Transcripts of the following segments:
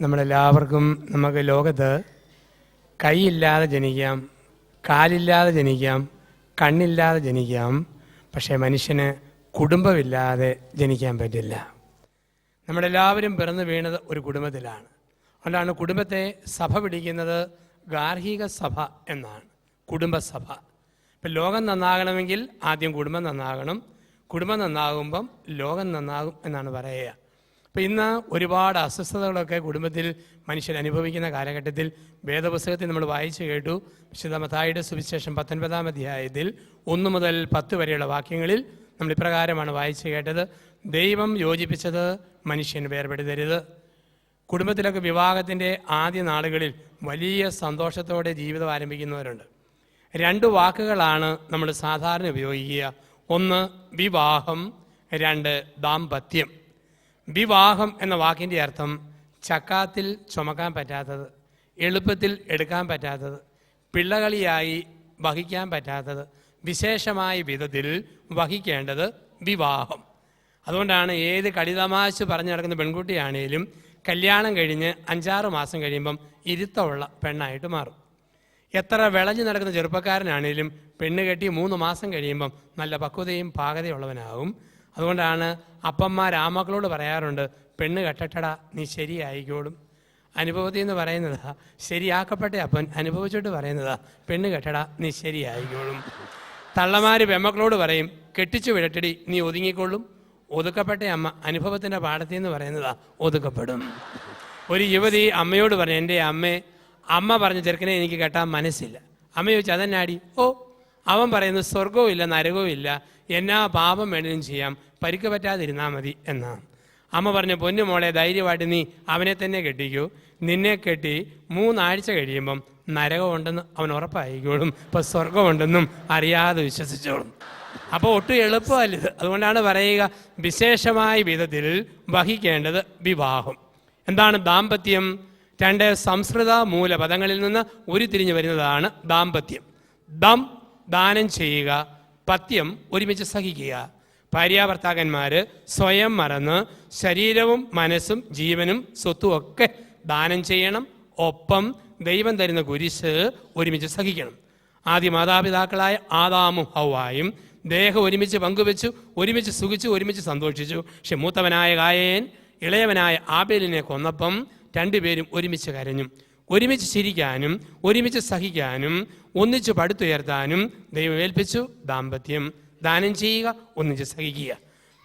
നമ്മളെല്ലാവർക്കും നമുക്ക് ലോകത്ത് കൈയില്ലാതെ ജനിക്കാം, കാലില്ലാതെ ജനിക്കാം, കണ്ണില്ലാതെ ജനിക്കാം. പക്ഷേ മനുഷ്യന് കുടുംബമില്ലാതെ ജനിക്കാൻ പറ്റില്ല. നമ്മളെല്ലാവരും പിറന്നു വീണത് ഒരു കുടുംബത്തിലാണ്. അതുകൊണ്ടാണ് കുടുംബത്തെ സഭ പിടിക്കുന്നത് ഗാർഹിക സഭ എന്നാണ്, കുടുംബസഭ. ഇപ്പം ലോകം നന്നാകണമെങ്കിൽ ആദ്യം കുടുംബം നന്നാകണം, കുടുംബം നന്നാകുമ്പം ലോകം നന്നാകും എന്നാണ് പറയുക. അപ്പോൾ ഇന്ന് ഒരുപാട് അസ്വസ്ഥതകളൊക്കെ കുടുംബത്തിൽ മനുഷ്യർ അനുഭവിക്കുന്ന കാലഘട്ടത്തിൽ വേദപുസ്തകത്തിൽ നമ്മൾ വായിച്ചു കേട്ടു. വിശുദ്ധ മത്തായിയുടെ സുവിശേഷം 19-ാം അധ്യായത്തിൽ 1 മുതൽ 10 വരെയുള്ള വാക്യങ്ങളിൽ നമ്മൾ ഇപ്രകാരമാണ് വായിച്ചു കേട്ടത്: ദൈവം യോജിപ്പിച്ചത് മനുഷ്യൻ വേർപെടുത്തരുത്. കുടുംബത്തിലൊക്കെ വിവാഹത്തിൻ്റെ ആദ്യ നാളുകളിൽ വലിയ സന്തോഷത്തോടെ ജീവിതം ആരംഭിക്കുന്നവരുണ്ട്. 2 വാക്കുകളാണ് നമ്മൾ സാധാരണ ഉപയോഗിക്കുക. 1 വിവാഹം, 2 ദാമ്പത്യം. വിവാഹം എന്ന വാക്കിൻ്റെ അർത്ഥം ചക്കാത്തിൽ ചുമക്കാൻ പറ്റാത്തത്, എളുപ്പത്തിൽ എടുക്കാൻ പറ്റാത്തത്, പിള്ളകളിയായി വഹിക്കാൻ പറ്റാത്തത്, വിശേഷമായ വിധത്തിൽ വഹിക്കേണ്ടത് വിവാഹം. അതുകൊണ്ടാണ് ഏത് കളിതമാശ പറഞ്ഞു നടക്കുന്ന പെൺകുട്ടിയാണേലും കല്യാണം കഴിഞ്ഞ് 5-6 മാസം കഴിയുമ്പം ഇരുത്തമുള്ള പെണ്ണായിട്ട് മാറും. എത്ര വിളഞ്ഞു നടക്കുന്ന ചെറുപ്പക്കാരനാണേലും പെണ്ണ് കെട്ടി 3 മാസം കഴിയുമ്പം നല്ല പക്വതയും പാകതയുള്ളവനാകും. അതുകൊണ്ടാണ് അപ്പന്മാർ ആമക്കളോട് പറയാറുണ്ട്, പെണ്ണ് കെട്ടട്ടടാ നീ ശരിയായിക്കോളും. അനുഭവത്തിൽ നിന്ന് പറയുന്നതാ, ശരിയാക്കപ്പെട്ട അപ്പൻ അനുഭവിച്ചിട്ട് പറയുന്നതാ, പെണ്ണ് കെട്ടടാ നീ ശരിയായിക്കോളും. തള്ളമാർ പെമ്മക്കളോട് പറയും, കെട്ടിച്ചു വിടട്ടടി നീ ഒതുങ്ങിക്കൊള്ളും. ഒതുക്കപ്പെട്ട അമ്മ അനുഭവത്തിൻ്റെ പാഠത്തിൽ നിന്ന് പറയുന്നതാ, ഒതുക്കപ്പെടും. ഒരു യുവതി അമ്മയോട് പറഞ്ഞു, എൻ്റെ അമ്മ പറഞ്ഞ ചെറുക്കനെ എനിക്ക് കെട്ടാൻ മനസ്സില്ല. അമ്മ ചോദിച്ചു, അതെന്നാടി? ഓ, അവൻ പറയുന്നത് സ്വർഗവും ഇല്ല നരകവും ഇല്ല, എന്നാ പാപം വേണേലും ചെയ്യാം, പരിക്ക് പറ്റാതിരുന്നാൽ മതി എന്നാണ്. അമ്മ പറഞ്ഞു, പൊന്നു മോളെ ധൈര്യമായിട്ട് നീ അവനെ തന്നെ കെട്ടിക്കൂ. നിന്നെ കെട്ടി 3 ആഴ്ച കഴിയുമ്പം നരകമുണ്ടെന്ന് അവൻ ഉറപ്പായിക്കോളും, ഇപ്പം സ്വർഗമുണ്ടെന്നും അറിയാതെ വിശ്വസിച്ചോളും. അപ്പോൾ ഒട്ടും എളുപ്പമല്ല. അതുകൊണ്ടാണ് പറയുക, വിശേഷമായ വിധത്തിൽ വഹിക്കേണ്ടത് വിവാഹം. എന്താണ് ദാമ്പത്യം? 2 സംസ്കൃത മൂലപദങ്ങളിൽ നിന്ന് ഉരുത്തിരിഞ്ഞു വരുന്നതാണ് ദാമ്പത്യം. ദം ദാനം ചെയ്യുക, പത്യം ഒരുമിച്ച് സഹിക്കുക. ഭാര്യാഭർത്താക്കന്മാർ സ്വയം മറന്ന് ശരീരവും മനസ്സും ജീവനും സ്വത്തും ഒക്കെ ദാനം ചെയ്യണം. ഒപ്പം ദൈവം തരുന്ന കുരിശ് ഒരുമിച്ച് സഹിക്കണം. ആദ്യ മാതാപിതാക്കളായ ആദാമും ഹവ്വായും ദേഹം ഒരുമിച്ച് പങ്കുവെച്ചു, ഒരുമിച്ച് സുഖിച്ചു, ഒരുമിച്ച് സന്തോഷിച്ചു. പക്ഷെ മൂത്തവനായ കായേൻ ഇളയവനായ ആബേലിനെ കൊന്നപ്പം 2 പേരും ഒരുമിച്ച് കരഞ്ഞു. ഒരുമിച്ച് ചിരിക്കാനും ഒരുമിച്ച് സഹിക്കാനും ഒന്നിച്ച് പടുത്തുയർത്താനും ദൈവം ഏൽപ്പിച്ചു. ദാമ്പത്യം ദാനം ചെയ്യുക, ഒന്നിച്ച് സഹിക്കുക.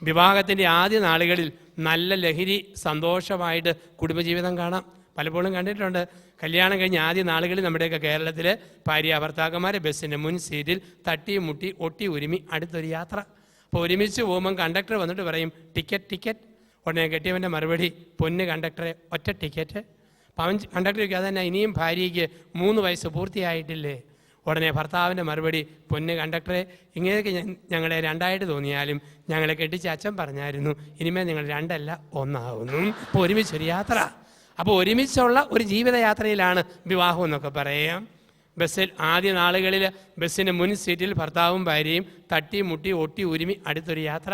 വിവാഹത്തിൻ്റെ ആദ്യ നാളുകളിൽ നല്ല ലഹരി സന്തോഷമായിട്ട് കുടുംബജീവിതം കാണാം. പലപ്പോഴും കണ്ടിട്ടുണ്ട്. കല്യാണം കഴിഞ്ഞ് ആദ്യ നാളുകളിൽ നമ്മുടെയൊക്കെ കേരളത്തിൽ ഭാര്യാഭർത്താക്കന്മാരെ ബസ്സിൻ്റെ മുൻ സീറ്റിൽ തട്ടിയും മുട്ടി ഒട്ടി ഉരുമി അടുത്തൊരു യാത്ര. അപ്പോൾ ഒരുമിച്ച് പോകുമ്പം കണ്ടക്ടർ വന്നിട്ട് പറയും, ടിക്കറ്റ്. ഉടനെ കെട്ടിയവൻ്റെ മറുപടി, പൊന്ന് കണ്ടക്ടറെ ഒറ്റ ടിക്കറ്റ്. അപ്പം കണ്ടക്ടർ ചോദിക്കും, അതന്നെ ഇനിയും ഭാര്യയ്ക്ക് 3 വയസ്സ് പൂർത്തിയായിട്ടില്ലേ? ഉടനെ ഭർത്താവിൻ്റെ മറുപടി, പൊന്ന് കണ്ടക്ടറെ ഇങ്ങനെയൊക്കെ ഞങ്ങളെ 2ആയിട്ട് തോന്നിയാലും ഞങ്ങളെ കെട്ടിച്ച അച്ഛൻ പറഞ്ഞായിരുന്നു, ഇനിമേൽ നിങ്ങൾ 2 അല്ല 1 ആവുന്നു. അപ്പോൾ ഒരുമിച്ചൊരു യാത്ര. അപ്പോൾ ഒരുമിച്ചുള്ള ഒരു ജീവിതയാത്രയിലാണ് വിവാഹം എന്നൊക്കെ പറയാം. ബസ്സിൽ ആദ്യ നാളുകളിൽ ബസ്സിൻ്റെ മുൻ സീറ്റിൽ ഭർത്താവും ഭാര്യയും തട്ടി മുട്ടി ഒട്ടി ഉരുമി അടുത്തൊരു യാത്ര.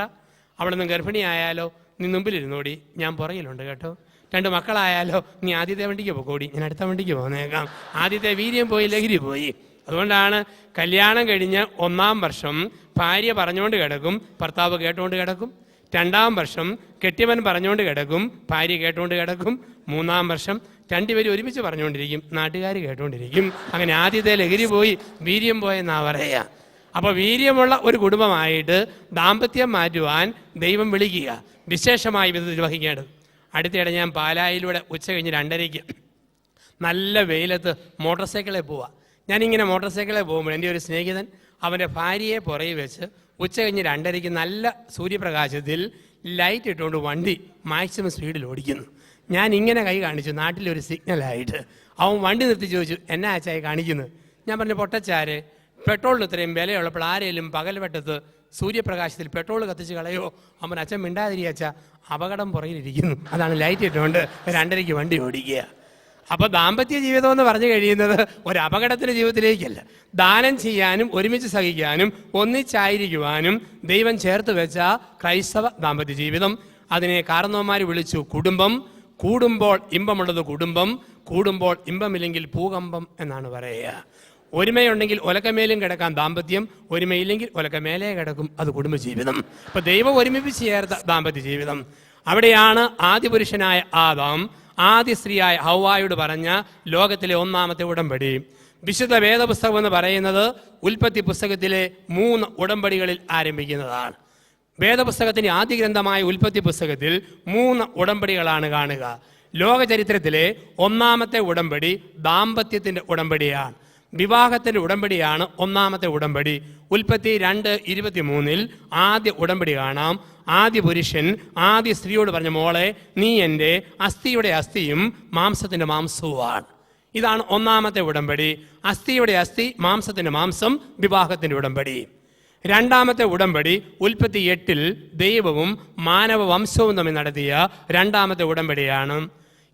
അവിടെ നിന്ന് ഗർഭിണിയായാലോ, നീ മുമ്പിലിരുന്നോടി, ഞാൻ പുറകിലുണ്ട് കേട്ടോ. 2 മക്കളായാലോ, നീ ആദ്യത്തെ വണ്ടിക്ക് പോകോടി, ഞാൻ അടുത്ത വണ്ടിക്ക് പോന്നേക്കാം. ആദ്യത്തെ വീര്യം പോയി, ലഹരി പോയി. അതുകൊണ്ടാണ് കല്യാണം കഴിഞ്ഞ് 1-ാം വർഷം ഭാര്യ പറഞ്ഞുകൊണ്ട് കിടക്കും, ഭർത്താവ് കേട്ടുകൊണ്ട് കിടക്കും. 2-ാം വർഷം കെട്ടിയവൻ പറഞ്ഞുകൊണ്ട് കിടക്കും, ഭാര്യ കേട്ടുകൊണ്ട് കിടക്കും. 3-ാം വർഷം 2 പേരും ഒരുമിച്ച് പറഞ്ഞുകൊണ്ടിരിക്കും, നാട്ടുകാർ കേട്ടുകൊണ്ടിരിക്കും. അങ്ങനെ ആദ്യത്തെ ലഹരി പോയി, വീര്യം പോയെന്നാ പറയുക. അപ്പോൾ വീര്യമുള്ള ഒരു കുടുംബമായിട്ട് ദാമ്പത്യം മാറ്റുവാൻ ദൈവം വിളിക്കുക, വിശേഷമായ വിധത്തിൽ വഹിക്കേണ്ടത്. അടുത്തിടെ ഞാൻ പാലായിലൂടെ ഉച്ച കഴിഞ്ഞ് 2:30 നല്ല വെയിലത്ത് മോട്ടോർ സൈക്കിളിൽ പോവുക. ഞാനിങ്ങനെ മോട്ടോർ സൈക്കിളിൽ പോകുമ്പോൾ എൻ്റെ ഒരു സ്നേഹിതൻ അവൻ്റെ ഭാര്യയെ പുറകിൽ വെച്ച് ഉച്ച കഴിഞ്ഞ് 2:30 നല്ല സൂര്യപ്രകാശത്തിൽ ലൈറ്റ് ഇട്ടുകൊണ്ട് വണ്ടി മാക്സിമം സ്പീഡിൽ ഓടിക്കുന്നു. ഞാൻ ഇങ്ങനെ കൈ കാണിച്ചു, നാട്ടിലൊരു സിഗ്നലായിട്ട്. അവൻ വണ്ടി നിർത്തി ചോദിച്ചു, എന്നാ അച്ചായി കാണിക്കുന്നത്? ഞാൻ പറഞ്ഞു, പൊട്ടച്ചാര്, പെട്രോളിന് ഇത്രയും വിലയുള്ളപ്പോൾ ആരെങ്കിലും പകൽ വെട്ടത്ത് സൂര്യപ്രകാശത്തിൽ പെട്രോൾ കത്തിച്ച് കളയോ? അവൻ അച്ഛൻ മിണ്ടാതിരിയച്ചാ, അപകടം പുറകിലിരിക്കുന്നു, അതാണ് ലൈറ്റ് ഇട്ടുകൊണ്ട് 2:30 വണ്ടി ഓടിക്കുക. അപ്പോൾ ദാമ്പത്യ ജീവിതം എന്ന് പറഞ്ഞു കഴിയുന്നത് ഒരു അപകടത്തിൻ്റെ ജീവിതത്തിലേക്കല്ല, ദാനം ചെയ്യാനും ഒരുമിച്ച് സഹിക്കാനും ഒന്നിച്ചായിരിക്കുവാനും ദൈവം ചേർത്ത് വെച്ച ക്രൈസ്തവ ദാമ്പത്യ ജീവിതം. അതിനെ കാരണവന്മാർ വിളിച്ചു കുടുംബം. കൂടുമ്പോൾ ഇമ്പമുള്ളത് കുടുംബം, കൂടുമ്പോൾ ഇമ്പമില്ലെങ്കിൽ ഭൂകമ്പം എന്നാണ് പറയുക. ഒരുമയുണ്ടെങ്കിൽ ഒലക്കമേലും കിടക്കാം ദാമ്പത്യം, ഒരുമയില്ലെങ്കിൽ ഒലക്കമേലേ കിടക്കും അത് കുടുംബജീവിതം. അപ്പൊ ദൈവം ഒരുമിപ്പിച്ച് ചേർത്ത ദാമ്പത്യ ജീവിതം. അവിടെയാണ് ആദിപുരുഷനായ ആദാം ആദ്യ സ്ത്രീയായ ഹവ്വായോട് പറഞ്ഞ ലോകത്തിലെ ഒന്നാമത്തെ ഉടമ്പടി. വിശുദ്ധ വേദപുസ്തകം എന്ന് പറയുന്നത് ഉൽപ്പത്തി പുസ്തകത്തിലെ 3 ഉടമ്പടികളിൽ ആരംഭിക്കുന്നതാണ്. വേദപുസ്തകത്തിന്റെ ആദ്യ ഗ്രന്ഥമായ ഉൽപ്പത്തി പുസ്തകത്തിൽ 3 ഉടമ്പടികളാണ് കാണുക. ലോക ചരിത്രത്തിലെ ഒന്നാമത്തെ ഉടമ്പടി ദാമ്പത്യത്തിന്റെ ഉടമ്പടിയാണ്. വിവാഹത്തിന്റെ ഉടമ്പടിയാണ് ഒന്നാമത്തെ ഉടമ്പടി. ഉൽപ്പത്തി 2:23 ആദ്യ ഉടമ്പടി കാണാം. ആദ്യ പുരുഷൻ ആദ്യ സ്ത്രീയോട് പറഞ്ഞ, മോളെ നീ എൻ്റെ അസ്ഥിയുടെ അസ്ഥിയും മാംസത്തിന്റെ മാംസവുമാണ്. ഇതാണ് ഒന്നാമത്തെ ഉടമ്പടി. അസ്ഥിയുടെ അസ്ഥി, മാംസത്തിന്റെ മാംസം, വിവാഹത്തിന്റെ ഉടമ്പടി. രണ്ടാമത്തെ ഉടമ്പടി ഉൽപ്പത്തി 8 ദൈവവും മാനവ വംശവും തമ്മിൽ നടത്തിയ രണ്ടാമത്തെ ഉടമ്പടിയാണ്.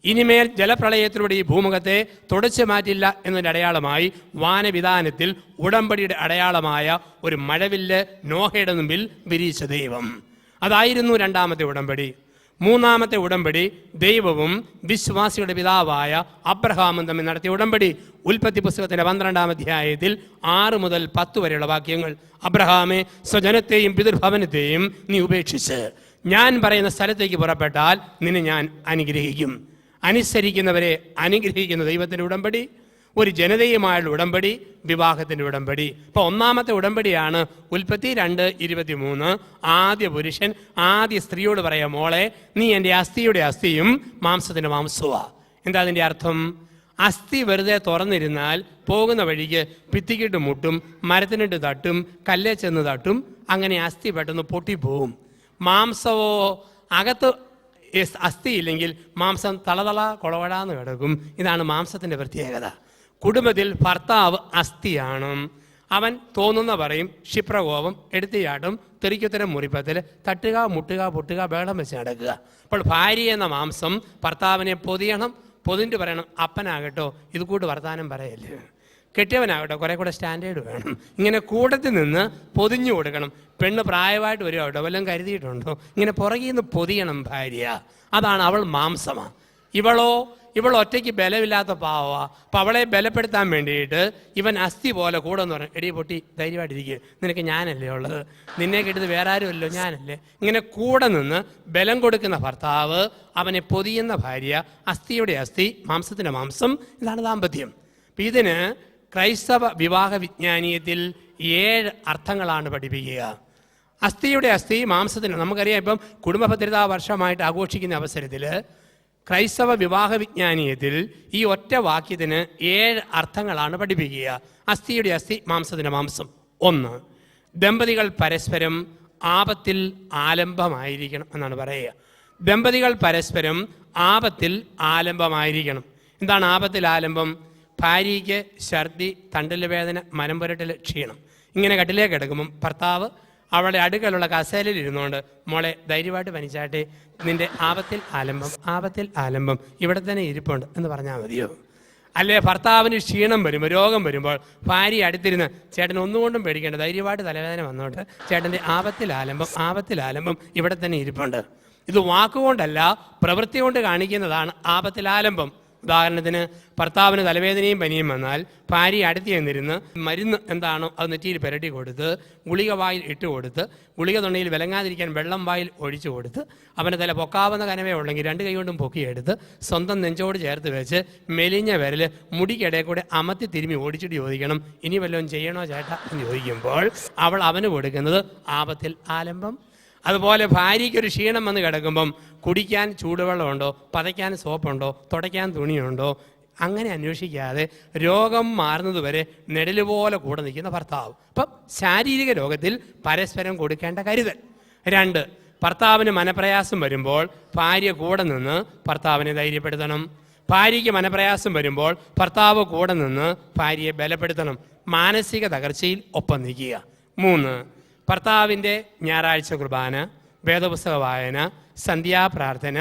ഇനിമേൽ ജലപ്രളയത്തിലൂടെ ഈ ഭൂമുഖത്തെ തുടച്ചു മാറ്റില്ല എന്നതിൻ്റെ അടയാളമായി വാനവിധാനത്തിൽ ഉടമ്പടിയുടെ അടയാളമായ ഒരു മഴവില്ല് നോഹയുടെ മുമ്പിൽ വിരിയിച്ച ദൈവം. അതായിരുന്നു രണ്ടാമത്തെ ഉടമ്പടി. മൂന്നാമത്തെ ഉടമ്പടി ദൈവവും വിശ്വാസിയുടെ പിതാവായ അബ്രഹാമും തമ്മിൽ നടത്തിയ ഉടമ്പടി. ഉൽപ്പത്തി പുസ്തകത്തിന്റെ 12-ാം അധ്യായത്തിൽ 6 മുതൽ 10 വരെയുള്ള വാക്യങ്ങൾ. അബ്രഹാമേ, സ്വജനത്തെയും പിതൃഭവനത്തെയും നീ ഉപേക്ഷിച്ച് ഞാൻ പറയുന്ന സ്ഥലത്തേക്ക് പുറപ്പെട്ടാൽ നിന്നെ ഞാൻ അനുഗ്രഹിക്കും. അനുസരിക്കുന്നവരെ അനുഗ്രഹിക്കുന്ന ദൈവത്തിൻ്റെ ഉടമ്പടി, ഒരു ജനതയുമായുള്ള ഉടമ്പടി, വിവാഹത്തിൻ്റെ ഉടമ്പടി. ഇപ്പോൾ ഒന്നാമത്തെ ഉടമ്പടിയാണ് ഉൽപ്പത്തി 2:23. ആദ്യ പുരുഷൻ ആദ്യ സ്ത്രീയോട് പറയാം, മോളെ നീ എൻ്റെ അസ്ഥിയുടെ അസ്ഥിയും മാംസത്തിൻ്റെ മാംസവുമാ. എന്താ അതിൻ്റെ അർത്ഥം? അസ്ഥി വെറുതെ തുറന്നിരുന്നാൽ പോകുന്ന വഴിക്ക് ഭിത്തിക്കിട്ട് മുട്ടും, മരത്തിനിട്ട് തട്ടും, കല്ലേ ചെന്ന് തട്ടും, അങ്ങനെ അസ്ഥി പെട്ടെന്ന് പൊട്ടിപ്പോവും. മാംസവോ അകത്ത് അസ്ഥിയില്ലെങ്കിൽ മാംസം തളതള കൊളവടാന്ന് കിടക്കും. ഇതാണ് മാംസത്തിൻ്റെ പ്രത്യേകത. കുടുംബത്തിൽ ഭർത്താവ് അസ്ഥിയാണ്. അവൻ തോന്നുന്ന പറയും, ക്ഷിപ്രകോപം, എടുത്തിയാട്ടും, തെറിക്കുത്തരം മുറിപ്പത്തിൽ, തട്ടുക, മുട്ടുക, പൊട്ടുക, ബഹളം വെച്ച് നടക്കുക. അപ്പോൾ ഭാര്യ എന്ന മാംസം ഭർത്താവിനെ പൊതിയണം. പൊതിഞ്ഞ് പറയണം, അപ്പനാകട്ടോ ഇത് കൂട്ട് വർത്താനം പറയല്ലേ, കെട്ടിയവനാകട്ടെ കുറെ കൂടെ സ്റ്റാൻഡേർഡ് വേണം. ഇങ്ങനെ കൂട്ടത്തിൽ നിന്ന് പൊതിഞ്ഞു കൊടുക്കണം. പെണ്ണ് പ്രായമായിട്ട് വരുമോ കേട്ടോ, വല്ലതും കരുതിയിട്ടുണ്ടോ, ഇങ്ങനെ പുറകിൽ നിന്ന് പൊതിയണം ഭാര്യ. അതാണ് അവൾ മാംസമാണ്. ഇവൾ ഒറ്റയ്ക്ക് ബലമില്ലാത്ത പാവമാണ്. അപ്പം അവളെ ബലപ്പെടുത്താൻ വേണ്ടിയിട്ട് ഇവൻ അസ്ഥി പോലെ കൂടെ എന്ന് പറഞ്ഞു, എടി പൊട്ടി ധൈര്യമായിട്ടിരിക്കുക, നിനക്ക് ഞാനല്ലേ ഉള്ളത്, നിന്നെ കിട്ടിയത് വേറെ ആരുമല്ലോ, ഞാനല്ലേ. ഇങ്ങനെ കൂടെ നിന്ന് ബലം കൊടുക്കുന്ന ഭർത്താവ്, അവനെ പൊതിയുന്ന ഭാര്യ, അസ്ഥിയുടെ അസ്ഥി, മാംസത്തിൻ്റെ മാംസം. ഇതാണ് ദാമ്പത്യം. അപ്പം ഇതിന് ക്രൈസ്തവ വിവാഹ വിജ്ഞാനീയത്തിൽ 7 അർത്ഥങ്ങളാണ് പഠിപ്പിക്കുക. അസ്ഥിയുടെ അസ്ഥി, മാംസത്തിന് നമുക്കറിയാം. ഇപ്പം കുടുംബ ഭദ്രതാ വർഷമായിട്ട് ആഘോഷിക്കുന്ന അവസരത്തിൽ ക്രൈസ്തവ വിവാഹ വിജ്ഞാനീയത്തിൽ ഈ ഒറ്റ വാക്യത്തിന് 7 അർത്ഥങ്ങളാണ് പഠിപ്പിക്കുക. അസ്ഥിയുടെ അസ്ഥി, മാംസത്തിൻ്റെ മാംസം. 1, ദമ്പതികൾ പരസ്പരം ആപത്തിൽ ആലംബമായിരിക്കണം എന്നാണ് പറയുക. ദമ്പതികൾ പരസ്പരം ആപത്തിൽ ആലംബമായിരിക്കണം. എന്താണ് ആപത്തിൽ ആലംബം? ഭാര്യയ്ക്ക് ഛർദി, തണ്ടൽ വേദന, മനം പുരട്ടൽ, ക്ഷീണം. ഇങ്ങനെ കട്ടിലേക്ക് കിടക്കുമ്പം ഭർത്താവ് അവളുടെ അടുക്കലുള്ള കസേലയിൽ ഇരുന്നുകൊണ്ട്, മോളെ ധൈര്യമായിട്ട് പനിച്ചാട്ടെ, നിന്റെ ആപത്തിൽ ആലംബം ഇവിടെ തന്നെ ഇരിപ്പുണ്ട് എന്ന് പറഞ്ഞാൽ മതിയോ? അല്ലേ ഭർത്താവിന് ക്ഷീണം വരുമ്പോൾ, രോഗം വരുമ്പോൾ ഭാര്യ അടുത്തിരുന്ന്, ചേട്ടൻ ഒന്നുകൊണ്ടും പേടിക്കേണ്ട, ധൈര്യമായിട്ട് തലവേദന വന്നോട്ട്, ചേട്ടൻ്റെ ആപത്തിൽ ആലംബം ഇവിടെ തന്നെ ഇരിപ്പുണ്ട്. ഇത് വാക്കുകൊണ്ടല്ല പ്രവൃത്തി കൊണ്ട് കാണിക്കുന്നതാണ് ആപത്തിൽ ആലംബം. ഉദാഹരണത്തിന് ഭർത്താവിന് തലവേദനയും പനിയും വന്നാൽ ഭാര്യ അടുത്ത് ചെന്നിരുന്ന് മരുന്ന് എന്താണോ അത് നെറ്റിയിൽ പുരട്ടി കൊടുത്ത്, ഗുളിക വായിൽ ഇട്ട് കൊടുത്ത്, ഗുളിക തൊണ്ടയിൽ വിലങ്ങാതിരിക്കാൻ വെള്ളം വായിൽ ഒഴിച്ചു കൊടുത്ത്, അവൻ്റെ തല പൊക്കാവുന്ന കനവേ ഉള്ളെങ്കിൽ 2 കൈ കൊണ്ടും പൊക്കിയെടുത്ത് സ്വന്തം നെഞ്ചോട് ചേർത്ത് വെച്ച് മെലിഞ്ഞ വിരൽ മുടിക്കിടയിൽ കൂടെ അമത്തി തിരുമ്മി ഓടിച്ചിട്ട് ചോദിക്കണം, ഇനി വല്ലതും ചെയ്യണോ ചേട്ടാ എന്ന് ചോദിക്കുമ്പോൾ അവൾ അവന് കൊടുക്കുന്നത് ആപത്തിൽ ആലംബം. അതുപോലെ ഭാര്യയ്ക്കൊരു ക്ഷീണം വന്ന് കിടക്കുമ്പം കുടിക്കാൻ ചൂടുവെള്ളമുണ്ടോ, പതയ്ക്കാൻ സോപ്പുണ്ടോ, തുടയ്ക്കാൻ തുണിയുണ്ടോ, അങ്ങനെ അന്വേഷിക്കാതെ രോഗം മാറുന്നതുവരെ നെടലുപോലെ കൂടെ നിൽക്കുന്ന ഭർത്താവ്. അപ്പം ശാരീരിക രോഗത്തിൽ പരസ്പരം കൊടുക്കേണ്ട കരുതൽ. 2, ഭർത്താവിന് മനപ്രയാസം വരുമ്പോൾ ഭാര്യ കൂടെ നിന്ന് ഭർത്താവിനെ ധൈര്യപ്പെടുത്തണം. ഭാര്യയ്ക്ക് മനപ്രയാസം വരുമ്പോൾ ഭർത്താവ് കൂടെ നിന്ന് ഭാര്യയെ ബലപ്പെടുത്തണം. മാനസിക തകർച്ചയിൽ ഒപ്പം നിൽക്കുക. 3, ഭർത്താവിൻ്റെ ഞായറാഴ്ച കുർബാന, വേദപുസ്തക വായന, സന്ധ്യാപ്രാർത്ഥന,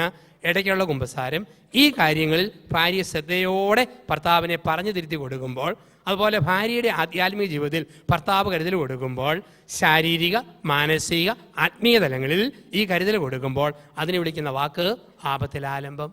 ഇടയ്ക്കുള്ള കുമ്പസാരം, ഈ കാര്യങ്ങളിൽ ഭാര്യ ശ്രദ്ധയോടെ ഭർത്താവിനെ പറഞ്ഞു തിരുത്തി കൊടുക്കുമ്പോൾ, അതുപോലെ ഭാര്യയുടെ ആധ്യാത്മിക ജീവിതത്തിൽ ഭർത്താവ് കരുതൽ കൊടുക്കുമ്പോൾ, ശാരീരിക, മാനസിക, ആത്മീയ തലങ്ങളിൽ ഈ കരുതൽ കൊടുക്കുമ്പോൾ അതിനെ വിളിക്കുന്ന വാക്ക് ആപത്തിൽ ആലംബം.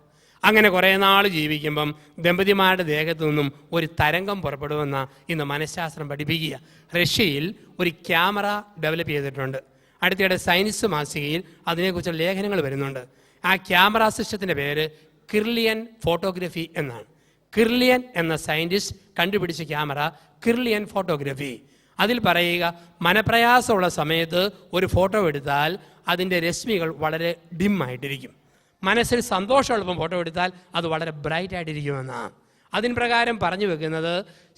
അങ്ങനെ കുറേ നാൾ ജീവിക്കുമ്പം ദമ്പതിമാരുടെ ദേഹത്തു നിന്നും ഒരു തരംഗം പുറപ്പെടുമെന്ന ഇന്ന് മനഃശാസ്ത്രം പഠിപ്പിക്കുക. റഷ്യയിൽ ഒരു ക്യാമറ ഡെവലപ്പ് ചെയ്തിട്ടുണ്ട്. അടുത്തിടെ സയൻസ് മാസികയിൽ അതിനെക്കുറിച്ചുള്ള ലേഖനങ്ങൾ വരുന്നുണ്ട്. ആ ക്യാമറ സിസ്റ്റത്തിൻ്റെ പേര് കിർലിയൻ ഫോട്ടോഗ്രഫി എന്നാണ്. കിർലിയൻ എന്ന സയൻറ്റിസ്റ്റ് കണ്ടുപിടിച്ച ക്യാമറ കിർലിയൻ ഫോട്ടോഗ്രഫി. അതിൽ പറയുക, മനപ്രയാസമുള്ള സമയത്ത് ഒരു ഫോട്ടോ എടുത്താൽ അതിൻ്റെ രശ്മികൾ വളരെ ഡിമ്മായിട്ടിരിക്കും. മനസ്സിൽ സന്തോഷമുള്ളപ്പം ഫോട്ടോ എടുത്താൽ അത് വളരെ ബ്രൈറ്റ് ആയിട്ടിരിക്കുമെന്നാണ്. അതിന് പ്രകാരം പറഞ്ഞു വെക്കുന്നത്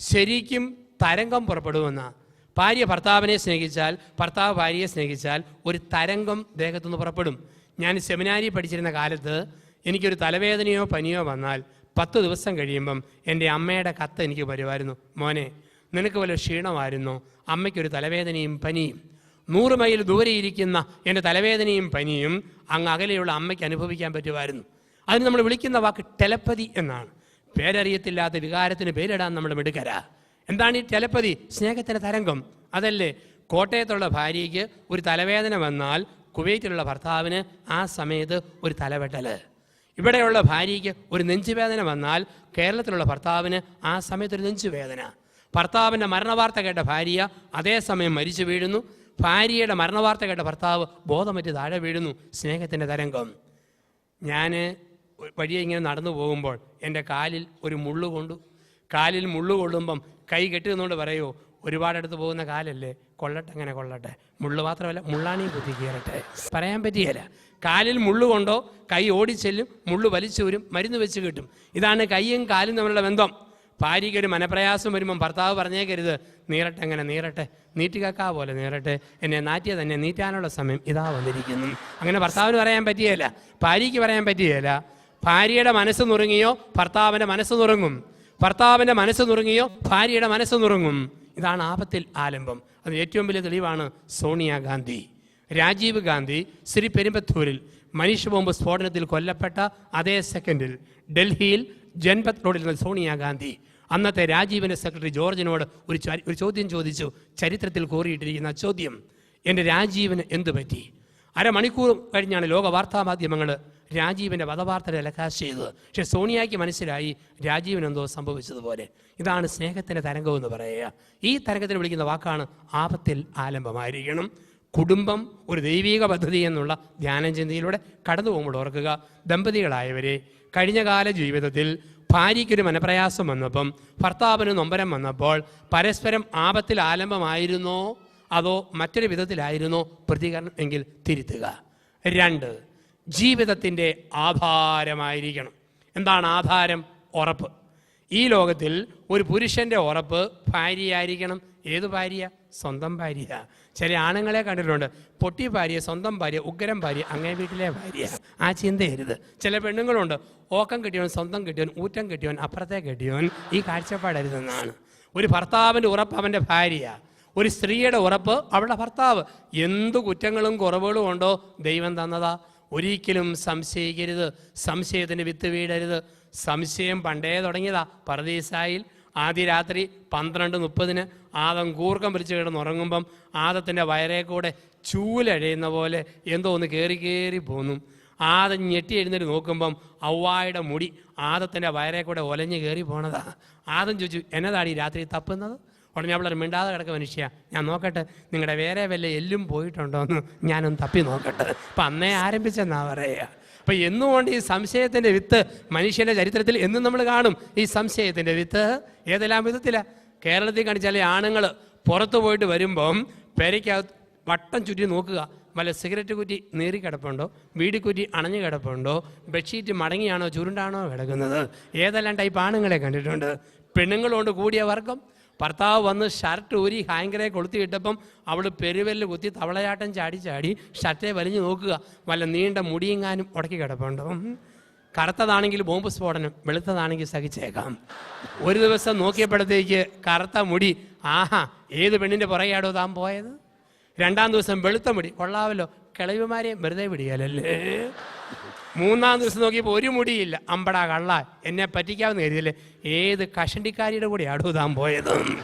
ശരിക്കും തരംഗം പുറപ്പെടുമെന്നാണ്. ഭാര്യ ഭർത്താവിനെ സ്നേഹിച്ചാൽ, ഭർത്താവ് ഭാര്യയെ സ്നേഹിച്ചാൽ ഒരു തരംഗം ദേഹത്തുനിന്ന് പുറപ്പെടും. ഞാൻ സെമിനാരി പഠിച്ചിരുന്ന കാലത്ത് എനിക്കൊരു തലവേദനയോ പനിയോ വന്നാൽ 10 ദിവസം കഴിയുമ്പം എൻ്റെ അമ്മയുടെ കത്ത് എനിക്ക് വരുമായിരുന്നു. മോനെ, നിനക്ക് വല്ല ക്ഷീണമായിരുന്നോ? അമ്മയ്ക്കൊരു തലവേദനയും പനിയും. 100 മൈൽ ദൂരെ ഇരിക്കുന്ന എൻ്റെ തലവേദനയും പനിയും അങ്ങ് അകലെയുള്ള അമ്മയ്ക്ക് അനുഭവിക്കാൻ പറ്റുമായിരുന്നു. അതിന് നമ്മൾ വിളിക്കുന്ന വാക്ക് ടെലപ്പതി എന്നാണ്. പേരറിയത്തില്ലാത്ത വികാരത്തിന് പേരിടാൻ നമ്മൾ മിടുക്കരാ. എന്താണ് ഈ ടെലപ്പതി? സ്നേഹത്തിൻ്റെ തരംഗം. അതല്ലേ കോട്ടയത്തുള്ള ഭാര്യയ്ക്ക് ഒരു തലവേദന വന്നാൽ കുവൈറ്റിലുള്ള ഭർത്താവിന് ആ സമയത്ത് ഒരു തലവെട്ടൽ. ഇവിടെയുള്ള ഭാര്യയ്ക്ക് ഒരു നെഞ്ചുവേദന വന്നാൽ കേരളത്തിലുള്ള ഭർത്താവിന് ആ സമയത്ത് ഒരു നെഞ്ചുവേദന. ഭർത്താവിൻ്റെ മരണവാർത്ത കേട്ട ഭാര്യ അതേസമയം മരിച്ചു വീഴുന്നു. ഭാര്യയുടെ മരണവാർത്ത കേട്ട ഭർത്താവ് ബോധമറ്റ് താഴെ വീഴുന്നു. സ്നേഹത്തിൻ്റെ തരംഗം. ഞാൻ വഴിയെ ഇങ്ങനെ നടന്നു പോകുമ്പോൾ എൻ്റെ കാലിൽ ഒരു മുള്ളു കൊണ്ടു. കാലിൽ മുള്ളു കൊള്ളുമ്പം കൈ കെട്ടി നിന്നുകൊണ്ട് പറയുമോ, ഒരുപാടടുത്ത് പോകുന്ന കാലല്ലേ, കൊള്ളട്ടെ, അങ്ങനെ കൊള്ളട്ടെ, മുള്ളു മാത്രമല്ല മുള്ളാണിയും കുത്തി കീറട്ടെ. പറയാൻ പറ്റിയല്ല. കാലിൽ മുള്ളു കൊണ്ടോ കൈ ഓടിച്ചെല്ലും, മുള്ളു വലിച്ചു വരും, മരുന്ന് വെച്ച് കിട്ടും. ഇതാണ് കൈയും കാലും തമ്മിലുള്ള ബന്ധം. ഭാര്യയ്ക്കൊരു മനപ്രയാസം വരുമ്പം ഭർത്താവ് പറഞ്ഞേക്കരുത്, നീറട്ടെ, അങ്ങനെ നീറട്ടെ, നീട്ടിക്കക്കാ പോലെ നീറട്ടെ, എന്നെ നാറ്റിയ തന്നെ നീറ്റാനുള്ള സമയം ഇതാ വന്നിരിക്കുന്നു. അങ്ങനെ ഭർത്താവിന് പറയാൻ പറ്റിയല്ല, ഭാര്യയ്ക്ക് പറയാൻ പറ്റിയല്ല. ഭാര്യയുടെ മനസ്സ് നുറുങ്ങിയോ ഭർത്താവിൻ്റെ മനസ്സ് നുറുങ്ങും, ഭർത്താവിൻ്റെ മനസ്സ് നുറുങ്ങിയോ ഭാര്യയുടെ മനസ്സ് നുറുങ്ങും. ഇതാണ് ആപത്തിൽ ആലംബം. അത് ഏറ്റവും വലിയ തെളിവാണ് സോണിയാഗാന്ധി. രാജീവ് ഗാന്ധി ശ്രീ പെരുമ്പത്തൂരിൽ മനുഷ്യ ബോംബ് സ്ഫോടനത്തിൽ കൊല്ലപ്പെട്ട അതേ സെക്കൻഡിൽ ഡൽഹിയിൽ ജൻപത് റോഡിൽ നിന്ന് സോണിയാഗാന്ധി അന്നത്തെ രാജീവിൻ്റെ സെക്രട്ടറി ജോർജിനോട് ഒരു ചോദ്യം ചോദിച്ചു. ചരിത്രത്തിൽ കോറിയിട്ടിരിക്കുന്ന ചോദ്യം, എൻ്റെ രാജീവിന് എന്തു പറ്റി? അരമണിക്കൂർ കഴിഞ്ഞാണ് ലോക വാർത്താ മാധ്യമങ്ങൾ രാജീവിൻ്റെ വധവാർത്ത ടെലികാസ്റ്റ് ചെയ്തത്. പക്ഷേ സോണിയയ്ക്ക് മനസ്സിലായി രാജീവിനെന്തോ സംഭവിച്ചതുപോലെ. ഇതാണ് സ്നേഹത്തിൻ്റെ തരംഗമെന്ന് പറയുക. ഈ തരംഗത്തിന് വിളിക്കുന്ന വാക്കാണ് ആപത്തിൽ ആലംബമായിരിക്കണം. കുടുംബം ഒരു ദൈവിക പദ്ധതി എന്നുള്ള ധ്യാനചിന്തയിലൂടെ കടന്നു പോകുമ്പോൾ ഓർക്കുക, ദമ്പതികളായവരെ കഴിഞ്ഞകാല ജീവിതത്തിൽ ഭാര്യയ്ക്കൊരു മനപ്രയാസം വന്നപ്പം, ഭർത്താവിന് നൊമ്പരം വന്നപ്പോൾ പരസ്പരം ആപത്തിൽ ആലംബമായിരുന്നോ അതോ മറ്റൊരു വിധത്തിലായിരുന്നോ പ്രതികരണം എങ്കിൽ തിരുത്തുക. 2, ജീവിതത്തിൻ്റെ ആധാരമായിരിക്കണം. എന്താണ് ആധാരം? ഉറപ്പ്. ഈ ലോകത്തിൽ ഒരു പുരുഷൻ്റെ ഉറപ്പ് ഭാര്യയായിരിക്കണം. ഏത് ഭാര്യ? സ്വന്തം ഭാര്യ. ചില ആണുങ്ങളെ കണ്ടിട്ടുണ്ട്, പൊട്ടി ഭാര്യ, സ്വന്തം ഭാര്യ, ഉഗ്രം ഭാര്യ, അങ്ങേ വീട്ടിലെ ഭാര്യ. ആ ചിന്തയരുത്. ചില പെണ്ണുങ്ങളുണ്ട്, ഓക്കം കെട്ടിയവൻ, സ്വന്തം കെട്ടിയവൻ, ഊറ്റം കെട്ടിയവൻ, അപ്പുറത്തെ കെട്ടിയവൻ. ഈ കാഴ്ചപ്പാടരുതെന്നാണ്. ഒരു ഭർത്താവിൻ്റെ ഉറപ്പ് അവൻ്റെ ഭാര്യ, ഒരു സ്ത്രീയുടെ ഉറപ്പ് അവളുടെ ഭർത്താവ്. എന്തു കുറ്റങ്ങളും കുറവുകളും ഉണ്ടോ ദൈവം തന്നതാ. ഒരിക്കലും സംശയിക്കരുത്. സംശയത്തിന് വിത്ത് വീടരുത്. സംശയം പണ്ടേ തുടങ്ങിയതാ. പർദീസായിൽ ആദ്യ രാത്രി 12:30 ആദം കൂർക്കം പിടിച്ച് കിടന്നുറങ്ങുമ്പം ആദത്തിൻ്റെ വയറേ കൂടെ ചൂലഴയുന്ന പോലെ എന്തോ ഒന്ന് കയറി പോന്നു. ആദം ഞെട്ടി എഴുന്നേറ്റ് നോക്കുമ്പം ഔവായുടെ മുടി ആദത്തിൻ്റെ വയറേ കൂടെ ഒലഞ്ഞ് കയറി പോണതാ. ആദം ചോദിച്ചു, എന്നതാണ് ഈ രാത്രി തപ്പുന്നത്? ഉടനെ അവളൊരു മിണ്ടാതെ കിടക്കുക, മനുഷ്യ, ഞാൻ നോക്കട്ടെ, നിങ്ങളുടെ വേറെ വല്ല എല്ലും പോയിട്ടുണ്ടോ എന്ന് ഞാനൊന്ന് തപ്പി നോക്കട്ടെ. അപ്പം അന്നേ ആരംഭിച്ചെന്നാ പറയുക. അപ്പം എന്നുകൊണ്ട് ഈ സംശയത്തിൻ്റെ വിത്ത് മനുഷ്യൻ്റെ ചരിത്രത്തിൽ എന്നും നമ്മൾ കാണും. ഈ സംശയത്തിൻ്റെ വിത്ത് ഏതെല്ലാം വിധത്തിലാണ്? കേരളത്തിൽ കാണിച്ചാൽ ആണുങ്ങൾ പുറത്തു പോയിട്ട് വരുമ്പം പെരയ്ക്കകത്ത് വട്ടം ചുറ്റി നോക്കുക, വല്ല സിഗരറ്റ് കുറ്റി നീറി കിടപ്പുണ്ടോ, വീടിക്കുറ്റി അണഞ്ഞു കിടപ്പുണ്ടോ, ബെഡ്ഷീറ്റ് മടങ്ങിയാണോ ചുരുണ്ടാണോ കിടക്കുന്നത്. ഏതെല്ലാം ടൈപ്പ് ആണുങ്ങളെ കണ്ടിട്ടുണ്ട്. പെണ്ണുങ്ങളുണ്ട് കൂടിയ വർഗം. ഭർത്താവ് വന്ന് ഷർട്ട് ഊരി ഹാങ്കറെ കൊളുത്തിയിട്ടപ്പം അവൾ പെരുവെല്ല് കുത്തി തവളയാട്ടം ചാടി ഷർട്ടെ വലിഞ്ഞു നോക്കുക, വല്ല നീണ്ട മുടിയെങ്ങാനും ഉടക്കി കിടപ്പുണ്ടോ. കറുത്തതാണെങ്കിൽ ബോംബ് സ്ഫോടനം, വെളുത്തതാണെങ്കിൽ സഹിച്ചേക്കാം. ഒരു ദിവസം നോക്കിയപ്പോഴത്തേക്ക് കറുത്ത മുടി, ആഹാ, ഏത് പെണ്ണിൻ്റെ പുറകെയാടോ താൻ പോയത്? 2-ാം ദിവസം വെളുത്ത മുടി, കൊള്ളാവല്ലോ, കിളവിമാരെയും വെറുതെ പിടിയാലല്ലേ. 3-ാം ദിവസം നോക്കിയപ്പോൾ ഒരു മുടിയില്ല, അമ്പടാ കള്ള, എന്നെ പറ്റിക്കാവുന്ന കരുതിയല്ലേ. ഏത് കഷണ്ടിക്കാരിയുടെ കൂടെ അടുതാൻ പോയത്?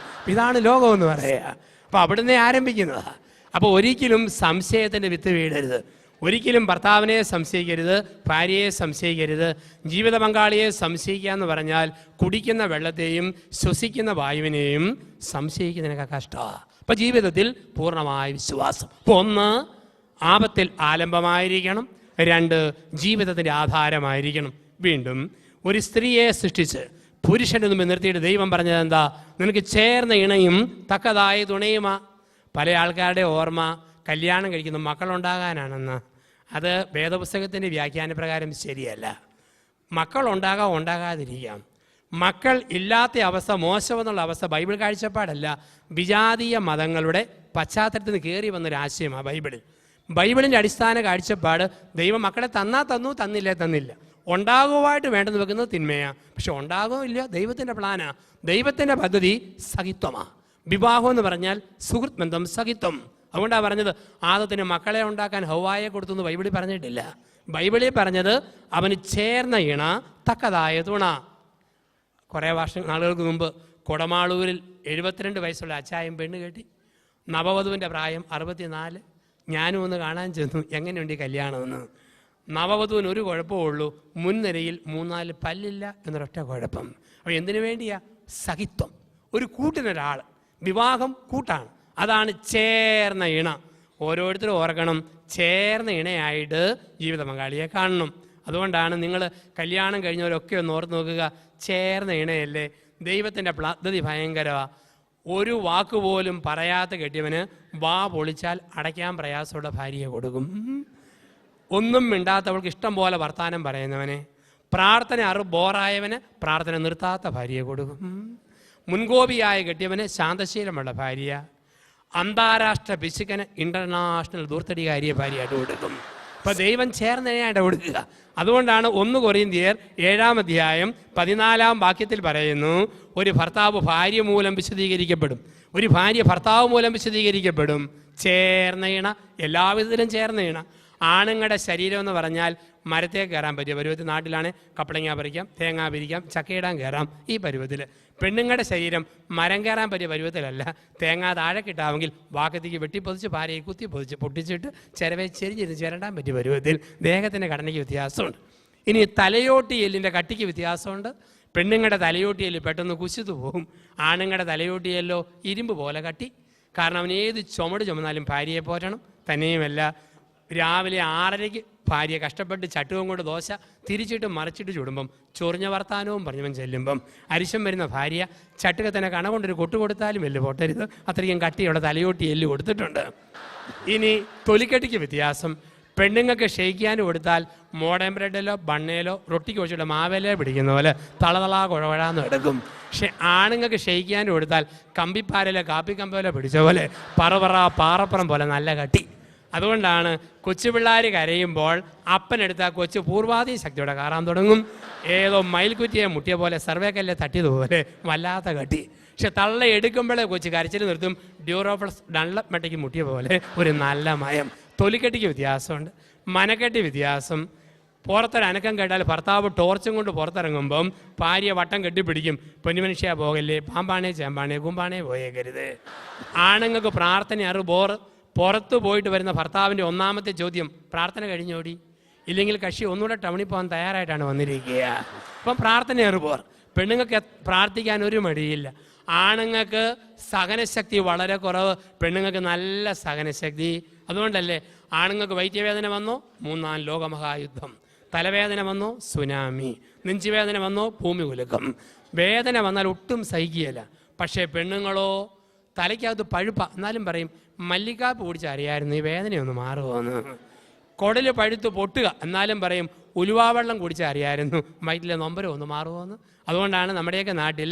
ഇതാണ് ലോകമെന്ന് പറയുക. അപ്പോൾ അവിടുന്ന് ആരംഭിക്കുന്നതാണ്. അപ്പോൾ ഒരിക്കലും സംശയത്തിൻ്റെ വിത്ത് വീടരുത്. ഒരിക്കലും ഭർത്താവിനെ സംശയിക്കരുത്, ഭാര്യയെ സംശയിക്കരുത്. ജീവിത പങ്കാളിയെ സംശയിക്കുക എന്ന് പറഞ്ഞാൽ കുടിക്കുന്ന വെള്ളത്തെയും ശ്വസിക്കുന്ന വായുവിനെയും സംശയിക്കുന്നതിനൊക്കെ കഷ്ടമാണ്. അപ്പം ജീവിതത്തിൽ പൂർണ്ണമായ വിശ്വാസം. അപ്പോൾ 1, ആപത്തിൽ ആലംബമായിരിക്കണം. 2, ജീവിതത്തിൻ്റെ ആധാരമായിരിക്കണം. വീണ്ടും ഒരു സ്ത്രീയെ സൃഷ്ടിച്ച് പുരുഷൻ്റെ മുമ്പിൽ നിർത്തിയിട്ട് ദൈവം പറഞ്ഞത് എന്താ? നിനക്ക് ചേർന്ന ഇണയും തക്കതായ തുണയുമാ. പല ആൾക്കാരുടെ ഓർമ്മ കല്യാണം കഴിക്കുന്ന മക്കളുണ്ടാകാനാണെന്ന്. അത് വേദപുസ്തകത്തിൻ്റെ വ്യാഖ്യാന പ്രകാരം ശരിയല്ല. മക്കളുണ്ടാകാം, ഉണ്ടാകാതിരിക്കാം. മക്കൾ ഇല്ലാത്ത അവസ്ഥ, മോശമെന്നുള്ള അവസ്ഥ ബൈബിൾ കാഴ്ചപ്പാടല്ല, വിജാതീയ മതങ്ങളുടെ പശ്ചാത്തലത്തിൽ നിന്ന് കയറി വന്നൊരു ആശയമാണ് ബൈബിളിൽ. ബൈബിളിൻ്റെ അടിസ്ഥാന കാഴ്ചപ്പാട് ദൈവം മക്കളെ തന്നാൽ തന്നു, തന്നില്ലേ തന്നില്ല. ഉണ്ടാകുമായിട്ട് വേണ്ടെന്ന് വെക്കുന്നത് തിന്മയാണ്. പക്ഷെ ഉണ്ടാകുമില്ല, ദൈവത്തിൻ്റെ പ്ലാനാണ്, ദൈവത്തിൻ്റെ പദ്ധതി സഹിത്വമാണ്. വിവാഹം എന്ന് പറഞ്ഞാൽ സുഹൃത്ത് ബന്ധം, സഹിത്വം. അതുകൊണ്ടാണ് പറഞ്ഞത് ആദത്തിന് മക്കളെ ഉണ്ടാക്കാൻ ഹൗവായെ കൊടുത്തു ബൈബിളിൽ പറഞ്ഞിട്ടില്ല. ബൈബിളിൽ പറഞ്ഞത് അവന് ചേർന്ന ഇണ, തക്കതായ തുണ. കുറേ നാളുകൾക്ക് മുമ്പ് കൊടമാളൂരിൽ 72 വയസ്സുള്ള അച്ചായൻ പെണ്ണ് കെട്ടി. നവവധുവിൻ്റെ പ്രായം 64. ഞാനും ഒന്ന് കാണാൻ ചെന്നു, എങ്ങനെയുണ്ട് ഈ കല്യാണമെന്ന്. നവവധുവിന് ഒരു കുഴപ്പമുള്ളൂ, മുൻനിരയിൽ 3-4 പല്ലില്ല എന്നൊരൊറ്റ കുഴപ്പം. അപ്പോൾ എന്തിനു വേണ്ടിയാ? സഹിത്വം. ഒരു കൂട്ടിനൊരാൾ. വിവാഹം കൂട്ടാണ്, അതാണ് ചേർന്ന ഇണ. ഓരോരുത്തരും ഓർക്കണം, ചേർന്ന ഇണയായിട്ട് ജീവിത പങ്കാളിയെ കാണണം. അതുകൊണ്ടാണ് നിങ്ങൾ കല്യാണം കഴിഞ്ഞവരൊക്കെ ഒന്ന് ഓർത്ത് നോക്കുക, ചേർന്ന ഇണയല്ലേ. ദൈവത്തിൻ്റെ പദ്ധതി ഭയങ്കരമാണ്. ഒരു വാക്കുപോലും പറയാത്ത കെട്ടിയവന് വാ പൊളിച്ചാൽ അടയ്ക്കാൻ പ്രയാസമുള്ള ഭാര്യയെ കൊടുക്കും. ഒന്നും മിണ്ടാത്തവൾക്ക് ഇഷ്ടം പോലെ വർത്താനം പറയുന്നവനെ, പ്രാർത്ഥന ബോറായവന് പ്രാർത്ഥന നിർത്താത്ത ഭാര്യയെ കൊടുക്കും. മുൻകോപിയായ കെട്ടിയവന് ശാന്തശീലമുള്ള ഭാര്യ, അന്താരാഷ്ട്ര പിശുക്കന് ഇൻ്റർനാഷണൽ ദൂർത്തടികാരിയെ ഭാര്യയായിട്ട് കൊടുക്കും. അപ്പോൾ ദൈവം ചേർന്നതിനായിട്ട് കൊടുക്കുക. അതുകൊണ്ടാണ് 1 കൊരിന്ത്യർ 7-ാം അധ്യായം 14-ാം വാക്യത്തിൽ പറയുന്നു, ഒരു ഭർത്താവ് ഭാര്യ മൂലം വിശദീകരിക്കപ്പെടും, ഒരു ഭാര്യ ഭർത്താവ് മൂലം വിശദീകരിക്കപ്പെടും. ചേർന്ന ഇണ, എല്ലാവിധത്തിലും ചേർന്ന ഇണ. ആണുങ്ങളുടെ ശരീരം എന്ന് പറഞ്ഞാൽ മരത്തെ കയറാൻ പറ്റിയ പരുവത്തിൽ, നാട്ടിലാണ് കപ്പളങ്ങ പറിക്കാം, തേങ്ങ പിരിക്കാം, ചക്കയിടാൻ കയറാം, ഈ പരുവത്തിൽ. പെണ്ണുങ്ങളുടെ ശരീരം മരം കയറാൻ പറ്റിയ പരുവത്തിലല്ല, തേങ്ങ താഴെ കിട്ടാമെങ്കിൽ വാക്കത്തേക്ക് വെട്ടിപ്പൊതിച്ച് ഭാര്യയെ കുത്തി പൊതിച്ച് പൊട്ടിച്ചിട്ട് ചിരവെ ചെരിഞ്ഞിരുന്ന് ചിരണ്ടാൻ പറ്റിയ പരുവത്തിൽ. ദേഹത്തിൻ്റെ ഘടനയ്ക്ക് വ്യത്യാസമുണ്ട്. ഇനി തലയോട്ടി എല്ലിൻ്റെ കട്ടിക്ക് വ്യത്യാസമുണ്ട്. പെണ്ണുങ്ങളുടെ തലയോട്ടി എല്ല് പെട്ടെന്ന് കുശിതു പോകും, ആണുങ്ങളുടെ തലയോട്ടി എല്ലോ ഇരുമ്പ് പോലെ കട്ടി. കാരണം അവൻ ഏത് ചുമട് ചുമന്നാലും ഭാര്യയെ പോറ്റണം. തന്നെയുമല്ല, രാവിലെ 6:30 ഭാര്യ കഷ്ടപ്പെട്ട് ചട്ടുകം കൊണ്ട് ദോശ തിരിച്ചിട്ട് മറിച്ചിട്ട് ചുടുമ്പം ചൊറിഞ്ഞ വർത്താനവും പറഞ്ഞവൻ ചെല്ലുമ്പം അരിശം വരുന്ന ഭാര്യ ചട്ടുകത്തന്നെ കണ കൊണ്ടൊരു കൊട്ടു കൊടുത്താലും എല്ല് പൊട്ടരുത്, അത്രയും കട്ടിയുള്ള തലയോട്ടി എല്ല് കൊടുത്തിട്ടുണ്ട്. ഇനി തൊലിക്കെട്ടിക്ക് വ്യത്യാസം. പെണ്ണുങ്ങൾക്ക് ഷെയ്ക്കാൻ കൊടുത്താൽ മോഡേൺ ബ്രെഡിലോ ബണ്ണയിലോ റൊട്ടിക്ക് വെച്ചിട്ട് മാവേലോ പിടിക്കുന്ന പോലെ തളതളാ കുഴവഴാന്ന് എടുക്കും. പക്ഷെ ആണുങ്ങൾക്ക് ഷെയ്ക്കാൻ കൊടുത്താൽ കമ്പിപ്പാരലോ കാപ്പിക്കമ്പലോ പിടിച്ച പോലെ പാറപ്പുറം പോലെ നല്ല കട്ടി. അതുകൊണ്ടാണ് കൊച്ചുപിള്ളേർ കരയുമ്പോൾ അപ്പനെടുത്താൽ കൊച്ചു പൂർവാധി ശക്തിയോടെ കയറാൻ തുടങ്ങും. ഏതോ മയിൽക്കുറ്റിയെ മുട്ടിയ പോലെ സർവേക്കല്ലെ തട്ടിയതുപോലെ വല്ലാത്ത കട്ടി. പക്ഷെ തള്ള എടുക്കുമ്പോഴേ കൊച്ചു കരച്ചിൽ നിർത്തും. ഡ്യൂറോപ്ലസ് ഡൺലപ്പ് മെട്ടയ്ക്ക് മുട്ടിയ പോലെ ഒരു നല്ല മയം. തൊലിക്കെട്ടിക്ക് വ്യത്യാസമുണ്ട്, മനക്കെട്ടി വ്യത്യാസം. പുറത്തൊരനക്കം കേട്ടാൽ ഭർത്താവ് ടോർച്ചും കൊണ്ട് പുറത്തിറങ്ങുമ്പം ഭാര്യ വട്ടം കെട്ടിപ്പിടിക്കും, പൊന്നുമനുഷ്യ പോകല്ലേ, പാമ്പാണേ ചേമ്പാണേ കുമ്പാണേ പോയേക്കരുത്. ആണുങ്ങൾക്ക് പ്രാർത്ഥന ബോറ്. പുറത്ത് പോയിട്ട് വരുന്ന ഭർത്താവിൻ്റെ 1-ാമത്തെ ചോദ്യം, പ്രാർത്ഥന കഴിഞ്ഞോടി? ഇല്ലെങ്കിൽ കക്ഷി ഒന്നുകൂടെ ടൗണിൽ പോകാൻ തയ്യാറായിട്ടാണ് വന്നിരിക്കുക. അപ്പം പ്രാർത്ഥന പോർ. പെണ്ണുങ്ങൾക്ക് പ്രാർത്ഥിക്കാൻ ഒരു മടിയില്ല. ആണുങ്ങൾക്ക് സഹനശക്തി വളരെ കുറവ്, പെണ്ണുങ്ങൾക്ക് നല്ല സഹനശക്തി. അതുകൊണ്ടല്ലേ ആണുങ്ങൾക്ക് വൈദ്യവേദന വന്നോ 3-ാം ലോകമഹായുദ്ധം, തലവേദന വന്നോ സുനാമി, നെഞ്ചുവേദന വന്നോ ഭൂമി കുലുക്കം. വേദന വന്നാൽ ഒട്ടും സഹിക്കുകയില്ല. പക്ഷേ പെണ്ണുങ്ങളോ തലയ്ക്കകത്ത് പഴുപ്പ, എന്നാലും പറയും മല്ലിക്കാപ്പ് കുടിച്ച് അറിയായിരുന്നു ഈ വേദനയൊന്ന് മാറുമോന്ന്. കുടല് പഴുത്ത് പൊട്ടുക, എന്നാലും പറയും ഉലുവാവെള്ളം കുടിച്ച് അറിയായിരുന്നു വയറ്റിലെ നൊമ്പരം ഒന്ന് മാറുമോന്ന്. അതുകൊണ്ടാണ് നമ്മുടെയൊക്കെ നാട്ടിൽ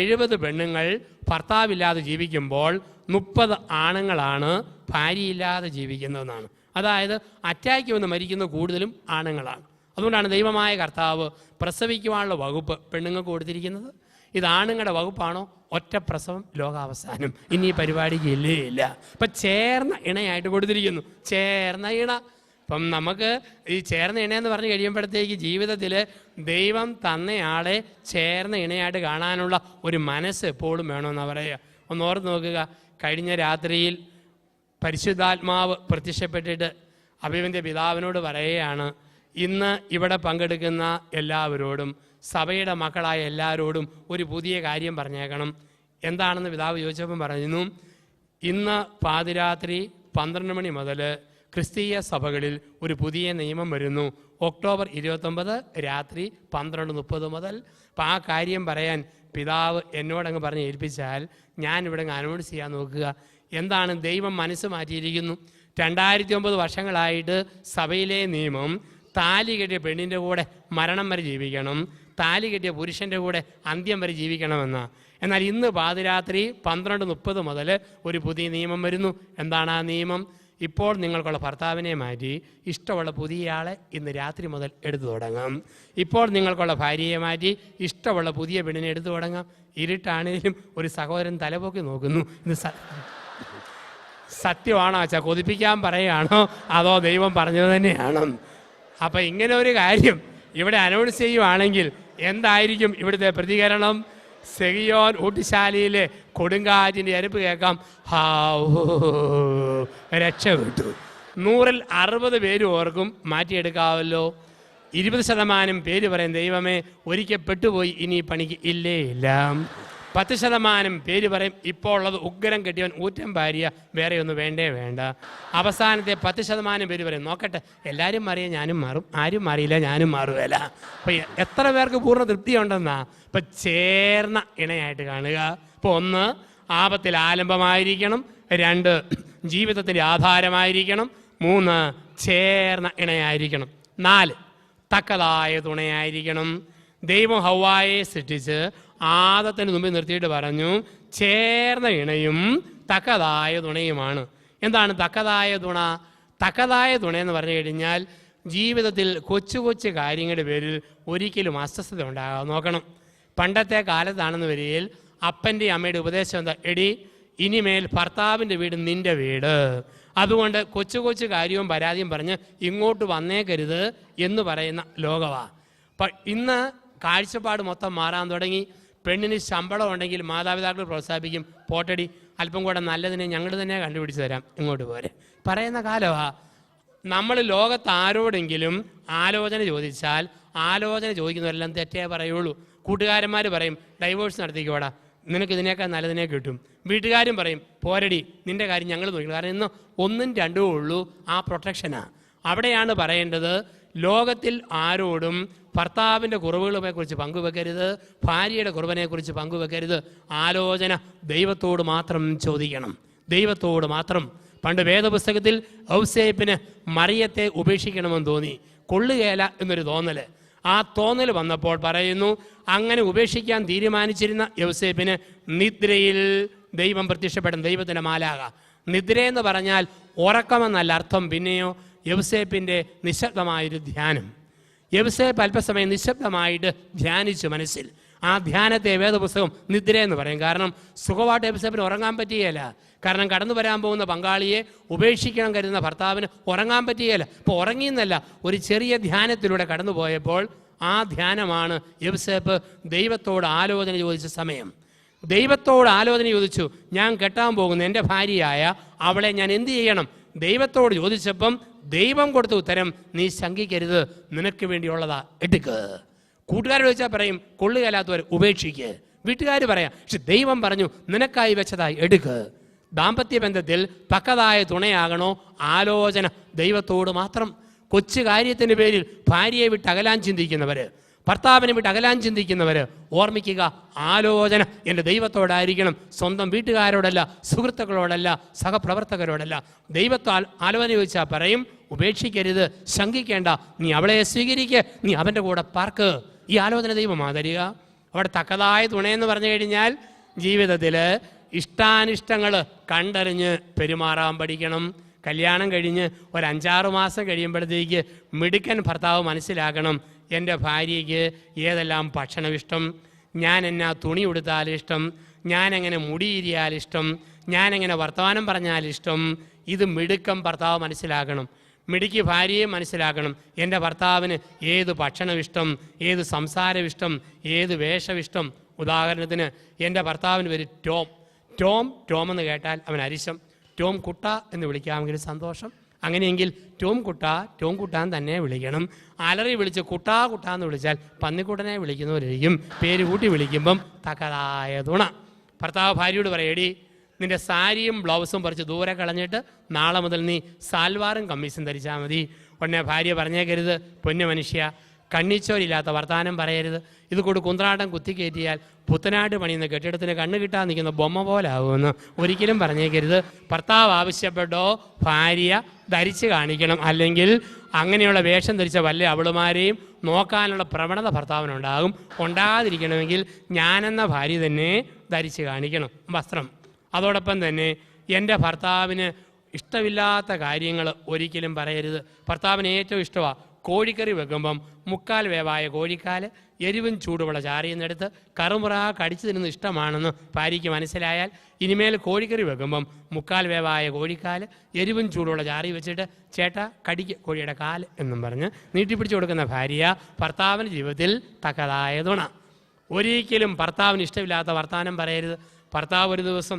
70 പെണ്ണുങ്ങൾ ഭർത്താവില്ലാതെ ജീവിക്കുമ്പോൾ 30 ആണുങ്ങളാണ് ഭാര്യയില്ലാതെ ജീവിക്കുന്നതെന്നാണ്. അതായത് അറ്റാക്ക് വന്ന് മരിക്കുന്ന കൂടുതലും ആണുങ്ങളാണ്. അതുകൊണ്ടാണ് ദൈവമായ കർത്താവ് പ്രസവിക്കുവാനുള്ള വകുപ്പ് പെണ്ണുങ്ങൾക്ക് കൊടുത്തിരിക്കുന്നത്. ഇത് ആണുങ്ങളുടെ വകുപ്പാണോ? ഒറ്റ പ്രസവം, ലോകാവസാനം. ഇനി ഈ പരിപാടിക്ക് ഇല്ല. അപ്പം ചേർന്ന ഇണയായിട്ട് കൊടുത്തിരിക്കുന്നു, ചേർന്ന ഇണ. അപ്പം നമുക്ക് ഈ ചേർന്ന ഇണയെന്ന് പറഞ്ഞ് കഴിയുമ്പോഴത്തേക്ക് ജീവിതത്തിൽ ദൈവം തന്നയാളെ ചേർന്ന ഇണയായിട്ട് കാണാനുള്ള ഒരു മനസ്സ് എപ്പോഴും വേണമെന്നാണ് പറയുക. ഒന്ന് ഓർത്ത് നോക്കുക, കഴിഞ്ഞ രാത്രിയിൽ പരിശുദ്ധാത്മാവ് പ്രത്യക്ഷപ്പെട്ടിട്ട് അഭിമന്യ പിതാവിനോട് പറയുകയാണ്, ഇന്ന് ഇവിടെ പങ്കെടുക്കുന്ന എല്ലാവരോടും സഭയുടെ മക്കളായ എല്ലാവരോടും ഒരു പുതിയ കാര്യം പറഞ്ഞേക്കണം. എന്താണെന്ന് പിതാവ് ചോദിച്ചപ്പം പറയുന്നു, ഇന്ന് പാതിരാത്രി 12 മണി മുതൽ ക്രിസ്തീയ സഭകളിൽ ഒരു പുതിയ നിയമം വരുന്നു. ഒക്ടോബർ 29 രാത്രി 12:30 മുതൽ. അപ്പം ആ കാര്യം പറയാൻ പിതാവ് എന്നോടങ്ങ് പറഞ്ഞ് ഏൽപ്പിച്ചാൽ ഞാനിവിടെ അനൗൺസ് ചെയ്യാൻ നോക്കുക. എന്താണ്? ദൈവം മനസ്സ് മാറ്റിയിരിക്കുന്നു. 2009 വർഷങ്ങളായിട്ട് സഭയിലെ നിയമം താലി കെട്ടിയ പെണ്ണിൻ്റെ കൂടെ മരണം വരെ ജീവിക്കണം, താലി കെട്ടിയ പുരുഷൻ്റെ കൂടെ അന്ത്യം വരെ ജീവിക്കണമെന്നാണ്. എന്നാൽ ഇന്ന് പാതിരാത്രി 12:30 മുതൽ ഒരു പുതിയ നിയമം വരുന്നു. എന്താണ് ആ നിയമം? ഇപ്പോൾ നിങ്ങൾക്കുള്ള ഭർത്താവിനെ മാറ്റി ഇഷ്ടമുള്ള പുതിയ ആളെ ഇന്ന് രാത്രി മുതൽ എടുത്തു തുടങ്ങാം. ഇപ്പോൾ നിങ്ങൾക്കുള്ള ഭാര്യയെ മാറ്റി ഇഷ്ടമുള്ള പുതിയ പെണ്ണിനെ എടുത്തു തുടങ്ങാം. ഇരുട്ടാണേലും ഒരു സഹോദരൻ തലപൊക്കി നോക്കുന്നു. ഇത് സത്യമാണോ അച്ഛാ? കൊതിപ്പിക്കാൻ പറയുകയാണോ അതോ ദൈവം പറഞ്ഞത് തന്നെയാണോ? അപ്പം ഇങ്ങനെ ഒരു കാര്യം ഇവിടെ അനൗൺസ് ചെയ്യുവാണെങ്കിൽ എന്തായിരിക്കും ഇവിടുത്തെ പ്രതികരണം? സെഹിയോൻ ഊട്ടുശാലയിലെ കൊടുങ്കാറ്റിൻ്റെ അരിപ്പ് കേൾക്കാം. രക്ഷപ്പെട്ടു. 100-ൽ 60 പേര് ഓർക്കും മാറ്റിയെടുക്കാമല്ലോ. 20% പേര് പറയും, ദൈവമേ ഒരിക്കൽ പെട്ടുപോയി, ഇനി പണിക്ക് ഇല്ലേ ഇല്ല. 10% പേര് പറയും, ഇപ്പോൾ ഉള്ളത് ഉഗ്രം കെട്ടിയവൻ ഊറ്റം ഭാര്യ, വേറെ ഒന്നും വേണ്ടേ വേണ്ട. അവസാനത്തെ 10% പേര് പറയും, നോക്കട്ടെ എല്ലാവരും മാറിയാൽ ഞാനും മാറും, ആരും മാറിയില്ല ഞാനും മാറുകയില്ല. അപ്പം എത്ര പേർക്ക് പൂർണ്ണ തൃപ്തി ഉണ്ടെന്നാ? ഇപ്പം ചേർന്ന ഇണയായിട്ട് കാണുക. ഇപ്പോൾ 1 ആപത്തിൽ ആലംബമായിരിക്കണം, 2 ജീവിതത്തിൻ്റെ ആധാരമായിരിക്കണം, 3 ചേർന്ന ഇണയായിരിക്കണം, 4 തക്കതായ തുണയായിരിക്കണം. ദൈവം ഹവ്വായെ സൃഷ്ടിച്ച് ആദത്തിന് മുമ്പിൽ നിർത്തിയിട്ട് പറഞ്ഞു, ചേർന്ന ഇണയും തക്കതായ തുണയുമാണ്. എന്താണ് തക്കതായ തുണ? തക്കതായ തുണയെന്ന് പറഞ്ഞു കഴിഞ്ഞാൽ ജീവിതത്തിൽ കൊച്ചു കൊച്ചു കാര്യങ്ങളുടെ പേരിൽ ഒരിക്കലും അസ്വസ്ഥത ഉണ്ടാകാൻ നോക്കണം. പണ്ടത്തെ കാലത്താണെന്ന് വരികയിൽ അപ്പൻ്റെ അമ്മയുടെ ഉപദേശം എന്താ? എടി, ഇനിമേൽ ഭർത്താവിൻ്റെ വീട് നിൻ്റെ വീട്, അതുകൊണ്ട് കൊച്ചു കൊച്ചു കാര്യവും പരാതിയും പറഞ്ഞ് ഇങ്ങോട്ട് വന്നേക്കരുത് എന്ന് പറയുന്ന ലോകമാണ്. അപ്പം ഇന്ന് കാഴ്ചപ്പാട് മൊത്തം മാറാൻ തുടങ്ങി. പെണ്ണിന് ശമ്പളം ഉണ്ടെങ്കിൽ മാതാപിതാക്കൾ പ്രോത്സാഹിപ്പിക്കും, പോട്ടടി അല്പം കൂടെ നല്ലതിനെ ഞങ്ങൾ തന്നെ കണ്ടുപിടിച്ച് തരാം, ഇങ്ങോട്ട് പോരെ പറയുന്ന കാലമാണ്. നമ്മൾ ലോകത്ത് ആരോടെങ്കിലും ആലോചന ചോദിച്ചാൽ ആലോചന ചോദിക്കുന്നവരെല്ലാം തെറ്റേ പറയുള്ളൂ. കൂട്ടുകാരന്മാർ പറയും ഡൈവോഴ്സ് നടത്തിക്കോടാ, നിനക്ക് ഇതിനേക്കാൾ നല്ലതിനെ കിട്ടും. വീട്ടുകാരും പറയും പോരടി നിൻ്റെ കാര്യം ഞങ്ങൾ നോക്കണം. കാരണം ഇന്ന് 1ഉം 2ഉം ഉള്ളൂ ആ പ്രൊട്ടക്ഷനാണ്. അവിടെയാണ് പറയേണ്ടത്, ലോകത്തിൽ ആരോടും ഭർത്താവിൻ്റെ കുറവുകളെക്കുറിച്ച് പങ്കുവെക്കരുത്, ഭാര്യയുടെ കുറവിനെക്കുറിച്ച് പങ്കുവെക്കരുത്. ആലോചന ദൈവത്തോട് മാത്രം ചോദിക്കണം, ദൈവത്തോട് മാത്രം. പണ്ട് വേദപുസ്തകത്തിൽ ഔസേപ്പിന് മറിയത്തെ ഉപേക്ഷിക്കണമെന്ന് തോന്നി, കൊള്ളുകേല എന്നൊരു തോന്നൽ. ആ തോന്നൽ വന്നപ്പോൾ പറയുന്നു, അങ്ങനെ ഉപേക്ഷിക്കാൻ തീരുമാനിച്ചിരുന്ന യൗസേപ്പിന് നിദ്രയിൽ ദൈവം പ്രത്യക്ഷപ്പെടും, ദൈവത്തിൻ്റെ മാലാക. നിദ്രയെന്ന് പറഞ്ഞാൽ ഉറക്കമെന്നല്ല അർത്ഥം. പിന്നെയോ യൗസേപ്പിൻ്റെ നിശബ്ദമായൊരു ധ്യാനം. യൗസേപ്പ് അല്പസമയം നിശബ്ദമായിട്ട് ധ്യാനിച്ചു മനസ്സിൽ. ആ ധ്യാനത്തെ വേദപുസ്തകം നിദ്രയെന്ന് പറയും. കാരണം സുഖമായിട്ട് യൗസേപ്പിന് ഉറങ്ങാൻ പറ്റുകയില്ല. കാരണം കടന്നു വരാൻ പോകുന്ന പങ്കാളിയെ ഉപേക്ഷിക്കണം കരുതുന്ന ഭർത്താവിന് ഉറങ്ങാൻ പറ്റുകയില്ല. അപ്പോൾ ഉറങ്ങിയെന്നല്ല, ഒരു ചെറിയ ധ്യാനത്തിലൂടെ കടന്നു പോയപ്പോൾ ആ ധ്യാനമാണ് യൗസേപ്പ് ദൈവത്തോട് ആലോചന ചോദിച്ച സമയം. ദൈവത്തോട് ആലോചന ചോദിച്ചു, ഞാൻ കെട്ടാൻ പോകുന്ന എൻ്റെ ഭാര്യയായ അവളെ ഞാൻ എന്ത് ചെയ്യണം? ദൈവത്തോട് ചോദിച്ചപ്പം ദൈവം കൊടുത്ത ഉത്തരം, നീ ശങ്കിക്കരുത്, നിനക്ക് വേണ്ടിയുള്ളതാ, എടുക്ക്. കൂട്ടുകാർ ചോദിച്ചാൽ പറയും കൊള്ളുകയില്ലാത്തവർ ഉപേക്ഷിക്ക്. വീട്ടുകാർ പറയാം, പക്ഷെ ദൈവം പറഞ്ഞു നിനക്കായി വെച്ചതായി എടുക്ക്. ദാമ്പത്യ ബന്ധത്തിൽ പക്കതായ തുണയാകണോ? ആലോചന ദൈവത്തോട് മാത്രം. കൊച്ചു കാര്യത്തിൻ്റെ പേരിൽ ഭാര്യയെ വിട്ട് അകലാൻ ചിന്തിക്കുന്നവർ, ഭർത്താവിനെ വിട്ട് അകലാൻ ചിന്തിക്കുന്നവർ ഓർമ്മിക്കുക, ആലോചന എൻ്റെ ദൈവത്തോടായിരിക്കണം, സ്വന്തം വീട്ടുകാരോടല്ല, സുഹൃത്തുക്കളോടല്ല, സഹപ്രവർത്തകരോടല്ല. ദൈവത്താൽ ആലോചന ചോദിച്ചാൽ പറയും ഉപേക്ഷിക്കരുത്, ശങ്കിക്കേണ്ട, നീ അവളെ സ്വീകരിക്കുക, നീ അവൻ്റെ കൂടെ പാർക്ക്. ഈ ആലോചന ദൈവമാണ് തരിക. അവിടെ തക്കതായ തുണയെന്ന് പറഞ്ഞു കഴിഞ്ഞാൽ ജീവിതത്തിൽ ഇഷ്ടാനിഷ്ടങ്ങൾ കണ്ടറിഞ്ഞ് പെരുമാറാൻ പഠിക്കണം. കല്യാണം കഴിഞ്ഞ് ഒരു 5-6 മാസം കഴിയുമ്പോഴത്തേക്ക് മിടുക്കൻ ഭർത്താവ് മനസ്സിലാക്കണം, എൻ്റെ ഭാര്യയ്ക്ക് ഏതെല്ലാം ഭക്ഷണം ഇഷ്ടം, ഞാൻ എന്നാ തുണി ഉടുത്താലിഷ്ടം, ഞാനെങ്ങനെ മുടിയിരിയാലിഷ്ടം, ഞാനെങ്ങനെ വർത്തമാനം പറഞ്ഞാലിഷ്ടം. ഇത് മിടുക്കം ഭർത്താവ് മനസ്സിലാക്കണം. മിടുക്കി ഭാര്യയെ മനസ്സിലാക്കണം, എൻ്റെ ഭർത്താവിന് ഏത് ഭക്ഷണം ഇഷ്ടം, ഏത് സംസാരം ഇഷ്ടം, ഏത് വേഷം ഇഷ്ടം. ഉദാഹരണത്തിന് എൻ്റെ ഭർത്താവിന് പേര് ടോം. ടോം ടോം എന്ന് കേട്ടാൽ അവൻ അരിശം. ടോം കുട്ട എന്ന് വിളിക്കാമെങ്കിൽ സന്തോഷം. അങ്ങനെയെങ്കിൽ ടോം കുട്ടാൻ തന്നെ വിളിക്കണം. അലറി വിളിച്ച് കുട്ടാന്ന് വിളിച്ചാൽ പന്നിക്കുട്ടനെ വിളിക്കുന്നവരായിരിക്കും. പേര് കൂട്ടി വിളിക്കുമ്പം തക്കതായ തുണ. ഭർത്താവ് ഭാര്യയോട് പറയടി, നിന്റെ സാരിയും ബ്ലൗസും പറിച്ച് ദൂരെ കളഞ്ഞിട്ട് നാളെ മുതൽ നീ സാൽവാറും കമ്മീസും ധരിച്ചാൽ മതി. ഉടനെ ഭാര്യ പറഞ്ഞേക്കരുത്, പൊന്നു മനുഷ്യ, കണ്ണിച്ചോരില്ലാത്ത വർത്താനം പറയരുത്. ഇത് കൂടി കുന്ത്രാട്ടം കുത്തിക്കയറ്റിയാൽ പുത്തനായിട്ട് പണിയുന്ന കെട്ടിടത്തിന് കണ്ണ് കിട്ടാൻ നിൽക്കുന്ന ബൊമ്മ പോലാകുമെന്ന് ഒരിക്കലും പറഞ്ഞേക്കരുത്. ഭർത്താവ് ആവശ്യപ്പെട്ടോ ഭാര്യ ധരിച്ച് കാണിക്കണം. അല്ലെങ്കിൽ അങ്ങനെയുള്ള വേഷം ധരിച്ച വല്ല അവളുമാരെയും നോക്കാനുള്ള പ്രവണത ഭർത്താവിനുണ്ടാകും. ഉണ്ടാകാതിരിക്കണമെങ്കിൽ ഞാനെന്ന ഭാര്യ തന്നെ ധരിച്ച് കാണിക്കണം വസ്ത്രം. അതോടൊപ്പം തന്നെ എൻ്റെ ഭർത്താവിന് ഇഷ്ടമില്ലാത്ത കാര്യങ്ങൾ ഒരിക്കലും പറയരുത്. ഭർത്താവിന് ഏറ്റവും ഇഷ്ടമാണ് കോഴിക്കറി വെക്കുമ്പം 3/4 വേവായ കോഴിക്കാല് എരിവും ചൂടുമുള്ള ചാറിയെന്നെടുത്ത് കറുമുറ കടിച്ചു തിന്നുന്ന ഇഷ്ടമാണെന്ന് ഭാര്യയ്ക്ക് മനസ്സിലായാൽ ഇനിമേൽ കോഴിക്കറി വെക്കുമ്പം 3/4 വേവായ കോഴിക്കാല് എരിവും ചൂടുമുള്ള ചാറി വെച്ചിട്ട് ചേട്ടാ കടിക്ക് കോഴിയുടെ കാല് എന്നും പറഞ്ഞ് നീട്ടിപ്പിടിച്ചു കൊടുക്കുന്ന ഭാര്യ ഭർത്താവിൻ്റെ ജീവിതത്തിൽ തക്കതായ തുണ. ഒരിക്കലും ഭർത്താവിന് ഇഷ്ടമില്ലാത്ത വർത്താനം പറയരുത്. ഭർത്താവ് ഒരു ദിവസം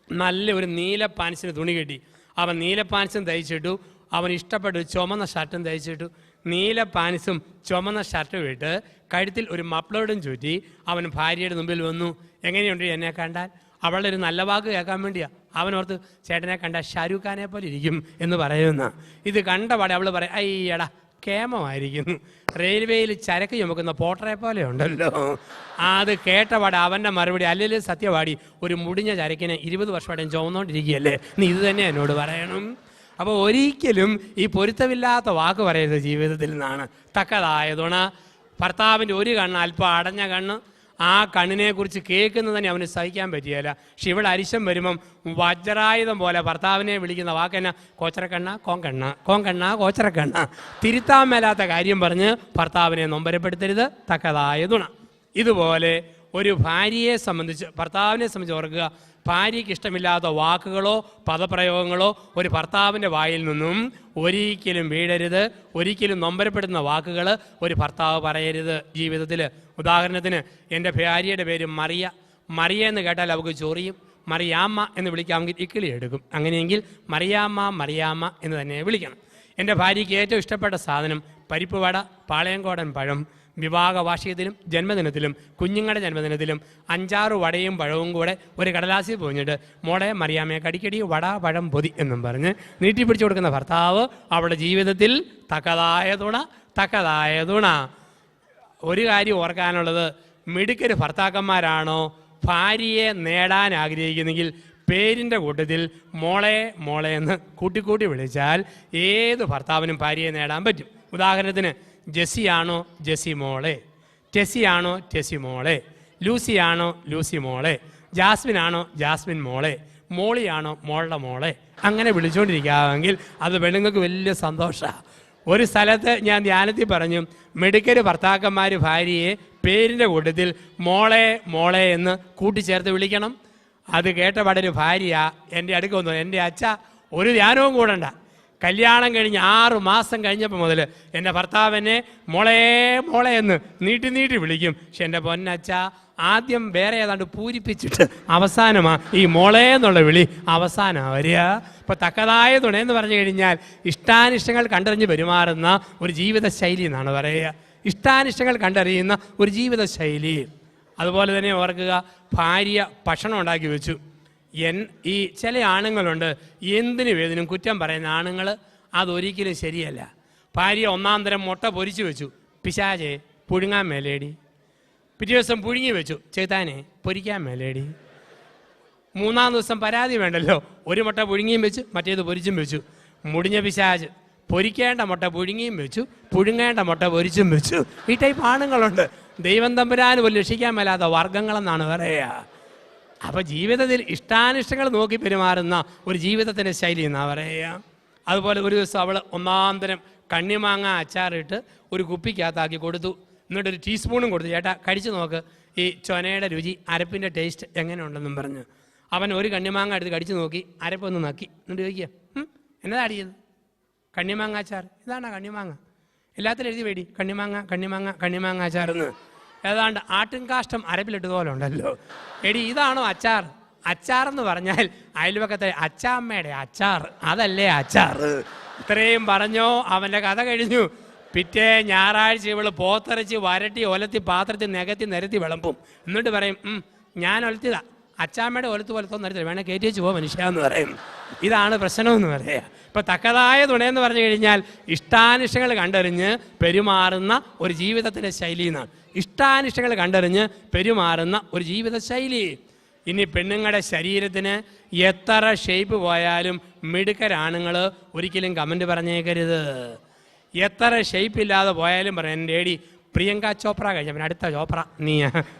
നല്ല ഒരു നീല പാൻസിന് തുണി കെട്ടി. അവൻ നീല പാൻസും തയ്ച്ചിട്ടു. അവൻ ഇഷ്ടപ്പെട്ട ഒരു ചുമന്ന ഷർട്ടും തയ്ച്ചിട്ടു. നീല പാൻസും ചുമന്ന ഷർട്ടും ഇട്ട് കഴുത്തിൽ ഒരു മഫ്ലറും ചുറ്റി അവൻ ഭാര്യയുടെ മുമ്പിൽ വന്നു. എങ്ങനെയുണ്ട് എന്നെ കണ്ടാൽ? അവളുടെ ഒരു നല്ല വാക്ക് കേൾക്കാൻ വേണ്ടിയാ. അവനോർത്ത് ചേട്ടനെ കണ്ടാൽ ഷാരൂഖ് ഖാനെ പോലെ ഇരിക്കും എന്ന് പറയുന്ന. ഇത് കണ്ട പാടെ അവൾ പറയും, അയ്യടാ കേമമായിരിക്കുന്നു, റെയിൽവേയിൽ ചരക്ക് ചുമക്കുന്ന പോട്ടറെ പോലെ ഉണ്ടല്ലോ. അത് കേട്ടപാടെ അവൻ്റെ മറുപടി, അല്ലെങ്കിൽ സത്യവാടി, ഒരു മുടിഞ്ഞ ചരക്കിനെ 20 വർഷമായിട്ടും ചുമന്നുകൊണ്ടിരിക്കുകയല്ലേ, നീ ഇത് തന്നെ എന്നോട് പറയണം. അപ്പോൾ ഒരിക്കലും ഈ പൊരുത്തമില്ലാത്ത വാക്ക് പറയരുത് ജീവിതത്തിൽ നിന്നാണ്. തക്കതായ തുണ. ഭർത്താവിൻ്റെ ഒരു കണ്ണ് അല്പം അടഞ്ഞ കണ്ണ്, ആ കണ്ണിനെക്കുറിച്ച് കേൾക്കുന്നത് തന്നെ അവന് സഹിക്കാൻ പറ്റിയല്ല. പക്ഷെ ഇവിടെ അരിശം വരുമ്പം വജ്രായുധം പോലെ ഭർത്താവിനെ വിളിക്കുന്ന വാക്കെന്നാ, കോച്ചറക്കണ്ണ കോങ്കണ്ണ കോച്ചറക്കണ്ണ. തിരുത്താൻ മേലാത്ത കാര്യം പറഞ്ഞ് ഭർത്താവിനെ നൊമ്പരപ്പെടുത്തരുത്. തക്കതായ തുണ. ഇതുപോലെ ഒരു ഭാര്യയെ സംബന്ധിച്ച്, ഭർത്താവിനെ സംബന്ധിച്ച് ഓർക്കുക, ഭാര്യയ്ക്ക് ഇഷ്ടമില്ലാത്ത വാക്കുകളോ പദപ്രയോഗങ്ങളോ ഒരു ഭർത്താവിൻ്റെ വായിൽ നിന്നും ഒരിക്കലും വീഴരുത്. ഒരിക്കലും നൊമ്പരപ്പെടുന്ന വാക്കുകൾ ഒരു ഭർത്താവ് പറയരുത് ജീവിതത്തിൽ. ഉദാഹരണത്തിന്, എൻ്റെ ഭാര്യയുടെ പേര് മറിയ എന്ന് കേട്ടാൽ അവൾക്ക് ചൊറിയും. മറിയാമ്മ എന്ന് വിളിക്കാമെങ്കിൽ ഇക്കിളി എടുക്കും. അങ്ങനെയെങ്കിൽ മറിയാമ്മ എന്ന് തന്നെ വിളിക്കണം. എൻ്റെ ഭാര്യയ്ക്ക് ഏറ്റവും ഇഷ്ടപ്പെട്ട സാധനം പരിപ്പ് വട, പാളയംകോടൻ പഴം. വിവാഹ വാർഷികത്തിലും ജന്മദിനത്തിലും കുഞ്ഞുങ്ങളുടെ ജന്മദിനത്തിലും 5-6 വടയും പഴവും കൂടെ ഒരു കടലാസിൽ പൊതിഞ്ഞിട്ട് മോളെ മറിയാമ്മയെ കടിക്കടി വട പഴം പൊതി എന്നും പറഞ്ഞ് നീട്ടിപ്പിടിച്ചു കൊടുക്കുന്ന ഭർത്താവ് അവളുടെ ജീവിതത്തിൽ തക്കതായ തുണ. ഒരു കാര്യം ഓർക്കാനുള്ളത്, മിടുക്കര് ഭർത്താക്കന്മാരാണോ ഭാര്യയെ നേടാൻ ആഗ്രഹിക്കുന്നെങ്കിൽ പേരിൻ്റെ കൂട്ടത്തിൽ മോളെ എന്ന് കൂട്ടിക്കൂട്ടി വിളിച്ചാൽ ഏത് ഭർത്താവിനും ഭാര്യയെ നേടാൻ പറ്റും. ഉദാഹരണത്തിന്, ജെസ്സിയാണോ ജെസ്സി മോളെ, ടെസ്സിയാണോ ടെസ്സി മോളെ, ലൂസിയാണോ ലൂസി മോളെ, ജാസ്മിനാണോ ജാസ്മിൻ മോളെ, മോളിയാണോ മോളുടെ മോളെ. അങ്ങനെ വിളിച്ചുകൊണ്ടിരിക്കാമെങ്കിൽ അത് പെണ്ണുങ്ങൾക്ക് വലിയ സന്തോഷമാണ്. ഒരു സ്ഥലത്ത് ഞാൻ ധ്യാനത്തിൽ പറഞ്ഞു, മിടുക്കര് ഭർത്താക്കന്മാർ ഭാര്യയെ പേരിൻ്റെ കൂട്ടത്തിൽ മോളെ എന്ന് കൂട്ടിച്ചേർത്ത് വിളിക്കണം. അത് കേട്ടപാടെ ഒരു ഭാര്യ എൻ്റെ അടുക്ക വന്നു, എൻ്റെ അച്ഛ ഒരു ധ്യാനവും കൂടണ്ട, കല്യാണം കഴിഞ്ഞ് 6 മാസം കഴിഞ്ഞപ്പോൾ മുതൽ എൻ്റെ ഭർത്താവിനെ മോളെ എന്ന് നീട്ടി വിളിക്കും. പക്ഷെ എൻ്റെ പൊന്നച്ഛ ആദ്യം വേറെ ഏതാണ്ട് പൂരിപ്പിച്ചിട്ട് അവസാനമാണ് ഈ മോളെ എന്നുള്ള വിളി അവസാനം വരിക. ഇപ്പോൾ തക്കതായ തുണയെന്ന് പറഞ്ഞു കഴിഞ്ഞാൽ ഇഷ്ടാനിഷ്ടങ്ങൾ കണ്ടറിഞ്ഞ് പെരുമാറുന്ന ഒരു ജീവിത ശൈലി എന്നാണ് പറയുക. ഇഷ്ടാനിഷ്ടങ്ങൾ കണ്ടറിയുന്ന ഒരു ജീവിത ശൈലി. അതുപോലെ തന്നെ ഓർക്കുക, ഭാര്യ ഭക്ഷണം ഉണ്ടാക്കി വെച്ചു. ഈ ചില ആണുങ്ങളുണ്ട്, എന്തിനു വേദനും കുറ്റം പറയുന്ന ആണുങ്ങൾ. അതൊരിക്കലും ശരിയല്ല. ഭാര്യ 1-ാം തരം മുട്ട പൊരിച്ചു വെച്ചു, പിശാചെ പുഴുങ്ങാൻ മേലേടി. പിറ്റേ ദിവസം പുഴുങ്ങി വെച്ചു, ചേത്താനെ പൊരിക്കാൻ മേലേടി. 3-ാം ദിവസം പരാതി വേണ്ടല്ലോ, ഒരു മുട്ട പുഴുങ്ങിയും വെച്ചു, മറ്റേത് പൊരിച്ചും വെച്ചു. മുടിഞ്ഞ പിശാച് പൊരിക്കേണ്ട മുട്ട പുഴുങ്ങിയും വെച്ചു, പുഴുങ്ങേണ്ട മുട്ട പൊരിച്ചും വെച്ചു. ഈ ടൈപ്പ് ആണുങ്ങളുണ്ട്. ദൈവം തമ്പുരാന് പോലും രക്ഷിക്കാൻ മേലാത്ത വർഗങ്ങളെന്നാണ് പറയുക. അപ്പോൾ ജീവിതത്തിൽ ഇഷ്ടാനിഷ്ടങ്ങൾ നോക്കി പെരുമാറുന്ന ഒരു ജീവിതത്തിൻ്റെ ശൈലി എന്നാണ് പറയുക. അതുപോലെ ഒരു ദിവസം അവൾ 1-ാം തരം കണ്ണിമാങ്ങ അച്ചാറിട്ട് ഒരു കുപ്പിക്കകത്താക്കി കൊടുത്തു. എന്നിട്ടൊരു ടീസ്പൂണും കൊടുത്തു, ചേട്ടാ കഴിച്ചു നോക്ക്, ഈ ചൊനയുടെ രുചി, അരപ്പിൻ്റെ ടേസ്റ്റ് എങ്ങനെയുണ്ടെന്നും പറഞ്ഞ്. അവൻ ഒരു കണ്ണിമാങ്ങ എടുത്ത് കടിച്ചു നോക്കി, അരപ്പൊന്ന് നക്കി. എന്നിട്ട് ചോദിക്കുക, എന്നതാ അടിയത്? കണ്ണിമാങ്ങ അച്ചാർ. ഇതാണോ കണ്ണിമാങ്ങ? എല്ലാത്തിലും എഴുതി വേടി കണ്ണിമാങ്ങ അച്ചാറെന്ന്. ഏതാണ്ട് ആട്ടിൻകാഷ്ടം അരപ്പിലിട്ട് പോലെ ഉണ്ടല്ലോ. എടി ഇതാണോ അച്ചാർ? അച്ചാറെന്ന് പറഞ്ഞാൽ അയൽവക്കത്തെ അച്ചാമ്മയുടെ അച്ചാർ, അതല്ലേ അച്ചാർ. ഇത്രയും പറഞ്ഞോ, അവൻ്റെ കഥ കഴിഞ്ഞു. പിറ്റേ ഞായറാഴ്ച ഇവള് പോത്തിറച്ചി വരട്ടി ഒലത്തി പാത്രത്തിൽ നിരത്തി വിളമ്പും. എന്നിട്ട് പറയും, ഞാൻ ഒലത്തിയതാ, അച്ചാമ്മയുടെ ഒലത്ത് നിരത്തി വേണേൽ കയറ്റി വെച്ച് പോകാൻ മനുഷ്യ എന്ന് പറയും. ഇതാണ് പ്രശ്നമെന്ന് പറയുക. ഇപ്പം തക്കതായ തുണയെന്ന് പറഞ്ഞു കഴിഞ്ഞാൽ ഇഷ്ടാനിഷ്ടങ്ങൾ കണ്ടറിഞ്ഞ് പെരുമാറുന്ന ഒരു ജീവിതത്തിൻ്റെ ശൈലി എന്നാണ്. ഇഷ്ടാനിഷ്ടങ്ങൾ കണ്ടറിഞ്ഞ് പെരുമാറുന്ന ഒരു ജീവിത ശൈലി. ഇനി പെണ്ണുങ്ങളുടെ ശരീരത്തിന് എത്ര ഷേപ്പ് പോയാലും മിടുക്കരാണുങ്ങൾ ഒരിക്കലും കമൻറ്റ് പറഞ്ഞേക്കരുത്. എത്ര ഷേപ്പില്ലാതെ പോയാലും പറയാം, എൻ്റെ ഏടി പ്രിയങ്ക ചോപ്ര കഴിഞ്ഞ പിന്നെ അടുത്ത ചോപ്ര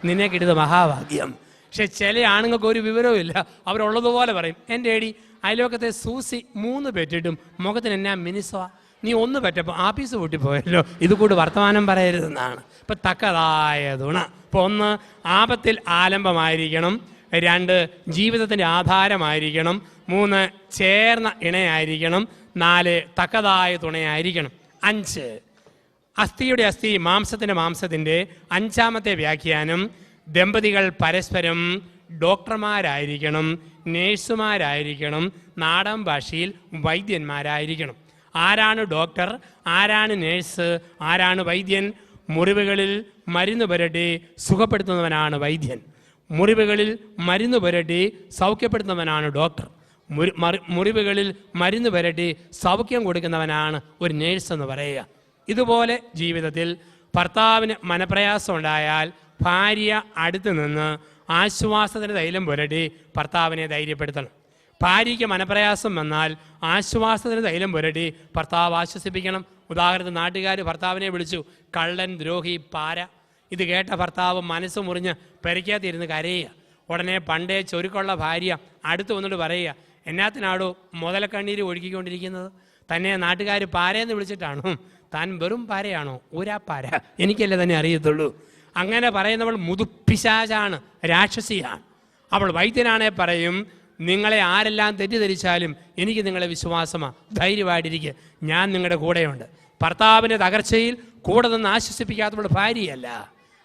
നിന്നെ കിട്ടിയത് മഹാഭാഗ്യം. പക്ഷെ ചില ആണുങ്ങൾക്ക് ഒരു വിവരവും ഇല്ല. അവരുള്ളതുപോലെ പറയും, എൻ്റെ ഏടി അയലോക്കത്തെ സൂസി 3 പെറ്റിട്ടും മുഖത്തിന് എന്നാ മിനിസവാ, നീ 1 പെറ്റപ്പോൾ ആഫീസ് പൂട്ടിപ്പോയല്ലോ, ഇത് കൂടി വർത്തമാനം പറയരുതെന്നാണ്. ഇപ്പം തക്കതായ തുണ. ഇപ്പോൾ 1 ആപത്തിൽ ആലംബമായിരിക്കണം, 2 ജീവിതത്തിൻ്റെ ആധാരമായിരിക്കണം, 3 ചേർന്ന ഇണയായിരിക്കണം, 4 തക്കതായ തുണയായിരിക്കണം, 5 അസ്ഥിയുടെ അസ്ഥി മാംസത്തിൻ്റെ മാംസത്തിൻ്റെ 5ാമത്തെ വ്യാഖ്യാനം ദമ്പതികൾ പരസ്പരം ഡോക്ടർമാരായിരിക്കണം, നേഴ്സുമാരായിരിക്കണം, നാടൻ ഭാഷയിൽ വൈദ്യന്മാരായിരിക്കണം. ആരാണ് ഡോക്ടർ, ആരാണ് നേഴ്സ്, ആരാണ് വൈദ്യൻ? മുറിവുകളിൽ മരുന്ന് പുരട്ടി സുഖപ്പെടുത്തുന്നവനാണ് വൈദ്യൻ. മുറിവുകളിൽ മരുന്ന് പുരട്ടി സൗഖ്യപ്പെടുത്തുന്നവനാണ് ഡോക്ടർ. മുറിവുകളിൽ മരുന്ന് പുരട്ടി സൗഖ്യം കൊടുക്കുന്നവനാണ് ഒരു നേഴ്സ് എന്ന് പറയുക. ഇതുപോലെ ജീവിതത്തിൽ ഭർത്താവിന് മനപ്രയാസം ഉണ്ടായാൽ ഭാര്യ അടുത്ത് നിന്ന് ആശ്വാസത്തിന് തൈലം പുരട്ടി ഭർത്താവിനെ ധൈര്യപ്പെടുത്തണം. ഭാര്യയ്ക്ക് മനപ്രയാസം വന്നാൽ ആശ്വാസത്തിന് തൈലം പുരട്ടി ഭർത്താവ് ആശ്വസിപ്പിക്കണം. ഉദാഹരണത്തിന് നാട്ടുകാർ ഭർത്താവിനെ വിളിച്ചു കള്ളൻ, ദ്രോഹി, പാര. ഇത് കേട്ട ഭർത്താവ് മനസ്സ് മുറിഞ്ഞ് പെരയ്ക്കകത്തിരുന്ന് കരയുക. ഉടനെ പണ്ടേ ചൊരുക്കുള്ള ഭാര്യ അടുത്ത് വന്നിട്ട് പറയുക, എന്നാത്തിനാടോ മുതലക്കണ്ണീര് ഒഴുക്കിക്കൊണ്ടിരിക്കുന്നത്? തന്നെ നാട്ടുകാർ പാരയെന്ന് വിളിച്ചിട്ടാണോ? താൻ വെറും പാരയാണോ? പാര, എനിക്കല്ലേ തന്നെ അറിയത്തുള്ളൂ. അങ്ങനെ പറയുന്നവൾ മുതുപ്പിശാചാണ്, രാക്ഷസിയാണ്. അവൾ വൈദ്യനാണെ പറയും, നിങ്ങളെ ആരെല്ലാം തെറ്റിദ്ധരിച്ചാലും എനിക്ക് നിങ്ങളെ വിശ്വാസമാണ്, ധൈര്യമായിട്ടിരിക്കുക, ഞാൻ നിങ്ങളുടെ കൂടെയുണ്ട്. ഭർത്താവിൻ്റെ തകർച്ചയിൽ കൂടെ നിന്ന് ആശ്വസിപ്പിക്കാത്തവൾ ഭാര്യയല്ല.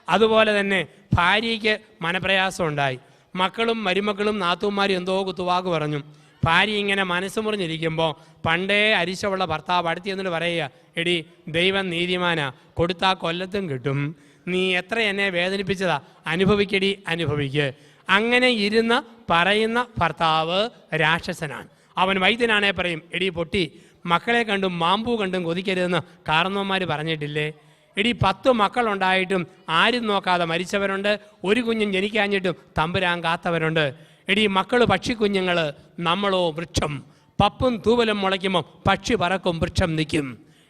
അതുപോലെ തന്നെ ഭാര്യയ്ക്ക് മനപ്രയാസം ഉണ്ടായി, മക്കളും മരുമക്കളും നാത്തൂന്മാരും എന്തോ കുത്തുവാക്ക് പറഞ്ഞു. ഭാര്യ ഇങ്ങനെ മനസ്സ് മുറിഞ്ഞിരിക്കുമ്പോൾ പണ്ടേ അരിശമുള്ള ഭർത്താവ് അടുത്ത് എന്നിട്ട് പറയുക, എടി ദൈവം നീതിമാനാ, കൊടുത്താൽ കൊല്ലത്തും കിട്ടും, നീ എത്ര എന്നെ വേദനിപ്പിച്ചതാ, അനുഭവിക്കടി, അനുഭവിക്ക്. അങ്ങനെ ഇരുന്ന് പറയുന്ന ഭർത്താവ് രാക്ഷസനാണ്. അവൻ വൈദ്യനാണെ പറയും, എടി പൊട്ടി, മക്കളെ കണ്ടും മാമ്പൂ കണ്ടും കൊതിക്കരുതെന്ന് കാരണവന്മാർ പറഞ്ഞിട്ടില്ലേ? എടി 10 മക്കളുണ്ടായിട്ടും ആരും നോക്കാതെ മരിച്ചവരുണ്ട്, ഒരു കുഞ്ഞും ജനിക്കാഞ്ഞിട്ടും തമ്പുരാൻ കാത്തവരുണ്ട്. എടി മക്കൾ പക്ഷിക്കുഞ്ഞുങ്ങൾ, നമ്മളോ വൃക്ഷം. പപ്പും തൂവലും മുളയ്ക്കുമ്പോൾ പക്ഷി പറക്കും, വൃക്ഷം നിൽക്കും.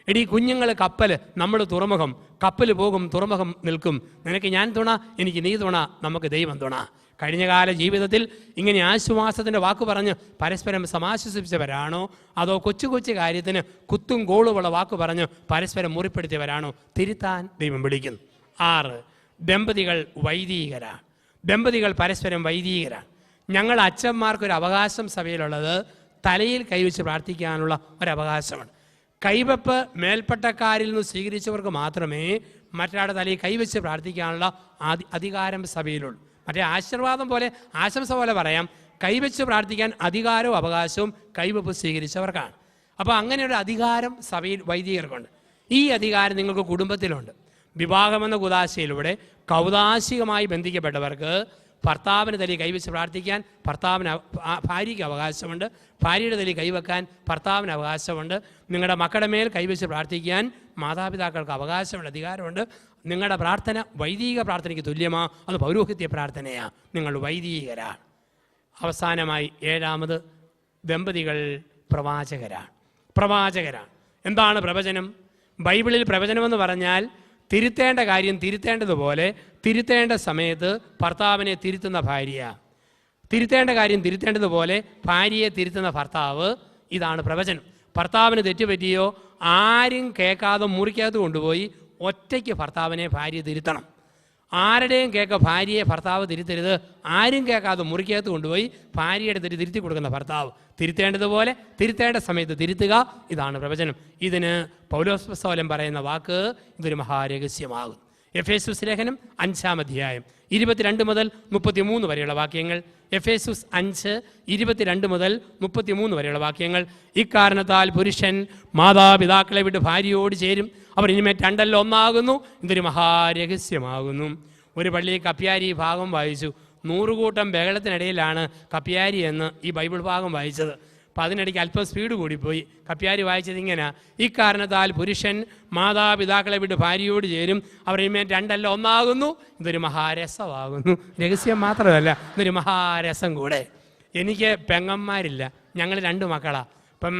എടി കുഞ്ഞുങ്ങൾ കപ്പൽ, നമ്മൾ തുറമുഖം. കപ്പൽ പോകും, തുറമുഖം നിൽക്കും. നിനക്ക് ഞാൻ തുണ, എനിക്ക് നീ തുണ, നമുക്ക് ദൈവം തുണ. കഴിഞ്ഞകാല ജീവിതത്തിൽ ഇങ്ങനെ ആശ്വാസത്തിൻ്റെ വാക്ക് പറഞ്ഞ് പരസ്പരം സമാശ്വസിപ്പിച്ചവരാണോ, അതോ കൊച്ചു കൊച്ചു കാര്യത്തിന് കുത്തും കോളുമുള്ള വാക്ക് പറഞ്ഞ് പരസ്പരം മുറിപ്പെടുത്തിയവരാണോ? തിരുത്താൻ ദൈവം വിളിക്കുന്നു. 6 ദമ്പതികൾ വൈദികരാണ്. ദമ്പതികൾ പരസ്പരം വൈദികരാണ്. ഞങ്ങൾ അച്ഛന്മാർക്കൊരു അവകാശം സഭയിലുള്ളത് തലയിൽ കൈവച്ച് പ്രാർത്ഥിക്കാനുള്ള ഒരവകാശമാണ്. കൈവെപ്പ് മേൽപ്പട്ടക്കാരിൽ നിന്ന് സ്വീകരിച്ചവർക്ക് മാത്രമേ മറ്റൊരാളുടെ തലയിൽ കൈവച്ച് പ്രാർത്ഥിക്കാനുള്ള അധികാരം സഭയിലുള്ളൂ. മറ്റേ ആശീർവാദം പോലെ, ആശംസ പോലെ പറയാം, കൈവച്ച് പ്രാർത്ഥിക്കാൻ അധികാരവും അവകാശവും കൈവെപ്പ് സ്വീകരിച്ചവർക്കാണ്. അപ്പോൾ അങ്ങനെയൊരു അധികാരം സഭയിൽ വൈദികർക്കുണ്ട്. ഈ അധികാരം നിങ്ങൾക്ക് കുടുംബത്തിലുണ്ട്. വിവാഹമെന്ന കുദാശയിലൂടെ കൗദാശികമായി ബന്ധിക്കപ്പെട്ടവർക്ക് ഭർത്താവിന് തലയിൽ കൈവച്ച് പ്രാർത്ഥിക്കാൻ ഭാര്യയ്ക്ക് അവകാശമുണ്ട്. ഭാര്യയുടെ തലയിൽ കൈവെക്കാൻ ഭർത്താവിന് അവകാശമുണ്ട്. നിങ്ങളുടെ മക്കളുടെ മേൽ കൈവച്ച് പ്രാർത്ഥിക്കാൻ മാതാപിതാക്കൾക്ക് അവകാശമുണ്ട്, അധികാരമുണ്ട്. നിങ്ങളുടെ പ്രാർത്ഥന വൈദിക പ്രാർത്ഥനയ്ക്ക് തുല്യമാണ്, അത് പൗരോഹിത്യ പ്രാർത്ഥനയാണ്. നിങ്ങൾ വൈദികരാണ്. അവസാനമായി 7 ദമ്പതികൾ പ്രവാചകരാണ്. എന്താണ് പ്രവചനം? ബൈബിളിൽ പ്രവചനമെന്ന് പറഞ്ഞാൽ തിരുത്തേണ്ട കാര്യം തിരുത്തേണ്ടതുപോലെ തിരുത്തേണ്ട സമയത്ത് ഭർത്താവിനെ തിരുത്തുന്ന ഭാര്യ, തിരുത്തേണ്ട കാര്യം തിരുത്തേണ്ടതുപോലെ ഭാര്യയെ തിരുത്തുന്ന ഭർത്താവ്. ഇതാണ് പ്രവചനം. ഭർത്താവിന് തെറ്റുപറ്റിയോ ആരും കേൾക്കാതെ മുറിക്കകത്ത് കൊണ്ടുപോയി ഒറ്റയ്ക്ക് ഭർത്താവിനെ ഭാര്യ തിരുത്തണം. ആരുടെയും കേൾക്ക ഭാര്യയെ ഭർത്താവ് തിരുത്തരുത്. ആരും കേൾക്കാതെ മുറിക്കകത്ത് കൊണ്ടുപോയി ഭാര്യയുടെ തിരുത്തി കൊടുക്കുന്ന ഭർത്താവ്. തിരുത്തേണ്ടതുപോലെ തിരുത്തേണ്ട സമയത്ത് തിരുത്തുക. ഇതാണ് പ്രവചനം. ഇതിന് പൗലോസ് അപ്പോസ്തലൻ പറയുന്ന വാക്ക്, ഇതൊരു മഹാരഹസ്യമാകും. എഫേസൂസ് ലേഖനം 5-ാം അധ്യായം 22 മുതൽ 33 വരെയുള്ള വാക്യങ്ങൾ. എഫേസൂസ് 5:22 മുതൽ 33 വരെയുള്ള വാക്യങ്ങൾ. ഇക്കാരണത്താൽ പുരുഷൻ മാതാപിതാക്കളെ വിട്ട് ഭാര്യയോട് ചേരും, അവർ ഇനിമേൽ രണ്ടല്ല ഒന്നാകുന്നു, ഇതൊരു മഹാരഹസ്യമാകുന്നു. ഒരു പള്ളിയിൽ കപ്പ്യാരി ഭാഗം വായിച്ചു. 100 കൂട്ടം ബഹളത്തിനിടയിലാണ് കപ്പ്യാരി എന്ന് ഈ ബൈബിൾ ഭാഗം വായിച്ചത്. അപ്പം അതിനിടയ്ക്ക് അല്പം സ്പീഡ് കൂടിപ്പോയി. കപ്പ്യാരി വായിച്ചത് ഇങ്ങനെ: ഇക്കാരണത്താൽ പുരുഷൻ മാതാപിതാക്കളെ വിട്ട് ഭാര്യയോട് ചേരും, അവർ ഇനിമേൽ രണ്ടല്ല ഒന്നാകുന്നു, ഇതൊരു മഹാരസമാകുന്നു. രഹസ്യം മാത്രമല്ല, ഇതൊരു മഹാരസം കൂടെ. എനിക്ക് പെങ്ങന്മാരില്ല, ഞങ്ങൾ 2 മക്കളാണ്. അപ്പം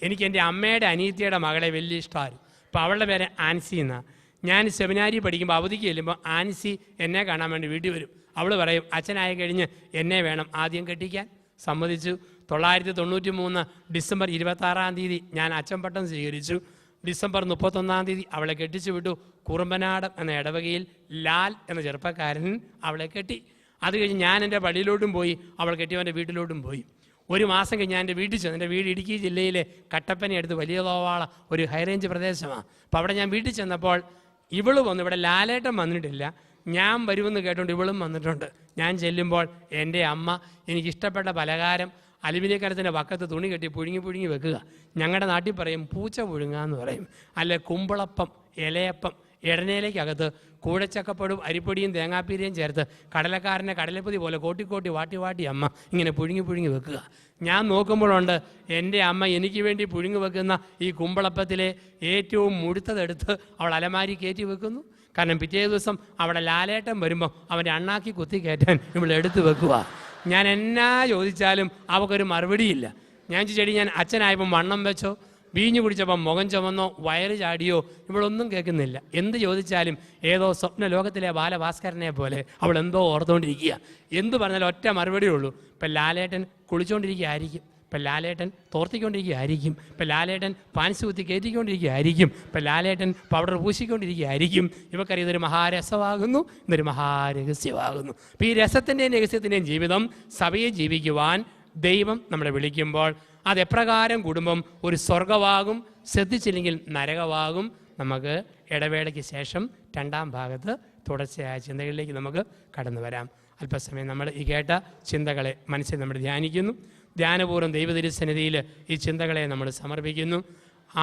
എനിക്ക് എൻ്റെ അമ്മയുടെ അനിയത്തിയുടെ മകളെ വലിയ ഇഷ്ടമായിരുന്നു. അപ്പം അവളുടെ പേര് ആൻസി എന്നാണ്. ഞാൻ സെമിനാരി പഠിക്കുമ്പോൾ അവധിക്ക് ചെല്ലുമ്പോൾ ആൻസി എന്നെ കാണാൻ വേണ്ടി വീട്ടിൽ വരും. അവൾ പറയും, അച്ഛനായി കഴിഞ്ഞ് എന്നെ വേണം ആദ്യം കെട്ടിക്കാൻ. സമ്മതിച്ചു. 1993 ഡിസംബർ 26-ാം തീയതി ഞാൻ അച്ഛൻ പട്ടം സ്വീകരിച്ചു. ഡിസംബർ 31-ാം തീയതി അവളെ കെട്ടിച്ചു വിട്ടു. കുറുമ്പനാടം എന്ന ഇടവകയിൽ ലാൽ എന്ന ചെറുപ്പക്കാരൻ അവളെ കെട്ടി. അത് കഴിഞ്ഞ് ഞാൻ എൻ്റെ പള്ളിയിലോട്ടും പോയി, അവൾ കെട്ടിയവൻ്റെ വീട്ടിലോട്ടും പോയി. 1 മാസം കഴിഞ്ഞ് ഞാൻ എൻ്റെ വീട്ടിൽ ചെന്നു. എൻ്റെ വീട് ഇടുക്കി ജില്ലയിലെ കട്ടപ്പന അടുത്ത് വലിയ തോവാള ഒരു ഹൈറേഞ്ച് പ്രദേശമാണ്. അപ്പോൾ അവിടെ ഞാൻ വീട്ടിൽ ചെന്നപ്പോൾ ഇവള് വന്നു. ഇവിടെ ലാലേട്ടൻ വന്നിട്ടില്ല, ഞാൻ വരുമെന്ന് കേട്ടുകൊണ്ട് ഇവളും വന്നിട്ടുണ്ട്. ഞാൻ ചെല്ലുമ്പോൾ എൻ്റെ അമ്മ എനിക്കിഷ്ടപ്പെട്ട പലഹാരം അലുമിനിയക്കരത്തിൻ്റെ വക്കത്ത് തുണി കെട്ടി പുഴുങ്ങി വെക്കുക. ഞങ്ങളുടെ നാട്ടിൽ പറയും പൂച്ച പുഴുങ്ങുക എന്ന് പറയും. അല്ലെ കുമ്പളപ്പം, ഇലയപ്പം, ഇടനയിലേക്കകത്ത് കൂടച്ചക്കപ്പടും അരിപ്പൊടിയും തേങ്ങാപ്പീരയും ചേർത്ത് കടലക്കാരനെ കടലപ്പൊതി പോലെ കോട്ടി വാട്ടി അമ്മ ഇങ്ങനെ പുഴുങ്ങി വെക്കുക. ഞാൻ നോക്കുമ്പോഴുണ്ട് എൻ്റെ അമ്മ എനിക്ക് വേണ്ടി പുഴുങ്ങി വെക്കുന്ന ഈ കുമ്പളപ്പത്തിലെ ഏറ്റവും മുഴുത്തതെടുത്ത് അവൾ അലമാരി കയറ്റി വെക്കുന്നു. കാരണം പിറ്റേ ദിവസം അവിടെ ലാലേട്ടൻ വരുമ്പോൾ അവൻ്റെ അണ്ണാക്കി കുത്തി കയറ്റാൻ ഇവിടെ എടുത്ത് വെക്കുക. ഞാൻ എന്നാ ചോദിച്ചാലും അവൾക്കൊരു മറുപടിയില്ല. ഞാൻ ചോദിച്ചേടി, ഞാൻ അച്ഛനായപ്പം വണ്ണം വെച്ചോ, വീഞ്ഞു കുടിച്ചപ്പം മുഖം ചുമന്നോ, വയറ് ചാടിയോ, ഇവളൊന്നും കേൾക്കുന്നില്ല. എന്ത് ചോദിച്ചാലും ഏതോ സ്വപ്ന ലോകത്തിലെ ബാലഭാസ്കരനെ പോലെ അവൾ എന്തോ ഓർത്തുകൊണ്ടിരിക്കുക. എന്ത് പറഞ്ഞാലും ഒറ്റ മറുപടിയേ ഉള്ളൂ. ഇപ്പം ലാലേട്ടൻ കുളിച്ചുകൊണ്ടിരിക്കുകയായിരിക്കും, ഇപ്പം ലാലേട്ടൻ തോർത്തിക്കൊണ്ടിരിക്കുകയായിരിക്കും, ഇപ്പം ലാലേട്ടൻ പാൻസ് കുത്തി കയറ്റിക്കൊണ്ടിരിക്കുകയായിരിക്കും, ഇപ്പം ലാലേട്ടൻ പൗഡർ പൂശിക്കൊണ്ടിരിക്കുകയായിരിക്കും. ഇവക്കറിയാം ഇതൊരു മഹാരസമാകുന്നു, ഇതൊരു മഹാരഹസ്യമാകുന്നു. അപ്പം ഈ രസത്തിൻ്റെയും രഹസ്യത്തിൻ്റെയും ജീവിതം സഭയെ ജീവിക്കുവാൻ ദൈവം നമ്മളെ വിളിക്കുമ്പോൾ അതെപ്രകാരം കുടുംബം ഒരു സ്വർഗമാകും, ശ്രദ്ധിച്ചില്ലെങ്കിൽ നരകമാകും. നമുക്ക് ഇടവേളയ്ക്ക് ശേഷം 2-ാം ഭാഗത്ത് തുടർച്ചയായ ചിന്തകളിലേക്ക് നമുക്ക് കടന്നു വരാം. അല്പസമയം നമ്മൾ ഈ കേട്ട ചിന്തകളെ മനസ്സിൽ നമ്മൾ ധ്യാനിക്കുന്നു. ധ്യാനപൂർവ്വം ദൈവതിരുസന്നിധിയിൽ ഈ ചിന്തകളെ നമ്മൾ സമർപ്പിക്കുന്നു.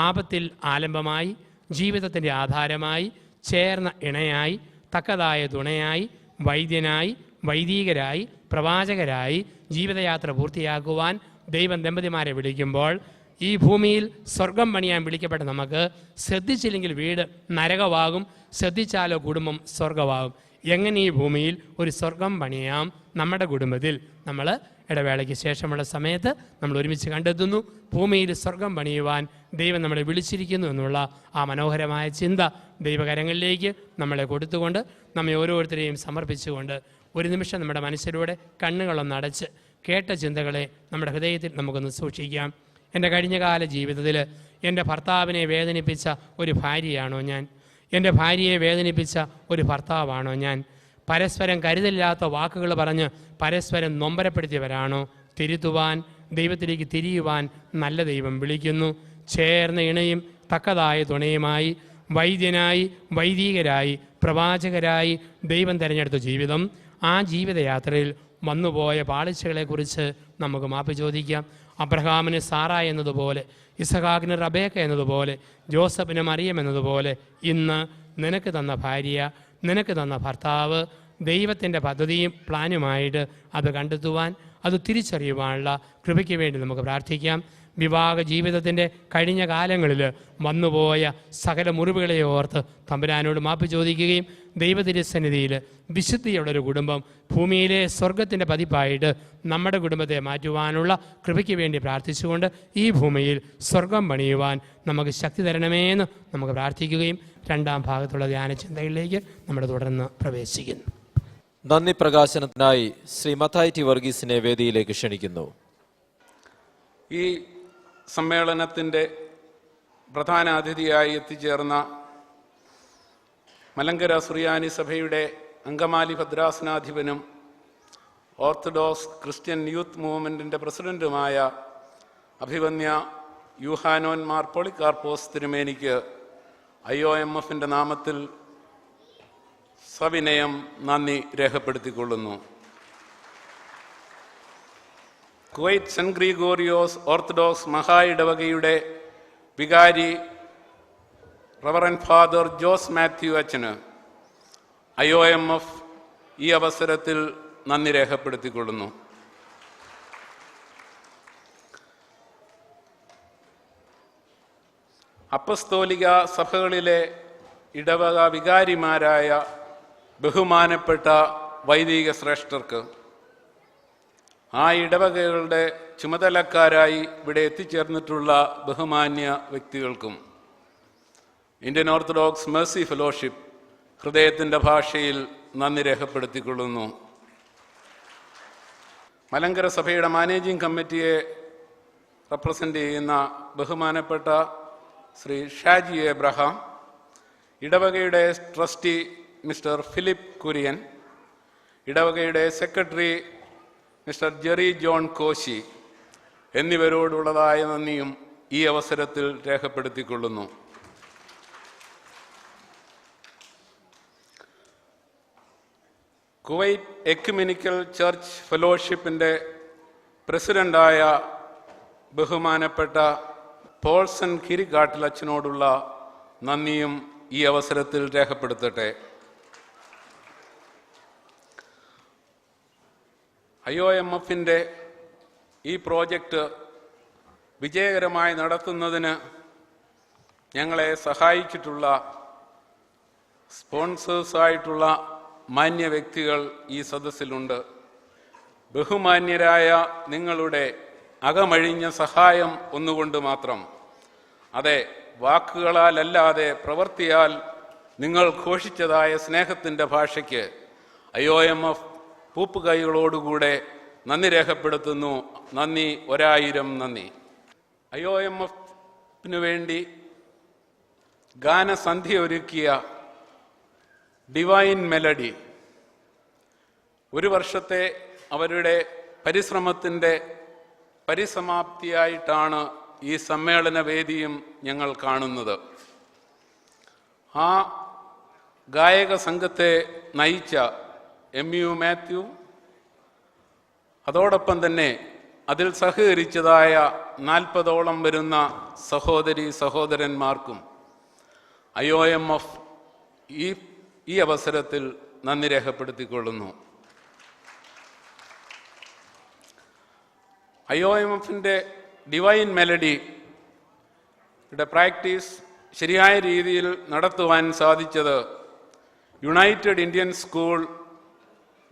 ആപത്തിൽ ആലംബമായി, ജീവിതത്തിൻ്റെ ആധാരമായി, ചേർന്ന ഇണയായി, തക്കതായ തുണയായി, വൈദ്യനായി, വൈദികരായി, പ്രവാചകരായി ജീവിതയാത്ര പൂർത്തിയാക്കുവാൻ ദൈവം ദമ്പതിമാരെ വിളിക്കുമ്പോൾ ഈ ഭൂമിയിൽ സ്വർഗം പണിയാൻ വിളിക്കപ്പെട്ട നമുക്ക് ശ്രദ്ധിച്ചില്ലെങ്കിൽ വീട് നരകമാകും, ശ്രദ്ധിച്ചാലോ കുടുംബം സ്വർഗമാകും. എങ്ങനെ ഈ ഭൂമിയിൽ ഒരു സ്വർഗം പണിയാം? നമ്മുടെ കുടുംബത്തിൽ നമ്മൾ ഇടവേളയ്ക്ക് ശേഷമുള്ള സമയത്ത് നമ്മൾ ഒരുമിച്ച് കണ്ടെത്തുന്നു. ഭൂമിയിൽ സ്വർഗം പണിയുവാൻ ദൈവം നമ്മളെ വിളിച്ചിരിക്കുന്നു എന്നുള്ള ആ മനോഹരമായ ചിന്ത ദൈവകരങ്ങളിലേക്ക് നമ്മളെ കൊടുത്തുകൊണ്ട് നമ്മെ ഓരോരുത്തരെയും സമർപ്പിച്ചുകൊണ്ട് ഒരു നിമിഷം നമ്മുടെ മനസ്സിലൂടെ കണ്ണുകളൊന്ന് അടച്ച് കേട്ട ചിന്തകളെ നമ്മുടെ ഹൃദയത്തിൽ നമുക്കൊന്ന് സൂക്ഷിക്കാം. എൻ്റെ കഴിഞ്ഞകാല ജീവിതത്തിൽ എൻ്റെ ഭർത്താവിനെ വേദനിപ്പിച്ച ഒരു ഭാര്യയാണോ ഞാൻ? എൻ്റെ ഭാര്യയെ വേദനിപ്പിച്ച ഒരു ഭർത്താവാണോ ഞാൻ? പരസ്പരം കരുതലില്ലാത്ത വാക്കുകൾ പറഞ്ഞ് പരസ്പരം നൊമ്പരപ്പെടുത്തിയവരാണോ? തിരുത്തുവാൻ, ദൈവത്തിലേക്ക് തിരിയുവാൻ നല്ല ദൈവം വിളിക്കുന്നു. ചേർന്ന ഇണയും തക്കതായ തുണയുമായി, വൈദ്യനായി, വൈദികരായി, പ്രവാചകരായി ദൈവം തിരഞ്ഞെടുത്ത ജീവിതം, ആ ജീവിതയാത്രയിൽ വന്നുപോയ പാളിച്ചകളെക്കുറിച്ച് നമുക്ക് മാപ്പ് ചോദിക്കാം. അബ്രഹാമിന് സാറ എന്നതുപോലെ, ഇസഹാക്കിന് റബേക്ക എന്നതുപോലെ, ജോസഫിന് മറിയം എന്നതുപോലെ ഇന്ന് നിനക്ക് തന്ന ഭാര്യ, നിനക്ക് തന്ന ഭർത്താവ് ദൈവത്തിൻ്റെ പദ്ധതിയും പ്ലാനുമായിട്ട് അത് കണ്ടെത്തുവാൻ, അത് തിരിച്ചറിയുവാനുള്ള കൃപയ്ക്ക് വേണ്ടി നമുക്ക് പ്രാർത്ഥിക്കാം. വിവാഹ ജീവിതത്തിൻ്റെ കഴിഞ്ഞ കാലങ്ങളിൽ വന്നുപോയ സകല മുറിവുകളെ ഓർത്ത് തമ്പുരാനോട് മാപ്പ് ചോദിക്കുകയും ദൈവതിരുസന്നിധിയിൽ വിശുദ്ധിയുള്ളൊരു കുടുംബം ഭൂമിയിലെ സ്വർഗത്തിൻ്റെ പതിപ്പായിട്ട് നമ്മുടെ കുടുംബത്തെ മാറ്റുവാനുള്ള കൃപയ്ക്ക് വേണ്ടി പ്രാർത്ഥിച്ചുകൊണ്ട് ഈ ഭൂമിയിൽ സ്വർഗം പണിയുവാൻ നമുക്ക് ശക്തി തരണമേന്ന് നമുക്ക് പ്രാർത്ഥിക്കുകയും 2-ാം ഭാഗത്തുള്ള ധ്യാന ചിന്തകളിലേക്ക് നമ്മൾ തുടർന്ന് പ്രവേശിക്കുന്നു. നന്ദി പ്രകാശനത്തിനായി ശ്രീ മത്തായി ടി വർഗീസിനെ വേദിയിലേക്ക് ക്ഷണിക്കുന്നു. ഈ സമ്മേളനത്തിൻ്റെ പ്രധാന അതിഥിയായി എത്തിച്ചേർന്ന മലങ്കര സുറിയാനി സഭയുടെ അങ്കമാലി ഭദ്രാസനാധിപനും ഓർത്തഡോക്സ് ക്രിസ്ത്യൻ യൂത്ത് മൂവ്മെൻറ്റിൻ്റെ പ്രസിഡൻറ്റുമായ അഭിവന്യ യൂഹാനോൻ മാർ പോളികാർപ്പോസ് തിരുമേനിക്ക് IOMF നാമത്തിൽ സവിനയം നന്ദി രേഖപ്പെടുത്തിക്കൊള്ളുന്നു. കുവൈറ്റ് സെന്റ് ഗ്രിഗോറിയോസ് ഓർത്തഡോക്സ് മഹാ ഇടവകയുടെ വികാരി റവറൻ ഫാദർ ജോസ് മാത്യു അച്ഛന് IOMF ഈ അവസരത്തിൽ നന്ദി രേഖപ്പെടുത്തിക്കൊള്ളുന്നു. അപ്പസ്തോലിക സഭകളിലെ ഇടവക വികാരിമാരായ ബഹുമാനപ്പെട്ട വൈദിക ശ്രേഷ്ഠർക്ക്, ആ ഇടവകകളുടെ ചുമതലക്കാരായി ഇവിടെ എത്തിച്ചേർന്നിട്ടുള്ള ബഹുമാന്യ വ്യക്തികൾക്കും ഇന്ത്യൻ ഓർത്തഡോക്സ് മേഴ്സി ഫെലോഷിപ്പ് ഹൃദയത്തിൻ്റെ ഭാഷയിൽ നന്ദി രേഖപ്പെടുത്തിക്കൊള്ളുന്നു. മലങ്കര സഭയുടെ മാനേജിംഗ് കമ്മിറ്റിയെ റെപ്രസെൻ്റ് ചെയ്യുന്ന ബഹുമാനപ്പെട്ട ശ്രീ ഷാജി എബ്രഹാം, ഇടവകയുടെ ട്രസ്റ്റി മിസ്റ്റർ ഫിലിപ്പ് കുര്യൻ, ഇടവകയുടെ secretary mister Jerry John Koshy എന്നിവരോടുള്ളതായ നന്ദിയും ഈ അവസരത്തിൽ രേഖപ്പെടുത്തിക്കൊള്ളുന്നു. കുവൈറ്റ് എക്യുമെനിക്കൽ ചർച്ച് ഫെലോഷിപ്പിൻ്റെ പ്രസിഡൻ്റായ ബഹുമാനപ്പെട്ട പോൾസൺ കിരിക്കാട്ടിലച്ചനോടുള്ള നന്ദിയും ഈ അവസരത്തിൽ രേഖപ്പെടുത്തട്ടെ. IOMFൻ്റെ ഈ പ്രോജക്റ്റ് വിജയകരമായി നടത്തുന്നതിന് ഞങ്ങളെ സഹായിച്ചിട്ടുള്ള സ്പോൺസേഴ്സായിട്ടുള്ള മാന്യ വ്യക്തികൾ ഈ സദസ്സിലുണ്ട്. ബഹുമാന്യരായ നിങ്ങളുടെ അകമഴിഞ്ഞ സഹായം ഒന്നുകൊണ്ട് മാത്രം, അതെ, വാക്കുകളാലല്ലാതെ പ്രവൃത്തിയാൽ നിങ്ങൾ ഘോഷിച്ചതായ സ്നേഹത്തിൻ്റെ ഭാഷയ്ക്ക് IOMF പൂപ്പുകൈകളോടുകൂടെ നന്ദി രേഖപ്പെടുത്തുന്നു. നന്ദി, 1000 നന്ദി. IOMFന് വേണ്ടി ഗാനസന്ധ്യ ഒരുക്കിയ ഡിവൈൻ മെലഡി, ഒരു വർഷത്തെ അവരുടെ പരിശ്രമത്തിൻ്റെ പരിസമാപ്തിയായിട്ടാണ് ഈ സമ്മേളന വേദിയും ഞങ്ങൾ കാണുന്നത്. ആ ഗായക സംഘത്തെ നയിച്ച MU മാത്യു, അതോടൊപ്പം തന്നെ അതിൽ സഹകരിച്ചതായ 40ഓളം വരുന്ന സഹോദരി സഹോദരന്മാർക്കും IOMF ഈ അവസരത്തിൽ നന്ദി രേഖപ്പെടുത്തിക്കൊള്ളുന്നു. IOMFൻ്റെ ഡിവൈൻ മെലഡിയുടെ പ്രാക്ടീസ് ശരിയായ രീതിയിൽ നടത്തുവാൻ സാധിച്ചത് united Indian school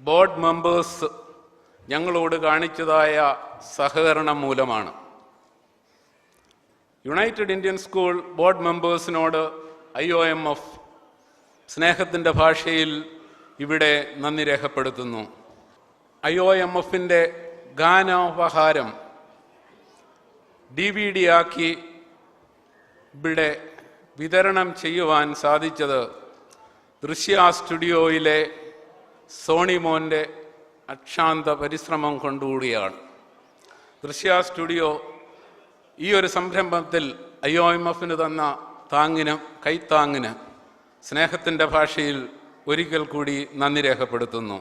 board members ഞങ്ങളോട് കാണിച്ചതായ സഹകരണം മൂലമാണ്. യുണൈറ്റഡ് ഇന്ത്യൻ സ്കൂൾ ബോർഡ് മെമ്പേഴ്സിനോട് IOMF സ്നേഹത്തിൻ്റെ ഭാഷയിൽ ഇവിടെ നന്ദി രേഖപ്പെടുത്തുന്നു. IOMFൻ്റെ ഗാനോപഹാരം DVD ആക്കി ഇവിടെ വിതരണം ചെയ്യുവാൻ സാധിച്ചത് ദൃശ്യ സ്റ്റുഡിയോയിലെ സോണിമോൻ്റെ അക്ഷാന്ത പരിശ്രമം കൊണ്ടുകൂടിയാണ്. ദൃശ്യ സ്റ്റുഡിയോ ഈ ഒരു സംരംഭത്തിൽ IOMFന് തന്ന താങ്ങിന്, കൈത്താങ്ങിന് സ്നേഹത്തിൻ്റെ ഭാഷയിൽ ഒരിക്കൽ കൂടി നന്ദി രേഖപ്പെടുത്തുന്നു.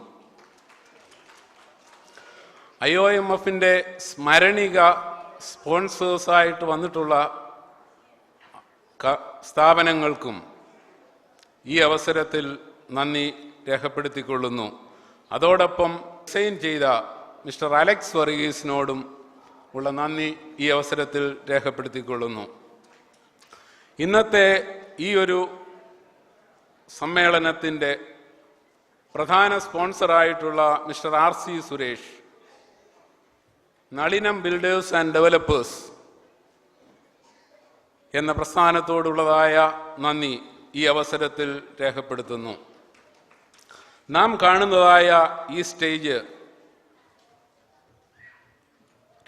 IOMFൻ്റെ സ്മരണിക സ്പോൺസേഴ്സായിട്ട് വന്നിട്ടുള്ള സ്ഥാപനങ്ങൾക്കും ഈ അവസരത്തിൽ നന്ദി രേഖപ്പെടുത്തിക്കൊള്ളുന്നു. അതോടൊപ്പം ഡിസൈൻ ചെയ്ത മിസ്റ്റർ അലക്സ് വർഗീസിനോടും ഉള്ള നന്ദി ഈ അവസരത്തിൽ രേഖപ്പെടുത്തിക്കൊള്ളുന്നു. ഇന്നത്തെ ഈ ഒരു സമ്മേളനത്തിൻ്റെ പ്രധാന സ്പോൺസറായിട്ടുള്ള mister RC Suresh, Nalinam builders and developers എന്ന പ്രസ്ഥാനത്തോടുള്ളതായ നന്ദി ഈ അവസരത്തിൽ രേഖപ്പെടുത്തുന്നു. നാം കാണുന്നതായ ഈ സ്റ്റേജ്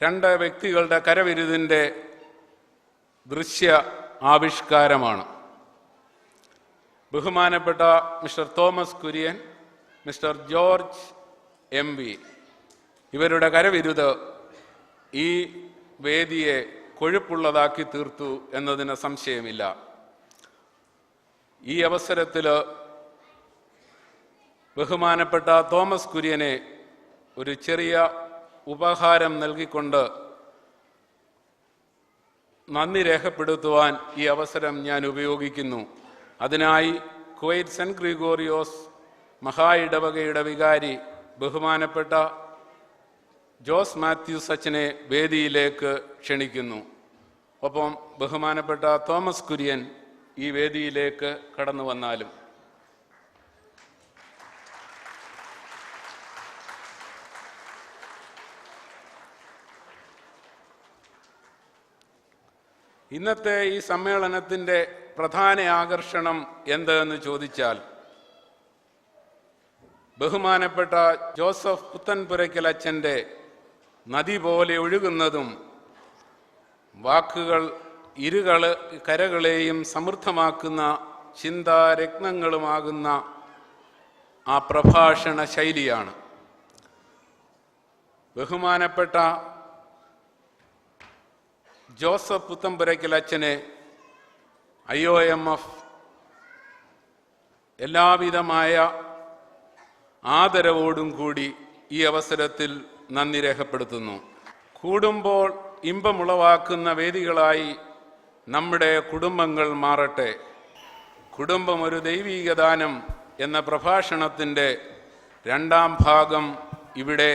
2 വ്യക്തികളുടെ കരവിരുതിൻ്റെ ദൃശ്യ ആവിഷ്കാരമാണ്. ബഹുമാനപ്പെട്ട mister Thomas Kurian, mister George MV ഇവരുടെ കരവിരുത് ഈ വേദിയെ കൊഴുപ്പുള്ളതാക്കി തീർത്തു എന്നതിന് സംശയമില്ല. ഈ അവസരത്തിൽ ബഹുമാനപ്പെട്ട തോമസ് കുര്യനെ ഒരു ചെറിയ ഉപഹാരം നൽകിക്കൊണ്ട് നന്ദി രേഖപ്പെടുത്തുവാൻ ഈ അവസരം ഞാൻ ഉപയോഗിക്കുന്നു. അതിനായി കുവൈറ്റ് സെന്റ് ഗ്രിഗോറിയോസ് മഹാ ഇടവകയുടെ വികാരി ബഹുമാനപ്പെട്ട ജോസ് മാത്യൂസ് അച്ഛനെ വേദിയിലേക്ക് ക്ഷണിക്കുന്നു. ഒപ്പം ബഹുമാനപ്പെട്ട തോമസ് കുര്യൻ ഈ വേദിയിലേക്ക് കടന്നു വന്നാലും. ഇന്നത്തെ ഈ സമ്മേളനത്തിൻ്റെ പ്രധാന ആകർഷണം എന്തെന്ന് ചോദിച്ചാൽ, ബഹുമാനപ്പെട്ട ജോസഫ് പുത്തൻപുരയ്ക്കൽ അച്ഛൻ്റെ നദി പോലെ ഒഴുകുന്നതും വാക്കുകൾ കരകളെയും സമൃദ്ധമാക്കുന്ന ചിന്താരത്നങ്ങളുമാകുന്ന ആ പ്രഭാഷണ ശൈലിയാണ്. ബഹുമാനപ്പെട്ട ജോസഫ് പുത്തൻപുരയ്ക്കൽ അച്ഛനെ IOMF എല്ലാവിധമായ ആദരവോടും കൂടി ഈ അവസരത്തിൽ നന്ദി രേഖപ്പെടുത്തുന്നു. കൂടുമ്പോൾ ഇമ്പമുളവാക്കുന്ന വേദികളായി നമ്മുടെ കുടുംബങ്ങൾ മാറട്ടെ. കുടുംബം ഒരു ദൈവീക ദാനം എന്ന പ്രഭാഷണത്തിൻ്റെ 2ാം ഭാഗം ഇവിടെ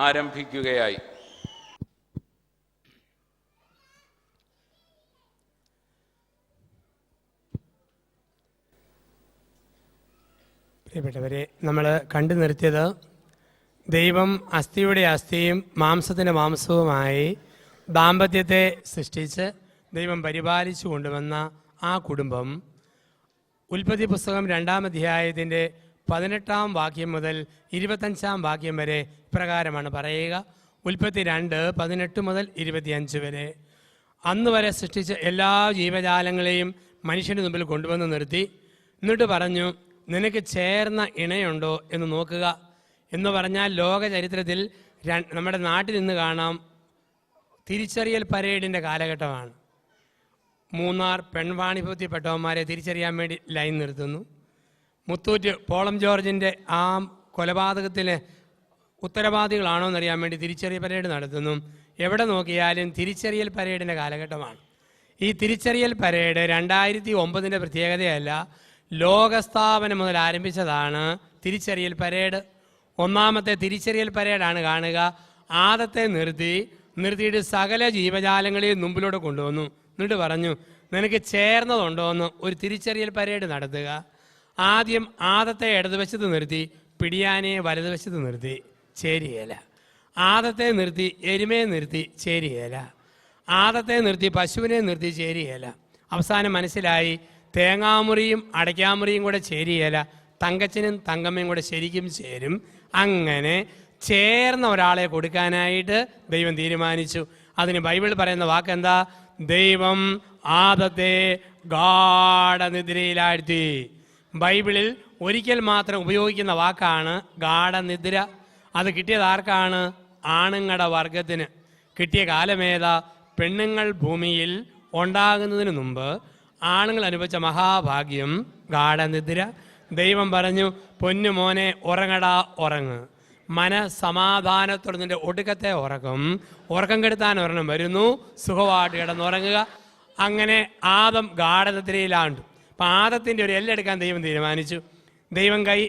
ആരംഭിക്കുകയായി. പ്രിയപ്പെട്ടവരെ, നമ്മൾ കണ്ടു നിർത്തിയത് ദൈവം അസ്ഥിയുടെ അസ്ഥിയും മാംസത്തിൻ്റെ മാംസവുമായി ദാമ്പത്യത്തെ സൃഷ്ടിച്ച് ദൈവം പരിപാലിച്ചു കൊണ്ടുവന്ന ആ കുടുംബം ഉൽപ്പത്തി പുസ്തകം 2-ാം അധ്യായത്തിൻ്റെ 18-ാം വാക്യം മുതൽ 25-ാം വാക്യം വരെ ഇപ്രകാരമാണ് പറയുക. ഉൽപ്പത്തി 2:18 മുതൽ 25 വരെ. അന്ന് വരെ സൃഷ്ടിച്ച എല്ലാ ജീവജാലങ്ങളെയും മനുഷ്യന് മുമ്പിൽ കൊണ്ടുവന്ന് നിർത്തി. എന്നിട്ട് പറഞ്ഞു, നിനക്ക് ചേർന്ന ഇണയുണ്ടോ എന്ന് നോക്കുക എന്ന് പറഞ്ഞാൽ ലോക ചരിത്രത്തിൽ നമ്മുടെ നാട്ടിൽ നിന്ന് കാണാം തിരിച്ചറിയൽ പരേഡിൻ്റെ കാലഘട്ടമാണ്. മൂന്നാർ പെൺവാണിഭൂത്തിപ്പെട്ടവന്മാരെ തിരിച്ചറിയാൻ വേണ്ടി ലൈൻ നിർത്തുന്നു. മുത്തൂറ്റ് പോളം ജോർജിൻ്റെ ആ കൊലപാതകത്തിന് ഉത്തരവാദികളാണോ എന്നറിയാൻ വേണ്ടി തിരിച്ചറിയൽ പരേഡ് നടത്തുന്നു. എവിടെ നോക്കിയാലും തിരിച്ചറിയൽ പരേഡിൻ്റെ കാലഘട്ടമാണ്. ഈ തിരിച്ചറിയൽ പരേഡ് 2009 പ്രത്യേകതയല്ല, ലോകസ്ഥാപനം മുതൽ ആരംഭിച്ചതാണ് തിരിച്ചറിയൽ പരേഡ്. 1ാമത്തെ തിരിച്ചറിയൽ പരേഡാണ് കാണുക. ആദത്തെ നിർത്തിയിട്ട് സകല ജീവജാലങ്ങളെയും മുമ്പിലൂടെ കൊണ്ടുവന്നു. എന്നിട്ട് പറഞ്ഞു, നിനക്ക് ചേർന്നതുണ്ടോ എന്ന് ഒരു തിരിച്ചറിയൽ പരേഡ് നടത്തുക. ആദ്യം ആദത്തെ ഇടതുവശത്ത് നിർത്തി, പിടിയാനെ വലതുവശത്ത് നിർത്തി, ചേരിയേല. ആദത്തെ നിർത്തി എരുമയെ നിർത്തി, ചേരിയേല. ആദത്തെ നിർത്തി പശുവിനെ നിർത്തി, ചേരിയേല. അവസാനം മനസ്സിലായി തേങ്ങാമുറിയും അടയ്ക്കാമുറിയും കൂടെ ചേരിയേല, തങ്കച്ചനും തങ്കമ്മയും കൂടെ ശരിക്കും ചേരും. അങ്ങനെ ചേർന്ന ഒരാളെ കൊടുക്കാനായിട്ട് ദൈവം തീരുമാനിച്ചു. അതിന് ബൈബിൾ പറയുന്ന വാക്കെന്താ? ദൈവം ആദത്തെ ഗാഢനിദ്രയിലാഴ്ത്തി. ബൈബിളിൽ ഒരിക്കൽ മാത്രം ഉപയോഗിക്കുന്ന വാക്കാണ് ഗാഢനിദ്ര. അത് കിട്ടിയത് ആർക്കാണ്? ആണുങ്ങളുടെ വർഗത്തിന്. കിട്ടിയ കാലമേതാ? പെണ്ണുങ്ങൾ ഭൂമിയിൽ ഉണ്ടാകുന്നതിന് മുമ്പ് ആണുങ്ങൾ അനുഭവിച്ച മഹാഭാഗ്യം ഗാഢനിദ്ര. ദൈവം പറഞ്ഞു, പൊന്നു മോനെ ഉറങ്ങടാ, ഉറങ്ങ്. മനസമാധാനത്തോടെ നിന്റെ ഒടുക്കത്തെ ഉറക്കം കെടുത്താൻ ഒരെണ്ണം വരുന്നു, സുഖമായിട്ട് കിടന്നുറങ്ങുക. അങ്ങനെ ആദം ഗാഢനിദ്രയിലാണ്ടു. അപ്പം ആദത്തിൻ്റെ ഒരു എല്ലെടുക്കാൻ ദൈവം തീരുമാനിച്ചു. ദൈവം കൈ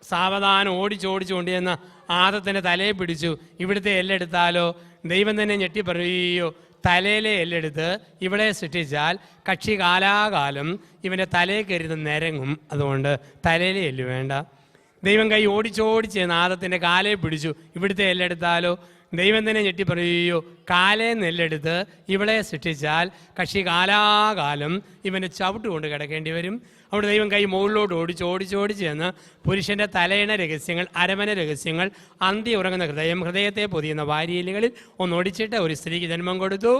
സാവധാനം ഓടിച്ചു കൊണ്ടുചെന്ന് ആദത്തിൻ്റെ തലയെ പിടിച്ചു. ഇവിടുത്തെ എല്ലെടുത്താലോ? ദൈവം തന്നെ ഞെട്ടി പറഞ്ഞു, അയ്യോ, തലയിലെ എല്ലെടുത്ത് ഇവിടെ സൃഷ്ടിച്ചാൽ കക്ഷി കാലാകാലം ഇവൻ്റെ തലയെ കരുത് നിരങ്ങും, അതുകൊണ്ട് തലയിലെ എല്ല് വേണ്ട. ദൈവം കൈ ഓടിച്ച് ആദത്തിൻ്റെ കാലയെ പിടിച്ചു. ഇവിടുത്തെ എല്ലെടുത്താലോ? ദൈവം തന്നെ ഞെട്ടി പറയോ, കാലേ നെല്ലെടുത്ത് ഇവിടെ സൃഷ്ടിച്ചാൽ കക്ഷി കാലാകാലം ഇവൻ്റെ ചവിട്ട് കൊണ്ട് കിടക്കേണ്ടി വരും. അവിടെ ദൈവം കൈ മുകളിലോട്ട് ഓടിച്ച് ചെന്ന് പുരുഷൻ്റെ തലയിണ രഹസ്യങ്ങൾ, അരമന രഹസ്യങ്ങൾ, അന്തി ഉറങ്ങുന്ന ഹൃദയത്തെ പൊതിയുന്ന വാരിയലുകളിൽ ഒന്നൊടിച്ചിട്ട് ഒരു സ്ത്രീക്ക് ജന്മം കൊടുത്തു.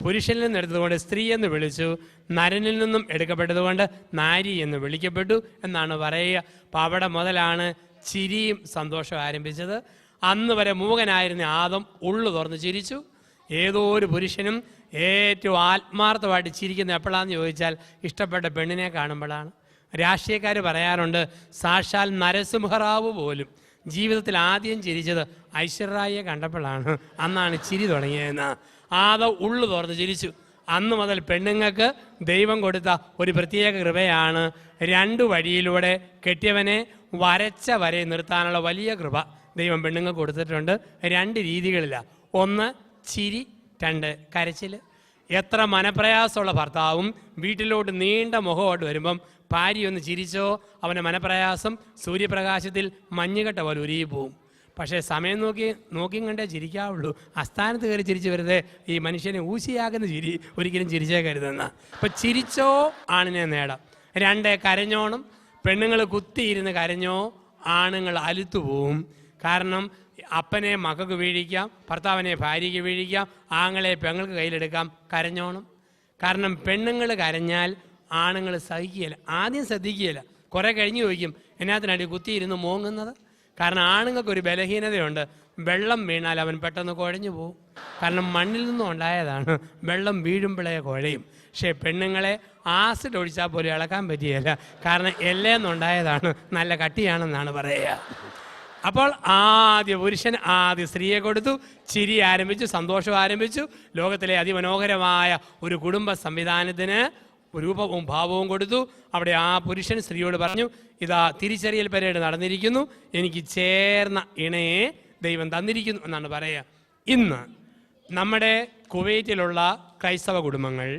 പുരുഷനിൽ നിന്ന് എടുത്തതുകൊണ്ട് സ്ത്രീ എന്ന് വിളിച്ചു, നരനിൽ നിന്നും എടുക്കപ്പെട്ടതുകൊണ്ട് നാരി എന്ന് വിളിക്കപ്പെട്ടു എന്നാണ് പറയുക. അപ്പം അവിടെ മുതലാണ് ചിരിയും സന്തോഷവും ആരംഭിച്ചത്. അന്ന് വരെ മൂകനായിരുന്ന ആദം ഉള്ളു തുറന്ന് ചിരിച്ചു. ഏതോ ഒരു പുരുഷനും ഏറ്റവും ആത്മാർത്ഥമായിട്ട് ചിരിക്കുന്ന എപ്പോഴാണെന്ന് ചോദിച്ചാൽ ഇഷ്ടപ്പെട്ട പെണ്ണിനെ കാണുമ്പോഴാണ്. രാഷ്ട്രീയക്കാർ പറയാറുണ്ട്, സാക്ഷാൽ നരസിംഹറാവു പോലും ജീവിതത്തിൽ ആദ്യം ചിരിച്ചത് ഐശ്വര്യറായിയെ കണ്ടപ്പോഴാണ്. അന്നാണ് ചിരി തുടങ്ങിയതെന്ന്. ആദ ഉള്ളു തുറന്ന് ചിരിച്ചു. അന്ന് മുതൽ പെണ്ണുങ്ങൾക്ക് ദൈവം കൊടുത്ത ഒരു പ്രത്യേക കൃപയാണ് 2 വഴിയിലൂടെ കെട്ടിയവനെ വരച്ച വരെ നിർത്താനുള്ള വലിയ കൃപ ദൈവം പെണ്ണുങ്ങൾക്ക് കൊടുത്തിട്ടുണ്ട്. 2 രീതികളിലാണ്. 1 ചിരി, 2 കരച്ചിൽ. എത്ര മനപ്രയാസമുള്ള ഭർത്താവും വീട്ടിലോട്ട് നീണ്ട മുഖമായിട്ട് വരുമ്പം ഭാര്യ ഒന്ന് ചിരിച്ചോ അവൻ്റെ മനപ്രയാസം സൂര്യപ്രകാശത്തിൽ മഞ്ഞുകട്ട പോലെ ഉരുകി പോവും. പക്ഷേ സമയം നോക്കിയും കണ്ടേ ചിരിക്കാവുള്ളൂ. അസ്ഥാനത്ത് കയറി ചിരിച്ച് വരുന്നത് ഈ മനുഷ്യനെ ഊശിയാകുന്ന ചിരി ഒരിക്കലും ചിരിച്ചേക്കരുതെന്ന. ഇപ്പം ചിരിച്ചോ ആണിനെ നേടാം. 2 കരഞ്ഞോണം. പെണ്ണുങ്ങൾ കുത്തിയിരുന്ന് കരഞ്ഞോ ആണുങ്ങൾ അലുത്തു പോവും. കാരണം അപ്പനെ മക്കൾക്ക് വീഴിക്കാം, ഭർത്താവിനെ ഭാര്യയ്ക്ക് വീഴിക്കാം, ആങ്ങളെ പെങ്ങൾക്ക് കയ്യിലെടുക്കാം. കരഞ്ഞോണം. കാരണം പെണ്ണുങ്ങൾ കരഞ്ഞാൽ ആണുങ്ങൾ സഹിക്കുകയില്ല. ആദ്യം ശ്രദ്ധിക്കുകയില്ല, കുറേ കഴിഞ്ഞ് ചോദിക്കും എന്നാത്തിനടി കുത്തിയിരുന്ന് മോങ്ങുന്നത്. കാരണം ആണുങ്ങൾക്കൊരു ബലഹീനതയുണ്ട്, വെള്ളം വീണാൽ അവൻ പെട്ടെന്ന് കുഴഞ്ഞു പോകും. കാരണം മണ്ണിൽ നിന്നും ഉണ്ടായതാണ്, വെള്ളം വീഴുമ്പോഴേ കുഴയും. പക്ഷേ പെണ്ണുങ്ങളെ ആസിഡ് ഒഴിച്ചാൽ പോലും ഇളക്കാൻ പറ്റിയല്ല, കാരണം എല്ലേന്നുണ്ടായതാണ്, നല്ല കട്ടിയാണെന്നാണ് പറയുക. അപ്പോൾ പുരുഷൻ ആദ്യ സ്ത്രീയെ കൊടുത്തു, ചിരി ആരംഭിച്ചു, സന്തോഷം ആരംഭിച്ചു. ലോകത്തിലെ അതിമനോഹരമായ ഒരു കുടുംബ സംവിധാനത്തിന് രൂപവും ഭാവവും കൊടുത്തു. അവിടെ പുരുഷൻ സ്ത്രീയോട് പറഞ്ഞു, ഇതാ തിരിച്ചറിയൽ പരേഡ് നടന്നിരിക്കുന്നു, എനിക്ക് ചേർന്ന ഇണയെ ദൈവം തന്നിരിക്കുന്നു എന്നാണ് പറയുക. ഇന്ന് നമ്മുടെ കുവൈറ്റിലുള്ള ക്രൈസ്തവ കുടുംബങ്ങൾ,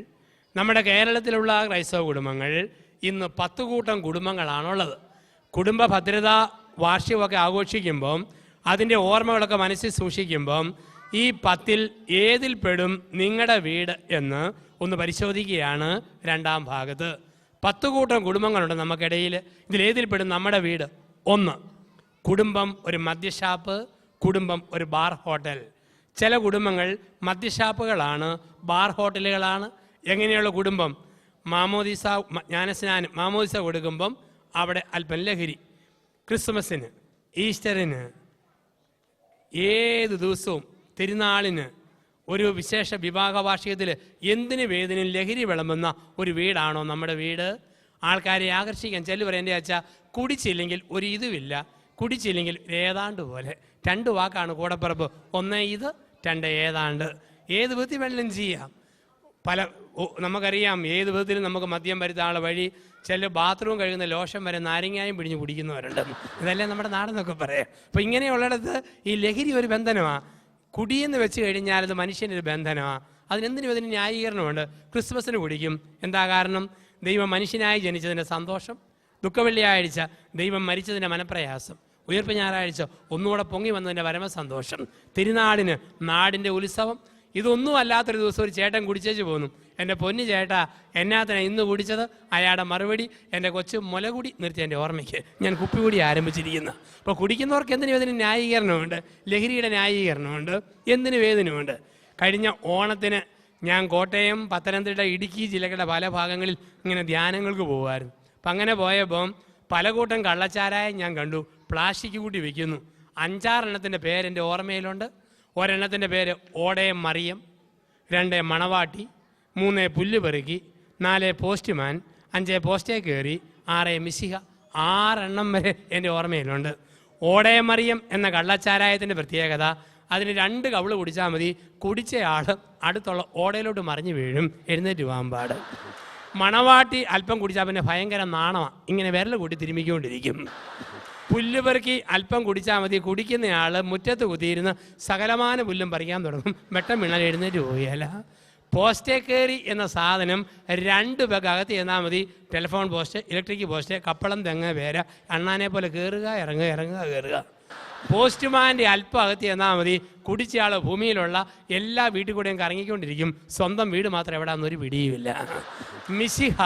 നമ്മുടെ കേരളത്തിലുള്ള ക്രൈസ്തവ കുടുംബങ്ങൾ ഇന്ന് 10 കൂട്ടം കുടുംബങ്ങളാണുള്ളത്. കുടുംബ ഭദ്രത വാർഷികമൊക്കെ ആഘോഷിക്കുമ്പം അതിൻ്റെ ഓർമ്മകളൊക്കെ മനസ്സിൽ സൂക്ഷിക്കുമ്പം ഈ 10ൽ ഏതിൽ പെടും നിങ്ങളുടെ വീട് എന്ന് ഒന്ന് പരിശോധിക്കുകയാണ് 2ാം ഭാഗത്ത്. 10 കൂട്ടം കുടുംബങ്ങളുണ്ട് നമുക്കിടയിൽ. ഇതിലേതിൽ പെടും നമ്മുടെ വീട്? 1, കുടുംബം ഒരു മദ്യഷാപ്പ്, കുടുംബം ഒരു ബാർ ഹോട്ടൽ. ചില കുടുംബങ്ങൾ മദ്യഷാപ്പുകളാണ്, ബാർ ഹോട്ടലുകളാണ്. എങ്ങനെയുള്ള കുടുംബം? മാമോദിസ കൊടുക്കുമ്പം അവിടെ അല്പം ലഹരി. ക്രിസ്മസിന്, ഈസ്റ്ററിന്, ഏത് ദിവസവും, തിരുനാളിന്, ഒരു വിശേഷ വിവാഹ വാർഷികത്തിൽ എന്തിനു വേദനയും ലഹരി വിളമ്പുന്ന ഒരു വീടാണോ നമ്മുടെ വീട്? ആൾക്കാരെ ആകർഷിക്കാൻ ചെല്ലു പറയാം, എൻ്റെ അച്ഛാ കുടിച്ചില്ലെങ്കിൽ ഒരു ഇതുമില്ല, കുടിച്ചില്ലെങ്കിൽ ഏതാണ്ട് പോലെ. 2 വാക്കാണ് കൂടപ്പിറപ്പ്. 1 ഇത്, 2 ഏതാണ്ട്. ഏത് വിധത്തിൽ വെള്ളം ചെയ്യാം. നമുക്കറിയാം ഏത് വിധത്തിലും നമുക്ക് മദ്യം വരുത്താനുള്ള വഴി. ചില ബാത്റൂം കഴുകുന്ന ലോഷൻ വരെ നാരങ്ങായും പിടിഞ്ഞ് കുടിക്കുന്നവരുണ്ട്. ഇതല്ലേ നമ്മുടെ നാടെന്നൊക്കെ പറയാം. അപ്പോൾ ഇങ്ങനെയുള്ളിടത്ത് ഈ ലഹരി ഒരു ബന്ധനമാണ്. കുടിയെന്ന് വെച്ച് കഴിഞ്ഞാൽ അത് മനുഷ്യനൊരു ബന്ധനമാണ്. അതിനെന്തിനും ഇതിന് ന്യായീകരണമുണ്ട്. ക്രിസ്മസിന് കുടിക്കും. എന്താ കാരണം? ദൈവം മനുഷ്യനായി ജനിച്ചതിൻ്റെ സന്തോഷം. ദുഃഖവെള്ളിയാഴ്ച ദൈവം മരിച്ചതിൻ്റെ മനപ്രയാസം. ഉയർപ്പ് ഞായറാഴ്ച ഒന്നുകൂടെ പൊങ്ങി വന്നതിൻ്റെ പരമസന്തോഷം. തിരുനാളിന് നാടിൻ്റെ ഉത്സവം. ഇതൊന്നും അല്ലാത്തൊരു ദിവസം ഒരു ചേട്ടൻ കുടിച്ചേച്ച് പോന്നു. എൻ്റെ പൊന്നു ചേട്ടാ എന്നാത്തിനാണ് ഇന്ന് കുടിച്ചത്? അയാളുടെ മറുപടി, എൻ്റെ കൊച്ചു മുലകുടി നിർത്തി എൻ്റെ ഓർമ്മയ്ക്ക് ഞാൻ കുപ്പികൂടി ആരംഭിച്ചിരിക്കുന്നു. അപ്പോൾ കുടിക്കുന്നവർക്ക് എന്തിനു വേദന ന്യായീകരണമുണ്ട്, ലഹരിയുടെ ന്യായീകരണമുണ്ട്, എന്തിനു വേദനയുണ്ട്. കഴിഞ്ഞ ഓണത്തിന് ഞാൻ കോട്ടയം, പത്തനംതിട്ട, ഇടുക്കി ജില്ലകളുടെ പല ഭാഗങ്ങളിൽ ഇങ്ങനെ ധ്യാനങ്ങൾക്ക് പോകുമായിരുന്നു. അപ്പം അങ്ങനെ പോയപ്പം പല കൂട്ടം കള്ളച്ചാരായം ഞാൻ കണ്ടു, പ്ലാസ്റ്റിക് കൂട്ടി വയ്ക്കുന്നു. 5-6 എണ്ണത്തിൻ്റെ പേര് എൻ്റെ ഓർമ്മയിലുണ്ട്. ഒരെണ്ണത്തിൻ്റെ പേര് ഓടയം മറിയം, 2 മണവാട്ടി, 3 പുല്ല് പെറുക്കി, 4 പോസ്റ്റ്മാൻ, 5 പോസ്റ്റേ കയറി, 6 മിശിഹ. 6 എണ്ണം വരെ എൻ്റെ ഓർമ്മയിലുണ്ട്. ഓടയം മറിയം എന്ന കള്ളച്ചാരായത്തിൻ്റെ പ്രത്യേകത, അതിന് 2 കവിള് കുടിച്ചാൽ മതി, കുടിച്ചയാൾ അടുത്തുള്ള ഓടയിലോട്ട് മറിഞ്ഞു വീഴും, എഴുന്നേറ്റ് പോകാൻ പാട്. മണവാട്ടി അല്പം കുടിച്ചാൽ പിന്നെ ഭയങ്കര നാണമാണ്, ഇങ്ങനെ വിരൽ കൂട്ടി തിരുമ്മിക്കൊണ്ടിരിക്കും. പുല്ലുപെറുക്കി അല്പം കുടിച്ചാൽ മതി, കുടിക്കുന്നയാൾ മുറ്റത്ത് കുത്തിയിരുന്ന് സകലമാന പുല്ലും പറിക്കാൻ തുടങ്ങും, വെട്ടം വീണാൽ എഴുന്നേറ്റ് പോവുകയല്ല. പോസ്റ്റേ കയറി എന്ന സാധനം 2 പേർക്ക് അകത്ത് ചെന്നാൽ മതി. ടെലിഫോൺ പോസ്റ്റ്, ഇലക്ട്രിക് പോസ്റ്റ്, കപ്പളം, തെങ്ങ്, പേര, അണ്ണാനെ പോലെ കയറുക ഇറങ്ങുക ഇറങ്ങുക കയറുക. പോസ്റ്റ്മാൻ്റെ അല്പം അകത്ത് ചെന്നാൽ മതി, കുടിച്ചയാൾ ഭൂമിയിലുള്ള എല്ലാ വീട്ടിൽ കൂടെയും കറങ്ങിക്കൊണ്ടിരിക്കും, സ്വന്തം വീട് മാത്രം എവിടെയാണെന്നൊരു പിടിയുമില്ല. മിശിഹ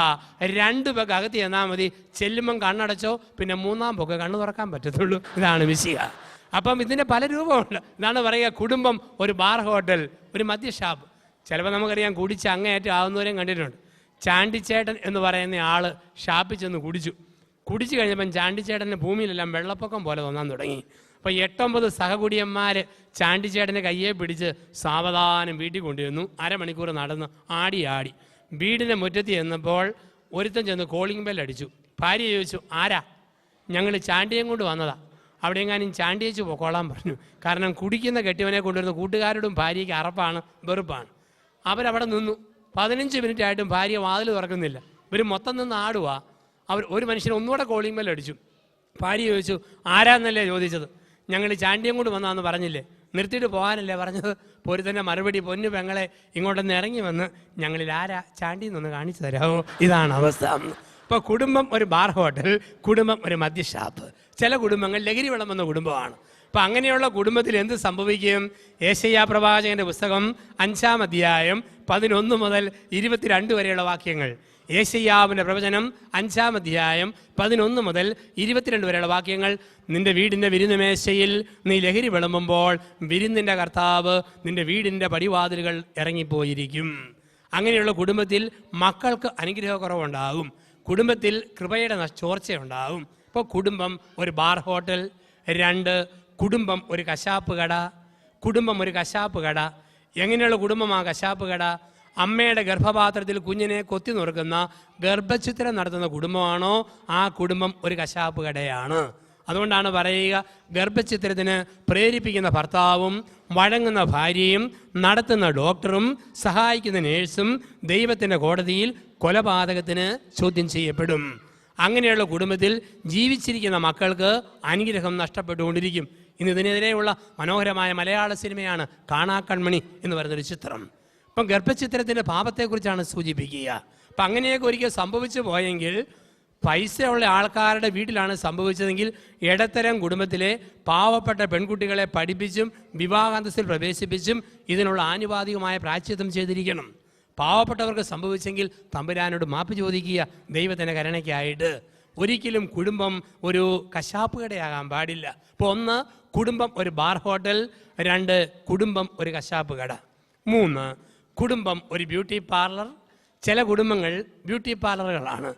2 പേർക്ക് അകത്ത് ചെന്നാൽ മതി, ചെല്ലുമ്പം കണ്ണടച്ചോ, പിന്നെ 3-ാം പൊക്കെ കണ്ണു തുറക്കാൻ പറ്റത്തുള്ളൂ. ഇതാണ് മിശിഹ. അപ്പം ഇതിൻ്റെ പല രൂപമുണ്ട്. ഇതാണ് പറയുക, കുടുംബം ഒരു ബാർ ഹോട്ടൽ, ഒരു മദ്യഷാപ്പ്. ചിലപ്പോൾ നമുക്കറിയാം കുടിച്ച് അങ്ങേയറ്റം ആവുന്നവരെയും കണ്ടിട്ടുണ്ട്. ചാണ്ടിച്ചേട്ടൻ എന്ന് പറയുന്ന ആൾ ഷാപ്പിൽ ചെന്ന് കുടിച്ചു കഴിഞ്ഞപ്പം ചാണ്ടിച്ചേട്ടൻ്റെ ഭൂമിയിലെല്ലാം വെള്ളപ്പൊക്കം പോലെ തോന്നാൻ തുടങ്ങി. അപ്പോൾ 8-9 സഹകുടിയന്മാർ ചാണ്ടിച്ചേട്ടനെ കയ്യെ പിടിച്ച് സാവധാനം വീട്ടിൽ കൊണ്ടുവന്നു. 1/2 മണിക്കൂർ നടന്ന് ആടി വീടിൻ്റെ മുറ്റത്ത് ചെന്നപ്പോൾ ഒരുത്തൻ ചെന്ന് കോളിംഗ് ബെൽ അടിച്ചു. ഭാര്യ ചോദിച്ചു, ആരാ? ഞങ്ങൾ ചാണ്ടിയം കൊണ്ട് വന്നതാ. അവിടെ എങ്ങാനും ചാണ്ടിയേച്ച് പൊക്കോളാൻ പറഞ്ഞു. കാരണം കുടിക്കുന്ന കെട്ടിയവനെ കൊണ്ടുവരുന്ന കൂട്ടുകാരോടും ഭാര്യയ്ക്ക് അറപ്പാണ്, വെറുപ്പാണ്. അവരവിടെ നിന്നു. 15 മിനിറ്റ് ആയിട്ടും ഭാര്യ വാതിൽ തുറക്കുന്നില്ല. ഇവർ മൊത്തം നിന്ന് ആടുവാ. ഒരു മനുഷ്യൻ ഒന്നുകൂടെ കോളിംഗ് ബെൽ അടിച്ചു. ഭാര്യ ചോദിച്ചു, ആരാന്നല്ലേ ചോദിച്ചത്? ഞങ്ങൾ ചാണ്ടിയം കൊണ്ട് വന്നാന്ന് പറഞ്ഞില്ലേ? നിർത്തിയിട്ട് പോകാനല്ലേ പറഞ്ഞത്? പൊരുത്തന്നെ മറുപടി, പൊന്നു പെങ്ങളെ ഇങ്ങോട്ടൊന്ന് ഇറങ്ങി വന്ന് ഞങ്ങളിൽ ആരാ ചാണ്ടി എന്നൊന്ന് കാണിച്ചു തരാമോ? ഇതാണ് അവസ്ഥ. ഇപ്പോൾ കുടുംബം ഒരു ബാർ ഹോട്ടൽ, കുടുംബം ഒരു മദ്യഷാപ്പ്, ചില കുടുംബങ്ങൾ ലഹരി വിളമ്പുന്ന കുടുംബമാണ്. അപ്പം അങ്ങനെയുള്ള കുടുംബത്തിൽ എന്ത് സംഭവിക്കും? യേശയ്യാ പ്രവാചകന്റെ പുസ്തകം 5-ാം അധ്യായം 11 മുതൽ 22 വരെയുള്ള വാക്യങ്ങൾ. യേശയ്യാവിൻ്റെ പ്രവചനം 5-ാം അധ്യായം 11 മുതൽ 22 വരെയുള്ള വാക്യങ്ങൾ. നിന്റെ വീടിൻ്റെ വിരുന്നുമേശയിൽ നീ ലഹരി വിളമ്പുമ്പോൾ വിരുന്നിൻ്റെ കർത്താവ് നിന്റെ വീടിൻ്റെ പടിവാതിലുകൾ ഇറങ്ങിപ്പോയിരിക്കും. അങ്ങനെയുള്ള കുടുംബത്തിൽ മക്കൾക്ക് അനുഗ്രഹക്കുറവുണ്ടാകും, കുടുംബത്തിൽ കൃപയുടെ ചോർച്ചയുണ്ടാകും. ഇപ്പോൾ കുടുംബം ഒരു ബാർ ഹോട്ടൽ, 2 കുടുംബം ഒരു കശാപ്പ് കട. കുടുംബം ഒരു കശാപ്പ് കട. എങ്ങനെയുള്ള കുടുംബമാണ് കശാപ്പ് കട? അമ്മയുടെ ഗർഭപാത്രത്തിൽ കുഞ്ഞിനെ കൊത്തി നുറുക്കുന്ന ഗർഭഛിദ്രം നടത്തുന്ന കുടുംബമാണോ? ആ കുടുംബം ഒരു കശാപ്പ് കടയാണ്. അതുകൊണ്ടാണ് പറയുക, ഗർഭഛിദ്രത്തിന് പ്രേരിപ്പിക്കുന്ന ഭർത്താവും വഴങ്ങുന്ന ഭാര്യയും നടത്തുന്ന ഡോക്ടറും സഹായിക്കുന്ന നേഴ്സും ദൈവത്തിൻ്റെ കോടതിയിൽ കൊലപാതകത്തിന് ചോദ്യം ചെയ്യപ്പെടും. അങ്ങനെയുള്ള കുടുംബത്തിൽ ജീവിച്ചിരിക്കുന്ന മക്കൾക്ക് അനുഗ്രഹം നഷ്ടപ്പെട്ടുകൊണ്ടിരിക്കും. ഇന്ന് ഇതിനെതിരെയുള്ള മനോഹരമായ മലയാള സിനിമയാണ് കാണാക്കൺമണി എന്ന് പറയുന്നൊരു ചിത്രം. ഇപ്പം ഗർഭഛിദ്രത്തിൻ്റെ പാപത്തെക്കുറിച്ചാണ് സൂചിപ്പിക്കുക. അപ്പം അങ്ങനെയൊക്കെ ഒരിക്കൽ സംഭവിച്ചു പോയെങ്കിൽ, പൈസയുള്ള ആൾക്കാരുടെ വീട്ടിലാണ് സംഭവിച്ചതെങ്കിൽ, ഇടത്തരം കുടുംബത്തിലെ പാവപ്പെട്ട പെൺകുട്ടികളെ പഠിപ്പിച്ചും വിവാഹാന്തസ്സിൽ പ്രവേശിപ്പിച്ചും ഇതിനുള്ള ആനുപാതികമായ പ്രായശ്ചിത്തം ചെയ്തിരിക്കണം. പാവപ്പെട്ടവർക്ക് സംഭവിച്ചെങ്കിൽ തമ്പുരാനോട് മാപ്പ് ചോദിക്കുക ദൈവത്തിൻ്റെ കരുണയ്ക്കായിട്ട്. ഒരിക്കലും കുടുംബം ഒരു കശാപ്പ് കടയാകാൻ പാടില്ല. ഇപ്പോൾ 1 കുടുംബം ഒരു ബാർ ഹോട്ടൽ, 2 കുടുംബം ഒരു കശാപ്പ് കട, 3 കുടുംബം ഒരു ബ്യൂട്ടി പാർലർ. ചില കുടുംബങ്ങൾ ബ്യൂട്ടി പാർലറുകളാണ്.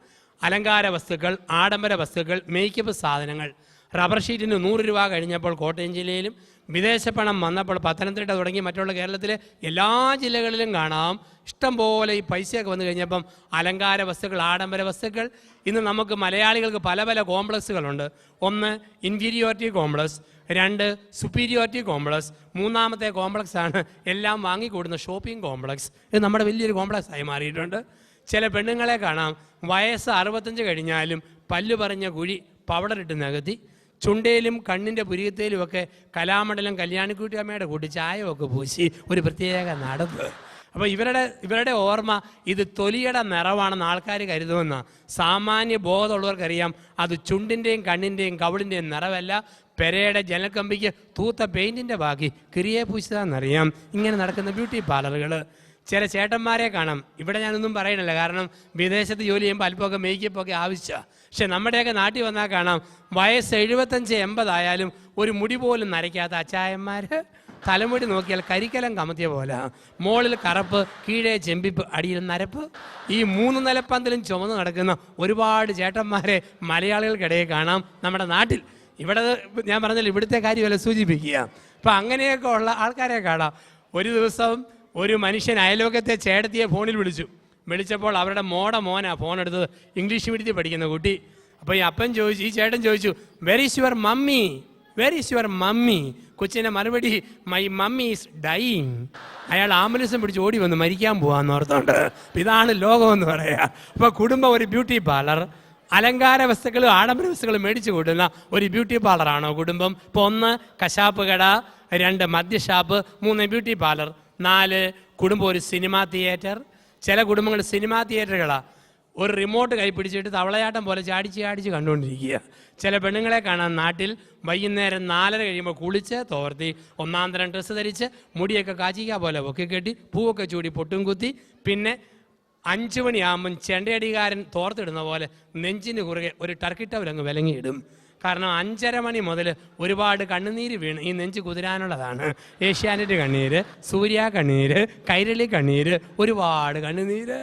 അലങ്കാര വസ്തുക്കൾ, ആഡംബര വസ്തുക്കൾ, മേക്കപ്പ് സാധനങ്ങൾ. റബ്ബർ ഷീറ്റിന് 100 രൂപ കഴിഞ്ഞപ്പോൾ കോട്ടയം ജില്ലയിലും, വിദേശ പണം വന്നപ്പോൾ പത്തനംതിട്ട തുടങ്ങി മറ്റുള്ള കേരളത്തിലെ എല്ലാ ജില്ലകളിലും കാണാം. ഇഷ്ടം പോലെ ഈ പൈസയൊക്കെ വന്നു കഴിഞ്ഞപ്പം അലങ്കാര വസ്തുക്കൾ, ആഡംബര വസ്തുക്കൾ. ഇന്ന് നമുക്ക് മലയാളികൾക്ക് പല പല കോംപ്ലക്സുകളുണ്ട്. 1 ഇൻഫീരിയോറിറ്റി കോംപ്ലക്സ്, 2 സുപ്പീരിയോറിറ്റി കോംപ്ലക്സ്, 3ാമത്തെ കോംപ്ലക്സ് ആണ് എല്ലാം വാങ്ങിക്കൂടുന്ന ഷോപ്പിംഗ് കോംപ്ലക്സ്. ഇത് നമ്മുടെ വലിയൊരു കോംപ്ലക്സ് ആയി മാറിയിട്ടുണ്ട്. ചില പെണ്ണുങ്ങളെ കാണാം, വയസ്സ് 65 കഴിഞ്ഞാലും പല്ലു പറഞ്ഞ കുഴി പൗഡറിട്ട് നികത്തി, ചുണ്ടയിലും കണ്ണിൻ്റെ പുരികത്തേലുമൊക്കെ കലാമണ്ഡലം കല്യാണിക്കുട്ടിയമ്മയുടെ കൂട്ടി ചായമൊക്കെ പൂശി ഒരു പ്രത്യേക നടപ്പ്. അപ്പോൾ ഇവരുടെ ഓർമ്മ ഇത് തൊലിയുടെ നിറവാണെന്ന് ആൾക്കാർ കരുതുമെന്ന. സാമാന്യ ബോധമുള്ളവർക്കറിയാം അത് ചുണ്ടിൻ്റെയും കണ്ണിൻ്റെയും കവിളിൻ്റെയും നിറവല്ല, പെരയുടെ ജനൽക്കമ്പിക്ക് തൂത്ത പെയിൻറ്റിൻ്റെ ബാക്കി കിരിയെ പൂശിതാന്നറിയാം. ഇങ്ങനെ നടക്കുന്ന ബ്യൂട്ടി പാർലറുകൾ. ചില ചേട്ടന്മാരെ കാണാം, ഇവിടെ ഞാനൊന്നും പറയണില്ല, കാരണം വിദേശത്ത് ജോലി ചെയ്യുമ്പോൾ അല്പമൊക്കെ മേക്കപ്പൊക്കെ ആവശ്യമാണ്. പക്ഷെ നമ്മുടെയൊക്കെ നാട്ടിൽ വന്നാൽ കാണാം, വയസ്സ് 75-80 ആയാലും ഒരു മുടി പോലും നരയ്ക്കാത്ത അച്ചായന്മാർ. തലമുടി നോക്കിയാൽ കരിക്കലം കമത്തിയ പോലെ, മുകളിൽ കറുപ്പ്, കീഴേ ചെമ്പിപ്പ്, അടിയിൽ നരപ്പ്. ഈ 3 നിലപ്പന്തലും ചുമന്ന് നടക്കുന്ന ഒരുപാട് ചേട്ടന്മാരെ മലയാളികൾക്കിടയിൽ കാണാം നമ്മുടെ നാട്ടിൽ. ഇവിടെ ഞാൻ പറഞ്ഞാൽ ഇവിടുത്തെ കാര്യമല്ല സൂചിപ്പിക്കുക. അപ്പം അങ്ങനെയൊക്കെ ഉള്ള ആൾക്കാരെ കാണാം. ഒരു ദിവസം ഒരു മനുഷ്യൻ അയൽവക്കത്തെ ചേട്ടത്തിയെ ഫോണിൽ വിളിച്ചപ്പോൾ അവരുടെ മോനാ ഫോൺ എടുത്തത്, ഇംഗ്ലീഷ് മീഡിയത്തിൽ പഠിക്കുന്ന കുട്ടി. അപ്പോൾ ഈ ചേട്ടൻ ചോദിച്ചു, were is your mummy, were is your mummy? കൊച്ചിൻ്റെ മറുപടി, മൈ മമ്മി ഈസ് ഡൈയിങ്. അയാൾ ആംബുലൻസും പിടിച്ച് ഓടി വന്ന് മരിക്കാൻ പോകാമെന്ന് ഓർത്തുകൊണ്ട്. ഇതാണ് ലോകമെന്ന് പറയുക. അപ്പോൾ കുടുംബം ഒരു ബ്യൂട്ടി പാർലർ, അലങ്കാര വസ്തുക്കളും ആഡംബര വസ്തുക്കളും മേടിച്ചു കൂട്ടുന്ന ഒരു ബ്യൂട്ടി പാർലറാണോ കുടുംബം? ഇപ്പോൾ 1 കശാപ്പ് കട, 2 മദ്യഷാപ്പ്, 3 ബ്യൂട്ടി പാർലർ, 4 കുടുംബം ഒരു സിനിമാ തിയേറ്റർ. ചില കുടുംബങ്ങൾ സിനിമാ തിയേറ്ററുകളാണ്. ഒരു റിമോട്ട് കൈ പിടിച്ചിട്ട് തവളയാട്ടം പോലെ ചാടിച്ച് കണ്ടുകൊണ്ടിരിക്കുക. ചില പെണ്ണുങ്ങളെ കാണാൻ നാട്ടിൽ വൈകുന്നേരം 4:30 കഴിയുമ്പോൾ കുളിച്ച് തോർത്തി 1-ാം തരം ഡ്രസ്സ് ധരിച്ച് മുടിയൊക്കെ കാച്ചിക്ക പോലെ പൊക്കി കെട്ടി പൂവൊക്കെ ചൂടി പൊട്ടും കുത്തി, പിന്നെ 5 മണിയാകുമ്പം ചെണ്ടയടികാരൻ തോർത്തിടുന്ന പോലെ നെഞ്ചിന് കുറുകെ ഒരു ടർക്കി ടവലങ്ങ് വിലങ്ങിയിടും. കാരണം 5:30 മണി മുതൽ ഒരുപാട് കണ്ണുനീര് വീണ് ഈ നെഞ്ച് കുതിരാനുള്ളതാണ്. ഏഷ്യാനെറ്റ് കണ്ണീര്, സൂര്യ കണ്ണീര്, കൈരളി കണ്ണീര്, ഒരുപാട് കണ്ണുനീര്.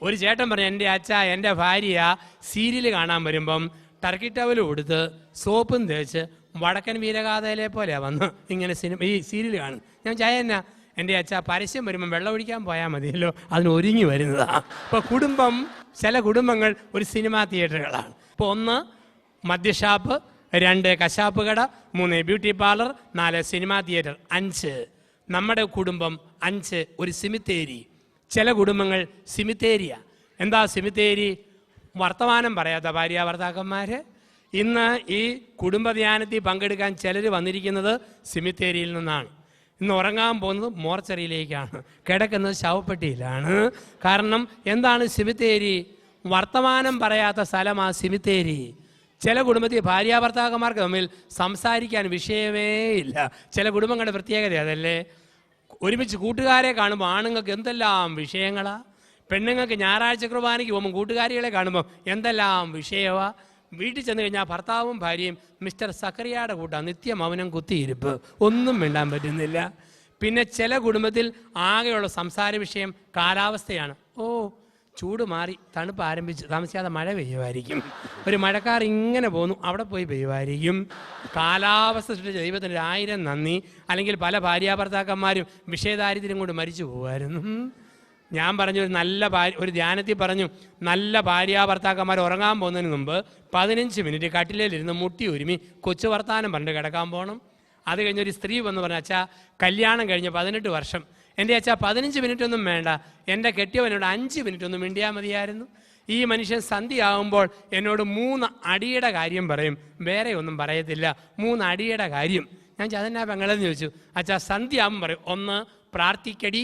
ഒരു ചേട്ടൻ പറഞ്ഞു, എൻ്റെ ഭാര്യ സീരിയൽ കാണാൻ വരുമ്പം ടർക്കി ടവൽ കൊടുത്ത് സോപ്പും തേച്ച് വടക്കൻ വീരഗാഥയിലെ പോലെ വന്ന് ഇങ്ങനെ ഈ സീരിയൽ കാണും. ഞാൻ എന്നാ എൻ്റെ പരസ്യം വരുമ്പം വെള്ളം ഒഴിക്കാൻ പോയാൽ മതിയല്ലോ, അതിന് ഒരുങ്ങി വരുന്നതാണ്. അപ്പോൾ ചില കുടുംബങ്ങൾ ഒരു സിനിമാ തിയേറ്ററുകളാണ്. ഇപ്പോൾ 1 മദ്യഷാപ്പ്, 2 കശാപ്പ് കട, 3 ബ്യൂട്ടി പാർലർ, 4 സിനിമാ തിയേറ്റർ, 5 നമ്മുടെ കുടുംബം, 5 ഒരു സിമിത്തേരി. ചില കുടുംബങ്ങൾ സിമിത്തേരിയ. എന്താ സിമിത്തേരി? വർത്തമാനം പറയാത്ത ഭാര്യ ഭർത്താക്കന്മാർ. ഇന്ന് ഈ കുടുംബധ്യാനത്തിൽ പങ്കെടുക്കാൻ ചിലർ വന്നിരിക്കുന്നത് സിമിത്തേരിയിൽ നിന്നാണ്. ഇന്ന് ഉറങ്ങാൻ പോകുന്നത് മോർച്ചറിയിലേക്കാണ്, കിടക്കുന്നത് ശവപ്പെട്ടിയിലാണ്. കാരണം എന്താണ് സിമിത്തേരി? വർത്തമാനം പറയാത്ത സ്ഥലമാ സിമിത്തേരി. ചില കുടുംബത്തിൽ ഭാര്യാഭർത്താക്കന്മാർക്ക് തമ്മിൽ സംസാരിക്കാൻ വിഷയമേ ഇല്ല. ചില കുടുംബങ്ങളുടെ പ്രത്യേകത അതല്ലേ. ഒരുമിച്ച് കൂട്ടുകാരെ കാണുമ്പോൾ ആണുങ്ങൾക്ക് എന്തെല്ലാം വിഷയങ്ങളാ, പെണ്ണുങ്ങൾക്ക് ഞായറാഴ്ച കുർബാനയ്ക്ക് പോകുമ്പോൾ കൂട്ടുകാരികളെ കാണുമ്പോൾ എന്തെല്ലാം വിഷയമാ. വീട്ടിൽ ചെന്ന് കഴിഞ്ഞാൽ ഭർത്താവും ഭാര്യയും മിസ്റ്റർ സക്കറിയയുടെ കൂട്ടാണ്, നിത്യമൗനം കുത്തിയിരിപ്പ്, ഒന്നും മിണ്ടാൻ പറ്റുന്നില്ല. പിന്നെ ചില കുടുംബത്തിൽ ആകെയുള്ള സംസാര വിഷയം കാലാവസ്ഥയാണ്. ഓ, ചൂട് മാറി, തണുപ്പ് ആരംഭിച്ചു, താമസിയാതെ മഴ പെയ്യുമായിരിക്കും. ഒരു മഴക്കാർ ഇങ്ങനെ പോന്നു, അവിടെ പോയി പെയ്യുമായിരിക്കും. കാലാവസ്ഥ സൃഷ്ടിച്ച ദൈവത്തിന് 1000 നന്ദി. അല്ലെങ്കിൽ പല ഭാര്യാഭർത്താക്കന്മാരും വിഷയദാരിദ്ര്യം കൊണ്ട് മരിച്ചു പോകുമായിരുന്നു. ഞാൻ പറഞ്ഞു, ഒരു ധ്യാനത്തിൽ പറഞ്ഞു, നല്ല ഭാര്യാഭർത്താക്കന്മാർ ഉറങ്ങാൻ പോകുന്നതിന് മുമ്പ് 15 മിനിറ്റ് കട്ടിലേലിരുന്ന് മുട്ടി ഒരുമി കൊച്ചു വർത്താനം പറഞ്ഞിട്ട് കിടക്കാൻ പോകണം. അത് കഴിഞ്ഞൊരു സ്ത്രീ വന്ന് പറഞ്ഞു, അച്ഛാ കല്യാണം കഴിഞ്ഞ് 18 വർഷം, എൻ്റെ അച്ഛാ 15 മിനിറ്റ് ഒന്നും വേണ്ട, എൻ്റെ കെട്ടിയവനോട് 5 മിനിറ്റ് ഒന്നും മിണ്ടിയാൽ മതിയായിരുന്നു. ഈ മനുഷ്യൻ സന്ധ്യയാകുമ്പോൾ എന്നോട് 3 അടിയുടെ കാര്യം പറയും, വേറെ ഒന്നും പറയത്തില്ല. 3 അടിയുടെ കാര്യം. ഞാൻ അതെന്നാ പെങ്ങളെന്ന് ചോദിച്ചു. അച്ഛാ സന്ധ്യയാകുമ്പോൾ പറയും, 1 പ്രാർത്ഥിക്കടി,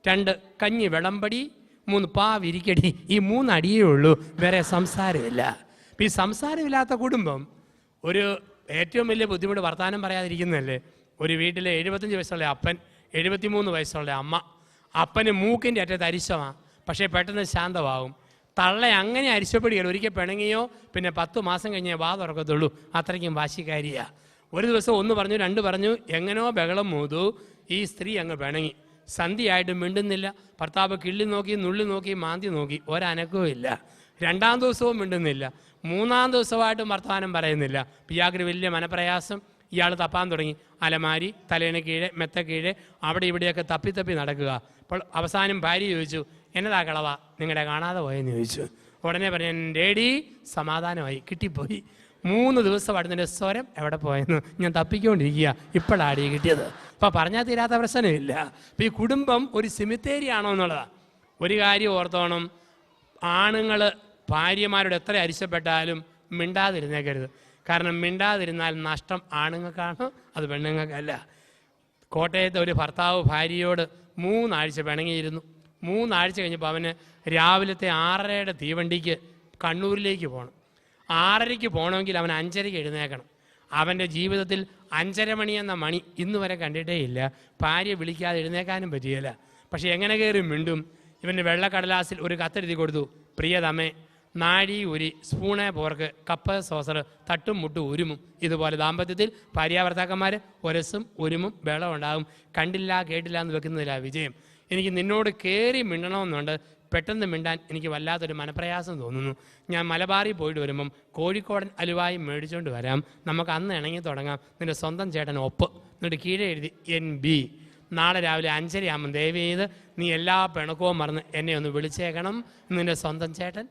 2 കഞ്ഞി വിളമ്പടി, 3 പാവിരിക്കടി. ഈ 3 അടിയേ ഉള്ളൂ, വേറെ സംസാരമില്ല. ഈ സംസാരമില്ലാത്ത കുടുംബം ഒരു ഏറ്റവും വലിയ ബുദ്ധിമുട്ട് വർത്തമാനം പറയാതിരിക്കുന്നതല്ലേ. ഒരു വീട്ടിലെ 75 വയസ്സുള്ള അപ്പൻ, 73 വയസ്സുള്ള അമ്മ. അപ്പന് മൂക്കിൻ്റെ അറ്റത്ത് അരിശമാണ്, പക്ഷേ പെട്ടെന്ന് ശാന്തമാകും. തള്ള അങ്ങനെ അരിശപ്പെടുകയാണ്. ഒരിക്കൽ പിണങ്ങിയോ പിന്നെ 10 മാസം കഴിഞ്ഞേ വാ തുറക്കത്തുള്ളൂ, അത്രയ്ക്കും വാശിക്കാരിയാണ്. ഒരു ദിവസം 1 പറഞ്ഞു, 2 പറഞ്ഞു, എങ്ങനെയോ ബഹളം മൂതു. ഈ സ്ത്രീ അങ്ങ് പിണങ്ങി. സന്ധ്യയായിട്ട് മിണ്ടുന്നില്ല. ഭർത്താവ് കിള്ളി നോക്കി, നുള്ളി നോക്കി, മാന്തി നോക്കി, ഒരനക്കവും ഇല്ല. 2-ാം ദിവസവും മിണ്ടുന്നില്ല. 3-ാം ദിവസമായിട്ടും വർത്തമാനം പറയുന്നില്ല. ഇയാൾക്ക് വലിയ മനപ്രയാസം. ഇയാൾ തപ്പാൻ തുടങ്ങി. അലമാരി, തലേന് കീഴെ, മെത്ത കീഴെ, അവിടെ ഇവിടെയൊക്കെ തപ്പി നടക്കുക. അപ്പോൾ അവസാനം ഭാര്യ ചോദിച്ചു, എന്നതാ കളവാ നിങ്ങളെ കാണാതെ പോയെന്ന് ചോദിച്ചു. ഉടനെ പറഞ്ഞു, ഡേഡി സമാധാനമായി, കിട്ടിപ്പോയി. 3 ദിവസമായിട്ട് നിൻ്റെ സ്വരം എവിടെ പോയെന്ന് ഞാൻ തപ്പിക്കൊണ്ടിരിക്കുക, ഇപ്പോഴാടി കിട്ടിയത്. അപ്പോൾ പറഞ്ഞാൽ തീരാത്ത പ്രശ്നമില്ല. അപ്പോൾ ഈ കുടുംബം ഒരു സിമിത്തേരിയാണോ എന്നുള്ളതാണ്. ഒരു കാര്യം ഓർത്തോണം, ആണുങ്ങൾ ഭാര്യമാരോട് എത്ര അരിശപ്പെട്ടാലും മിണ്ടാതിരുന്നേക്കരുത്. കാരണം മിണ്ടാതിരുന്നാൽ നഷ്ടം ആണുങ്ങൾക്കാണ്, അത് പെണ്ണുങ്ങൾക്കല്ല. കോട്ടയത്തെ ഒരു ഭർത്താവ് ഭാര്യയോട് 3 ആഴ്ച പിണങ്ങിയിരുന്നു. 3 ആഴ്ച കഴിഞ്ഞപ്പോൾ അവന് രാവിലത്തെ 6:30 തീവണ്ടിക്ക് കണ്ണൂരിലേക്ക് പോകണം. 6:30 പോകണമെങ്കിൽ അവൻ 5:30 എഴുന്നേക്കണം. അവൻ്റെ ജീവിതത്തിൽ 5:30 മണി എന്ന മണി ഇന്ന് വരെ കണ്ടിട്ടേ ഇല്ല. ഭാര്യ വിളിക്കാതെ എഴുന്നേക്കാനും പറ്റിയില്ല. പക്ഷെ എങ്ങനെ കയറി മിണ്ടും? ഇവൻ്റെ വെള്ളക്കടലാസിൽ ഒരു കത്തെഴുതി കൊടുത്തു, പ്രിയതമേ, നാഴി ഉരി, സ്പൂണേ പോർക്ക്, കപ്പ് സോസർ, തട്ടും മുട്ടും ഉരുമും. ഇതുപോലെ ദാമ്പത്യത്തിൽ ഭാര്യാഭർത്താക്കന്മാർ ഒരസും ഉരുമും ബഹളം ഉണ്ടാകും. കണ്ടില്ല കേട്ടില്ല എന്ന് വെക്കുന്നതില്ല വിജയം. എനിക്ക് നിന്നോട് കയറി മിണ്ടണമെന്നുണ്ട്, പെട്ടെന്ന് മിണ്ടാൻ എനിക്ക് വല്ലാത്തൊരു മനപ്രയാസം തോന്നുന്നു. ഞാൻ മലബാറിൽ പോയിട്ട് വരുമ്പം കോഴിക്കോടൻ അലുവായി മേടിച്ചുകൊണ്ട് വരാം, നമുക്ക് അന്ന് ഇണങ്ങി തുടങ്ങാം. നിൻ്റെ സ്വന്തം ചേട്ടൻ ഒപ്പ്. എന്നിട്ട് കീഴെ എഴുതി NB. നാളെ രാവിലെ 5:30 ആകുമ്പം ദയവ് ചെയ്ത് നീ എല്ലാ പിണക്കവും മറന്ന് എന്നെ ഒന്ന് വിളിച്ചേക്കണം, നിൻ്റെ സ്വന്തം ചേട്ടൻ.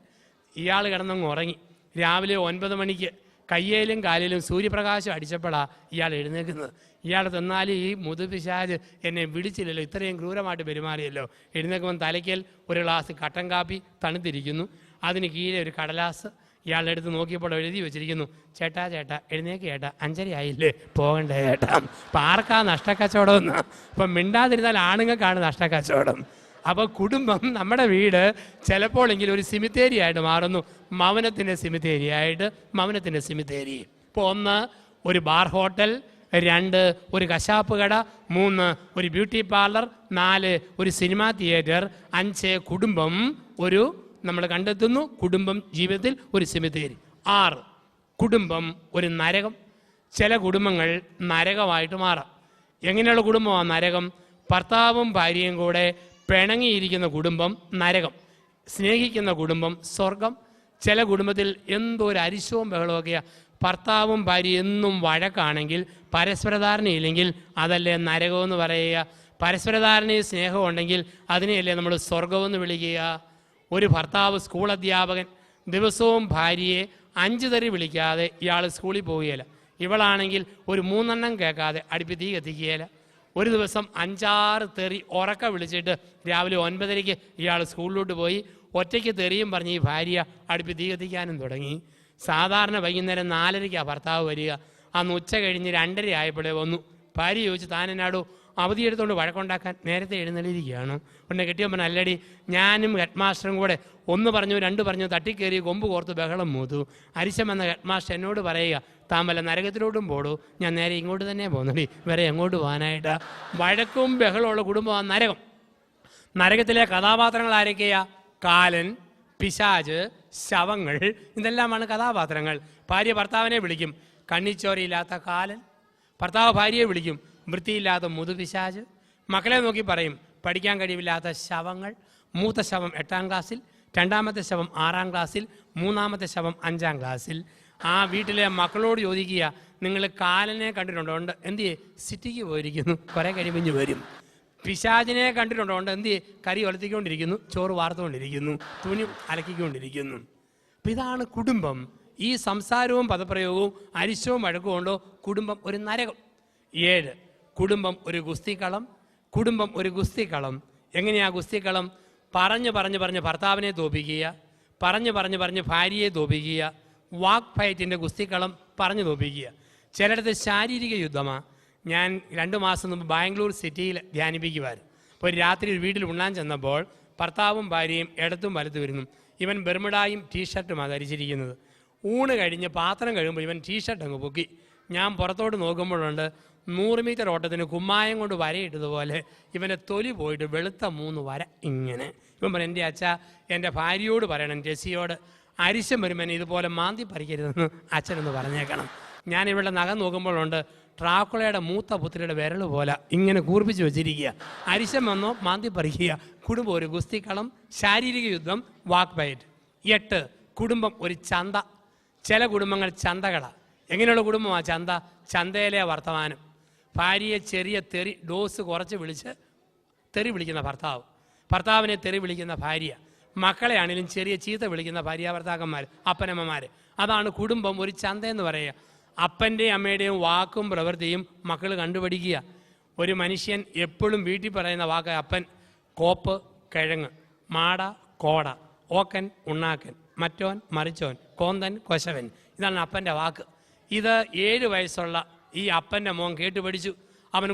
ഇയാൾ കിടന്നങ്ങ് ഉറങ്ങി. രാവിലെ 9 മണിക്ക് കയ്യേലും കാലിലും സൂര്യപ്രകാശം അടിച്ചപ്പോഴാണ് ഇയാൾ എഴുന്നേൽക്കുന്നത്. ഇയാൾ തന്നാലും ഈ മുതുപിശാച് എന്നെ വിളിച്ചില്ലല്ലോ, ഇത്രയും ക്രൂരമായിട്ട് പെരുമാറിയല്ലോ. എഴുന്നേൽക്കുമ്പോൾ തലയ്ക്കൽ ഒരു ഗ്ലാസ് കട്ടൻ കാപ്പി തണുത്തിരിക്കുന്നു, അതിന് കീഴെ ഒരു കടലാസ്. ഇയാളുടെ അടുത്ത് നോക്കിയപ്പോൾ എഴുതി വെച്ചിരിക്കുന്നു, ചേട്ടാ ചേട്ടാ എഴുന്നേക്ക് ചേട്ടാ, 5:30 ആയില്ലേ, പോകണ്ടേ ചേട്ടാ. അപ്പം ആർക്കാ നഷ്ടക്കച്ചവടം എന്ന്? ഇപ്പം മിണ്ടാതിരുന്നാൽ ആണുങ്ങൾക്കാണ് നഷ്ടക്കച്ചവടം. അപ്പോൾ കുടുംബം, നമ്മുടെ വീട് ചിലപ്പോഴെങ്കിലും ഒരു സിമിത്തേരി ആയിട്ട് മാറുന്നു. മൗനത്തിൻ്റെ സിമിത്തേരിയായിട്ട്, മൗനത്തിൻ്റെ സിമിത്തേരി. ഇപ്പോൾ 1 ഒരു ബാർ ഹോട്ടൽ, 2 ഒരു കശാപ്പ് കട, 3 ഒരു ബ്യൂട്ടി പാർലർ, 4 ഒരു സിനിമാ തിയേറ്റർ, 5 കുടുംബം നമ്മൾ കണ്ടെത്തുന്നു. കുടുംബം ജീവിതത്തിൽ ഒരു സിമിത്തേരി. 6 കുടുംബം ഒരു നരകം. ചില കുടുംബങ്ങൾ നരകമായിട്ട് മാറാം. എങ്ങനെയുള്ള കുടുംബമാണ് നരകം? ഭർത്താവും ഭാര്യയും കൂടെ പിണങ്ങിയിരിക്കുന്ന കുടുംബം നരകം, സ്നേഹിക്കുന്ന കുടുംബം സ്വർഗം. ചില കുടുംബത്തിൽ എന്തോ ഒരു അരിശവും ബഹളമൊക്കെയാണ്. ഭർത്താവും ഭാര്യ എന്നും വഴക്കാണെങ്കിൽ, പരസ്പരധാരണയില്ലെങ്കിൽ അതല്ലേ നരകമെന്ന് പറയുക. പരസ്പരധാരണയും സ്നേഹവും ഉണ്ടെങ്കിൽ അതിനെയല്ലേ നമ്മൾ സ്വർഗമെന്ന് വിളിക്കുക. ഒരു ഭർത്താവ് സ്കൂൾ അധ്യാപകൻ, ദിവസവും ഭാര്യയെ 5 തെറി വിളിക്കാതെ ഇയാൾ സ്കൂളിൽ പോവുകയില്ല. ഇവളാണെങ്കിൽ ഒരു 3 എണ്ണം കേൾക്കാതെ അടുപ്പി തീ കത്തിക്കുകയില്ല. ഒരു ദിവസം 5-6 തെറി ഉറക്ക വിളിച്ചിട്ട് രാവിലെ 9:30 ഇയാൾ സ്കൂളിലോട്ട് പോയി. ഒറ്റയ്ക്ക് തെറിയും പറഞ്ഞ് ഈ ഭാര്യ അടുപ്പി തീ കത്തിക്കാനും തുടങ്ങി. സാധാരണ വൈകുന്നേരം 4:30 ഭർത്താവ് വരിക. അന്ന് ഉച്ച കഴിഞ്ഞ് 2:30 ആയപ്പോഴേ വന്നു. ഭാര്യ ചോദിച്ചു, താൻ എന്നാടോ അവധിയെടുത്തുകൊണ്ട് വഴക്കുണ്ടാക്കാൻ നേരത്തെ എഴുന്നള്ളിയിരിക്കുകയാണ്. ഉടനെ കെട്ടിയോ പറഞ്ഞ, അല്ലടി ഞാനും ഹെഡ് മാസ്റ്ററും കൂടെ 1 പറഞ്ഞു 2 പറഞ്ഞു തട്ടിക്കയറി കൊമ്പ് കോർത്ത് ബഹളം മൂത്തു. അരിശം എന്ന ഹെഡ് മാസ്റ്റർ എന്നോട് പറയുക, താൻ വല്ല നരകത്തിലോട്ടും പോടൂ. ഞാൻ നേരെ ഇങ്ങോട്ട് തന്നെ പോകുന്നടി, വേറെ എങ്ങോട്ട് പോകാനായിട്ടാ? വഴക്കും ബഹളമുള്ള കുടുംബമാണ് നരകം. നരകത്തിലെ കഥാപാത്രങ്ങൾ ആരൊക്കെയാ? കാലൻ, പിശാച്, ശവങ്ങൾ, ഇതെല്ലാമാണ് കഥാപാത്രങ്ങൾ. ഭാര്യ ഭർത്താവിനെ വിളിക്കും കണ്ണിച്ചോരയില്ലാത്ത കാലൻ, ഭർത്താവ് ഭാര്യയെ വിളിക്കും വൃത്തിയില്ലാത്ത മുതുപിശാച്, മക്കളെ നോക്കി പറയും പഠിക്കാൻ കഴിവില്ലാത്ത ശവങ്ങൾ. മൂത്ത ശവം 8ാം ക്ലാസ്സിൽ, 2ാമത്തെ ശവം 6ാം ക്ലാസ്സിൽ, 3ാമത്തെ ശവം 5ാം ക്ലാസ്സിൽ. ആ വീട്ടിലെ മക്കളോട് ചോദിക്കുക, നിങ്ങൾ കാലനെ കണ്ടിട്ടുണ്ടോ? ഉണ്ട്. എന്തിയെ? സിറ്റിക്ക് പോയിരിക്കുന്നു, കുറേ കഴിവിഞ്ഞ് വരും. പിശാചിനെ കണ്ടിട്ടുണ്ടോ? ഉണ്ട്. എന്തിയെ? കറി ഒലത്തിക്കൊണ്ടിരിക്കുന്നു, ചോറ് വാർത്തുകൊണ്ടിരിക്കുന്നു, തുണി അലക്കിക്കൊണ്ടിരിക്കുന്നു. അപ്പം ഇതാണ് കുടുംബം. ഈ സംസാരവും പദപ്രയോഗവും അരിശവും വഴക്കും കൊണ്ടോ കുടുംബം ഒരു നരകം. 7, കുടുംബം ഒരു ഗുസ്തിക്കളം. കുടുംബം ഒരു ഗുസ്തിക്കളം. എങ്ങനെയാ ഗുസ്തിക്കളം? പറഞ്ഞ് ഭർത്താവിനെ തോപ്പിക്കുക, പറഞ്ഞ് ഭാര്യയെ തോപ്പിക്കുക. വാക്ക് ഫൈറ്റിൻ്റെ ഗുസ്തിക്കളം പറഞ്ഞു തോപ്പിക്കുക. ചിലയിടത്ത് ശാരീരിക യുദ്ധമാണ്. ഞാൻ 2 മാസം മുമ്പ് ബാംഗ്ലൂർ സിറ്റിയിൽ ധ്യാനിപ്പിക്കുമായിരുന്നു. അപ്പോൾ ഒരു രാത്രി ഒരു വീട്ടിൽ ഉണ്ണാൻ ചെന്നപ്പോൾ ഭർത്താവും ഭാര്യയും ഇടത്തും വലത്തും വരുന്നു. ഇവൻ ബെർമുഡായും ടീഷർട്ടുമാണ് ധരിച്ചിരിക്കുന്നത്. ഊണ് കഴിഞ്ഞ് പാത്രം കഴിയുമ്പോൾ ഇവൻ ടീഷർട്ട് അങ്ങ് പൊക്കി. ഞാൻ പുറത്തോട്ട് നോക്കുമ്പോഴുണ്ട് 100 മീറ്റർ ഓട്ടത്തിന് കുമ്മായം കൊണ്ട് വരയിട്ടതുപോലെ ഇവൻ്റെ തൊലി പോയിട്ട് വെളുത്ത 3 വര ഇങ്ങനെ. ഇവൻ പറഞ്ഞു, എൻ്റെ അച്ഛ എൻ്റെ ഭാര്യയോട് പറയണം, ടെസിയോട് അരിശം വരുമ്പോൾ ഇതുപോലെ മാന്തി പറിക്കരുതെന്ന് അച്ഛനെന്ന് പറഞ്ഞേക്കണം. ഞാൻ ഇവിടെ നഖം നോക്കുമ്പോഴുണ്ട് ട്രാക്കുളയുടെ മൂത്ത പുത്രിയുടെ വിരൽ പോലെ ഇങ്ങനെ കൂർപ്പിച്ച് വെച്ചിരിക്കുക. അരിശം വന്നോ മാന്തി പറിക്കുക. കുടുംബം ഒരു ഗുസ്തിക്കളം, ശാരീരിക യുദ്ധം, വാക്ക് ഫൈറ്റ്. 8, കുടുംബം ഒരു ചന്ത. ചില കുടുംബങ്ങൾ ചന്തകളാണ്. എങ്ങനെയുള്ള കുടുംബമാണ് ചന്ത? ചന്തയിലെ വർത്തമാനം. ഭാര്യയെ ചെറിയ തെറി ഡോസ് കുറച്ച് വിളിച്ച് തെറി വിളിക്കുന്ന ഭർത്താവ്, ഭർത്താവിനെ തെറി വിളിക്കുന്ന ഭാര്യ, മക്കളെ ആണെങ്കിലും ചെറിയ ചീത്ത വിളിക്കുന്ന ഭാര്യ ഭർത്താക്കന്മാർ, അപ്പനമ്മമാർ. അതാണ് കുടുംബം ഒരു ചന്തയെന്ന് പറയുക. അപ്പൻ്റെയും അമ്മയുടെയും വാക്കും പ്രവൃത്തിയും മക്കൾ കണ്ടുപിടിക്കുക. ഒരു മനുഷ്യൻ എപ്പോഴും വീട്ടിൽ പറയുന്ന വാക്ക് അപ്പൻ. കോപ്പ് കിഴങ്ങ്, മാട കോട, ഓക്കൻ ഉണ്ണാക്കൻ, മറ്റോൻ മറിച്ചോൻ, കോന്തൻ കൊശവൻ. ഇതാണ് അപ്പൻ്റെ വാക്ക്. ഇത് 7 വയസ്സുള്ള ഈ അപ്പൻ്റെ മോൻ കേട്ട് പഠിച്ചു. അവൻ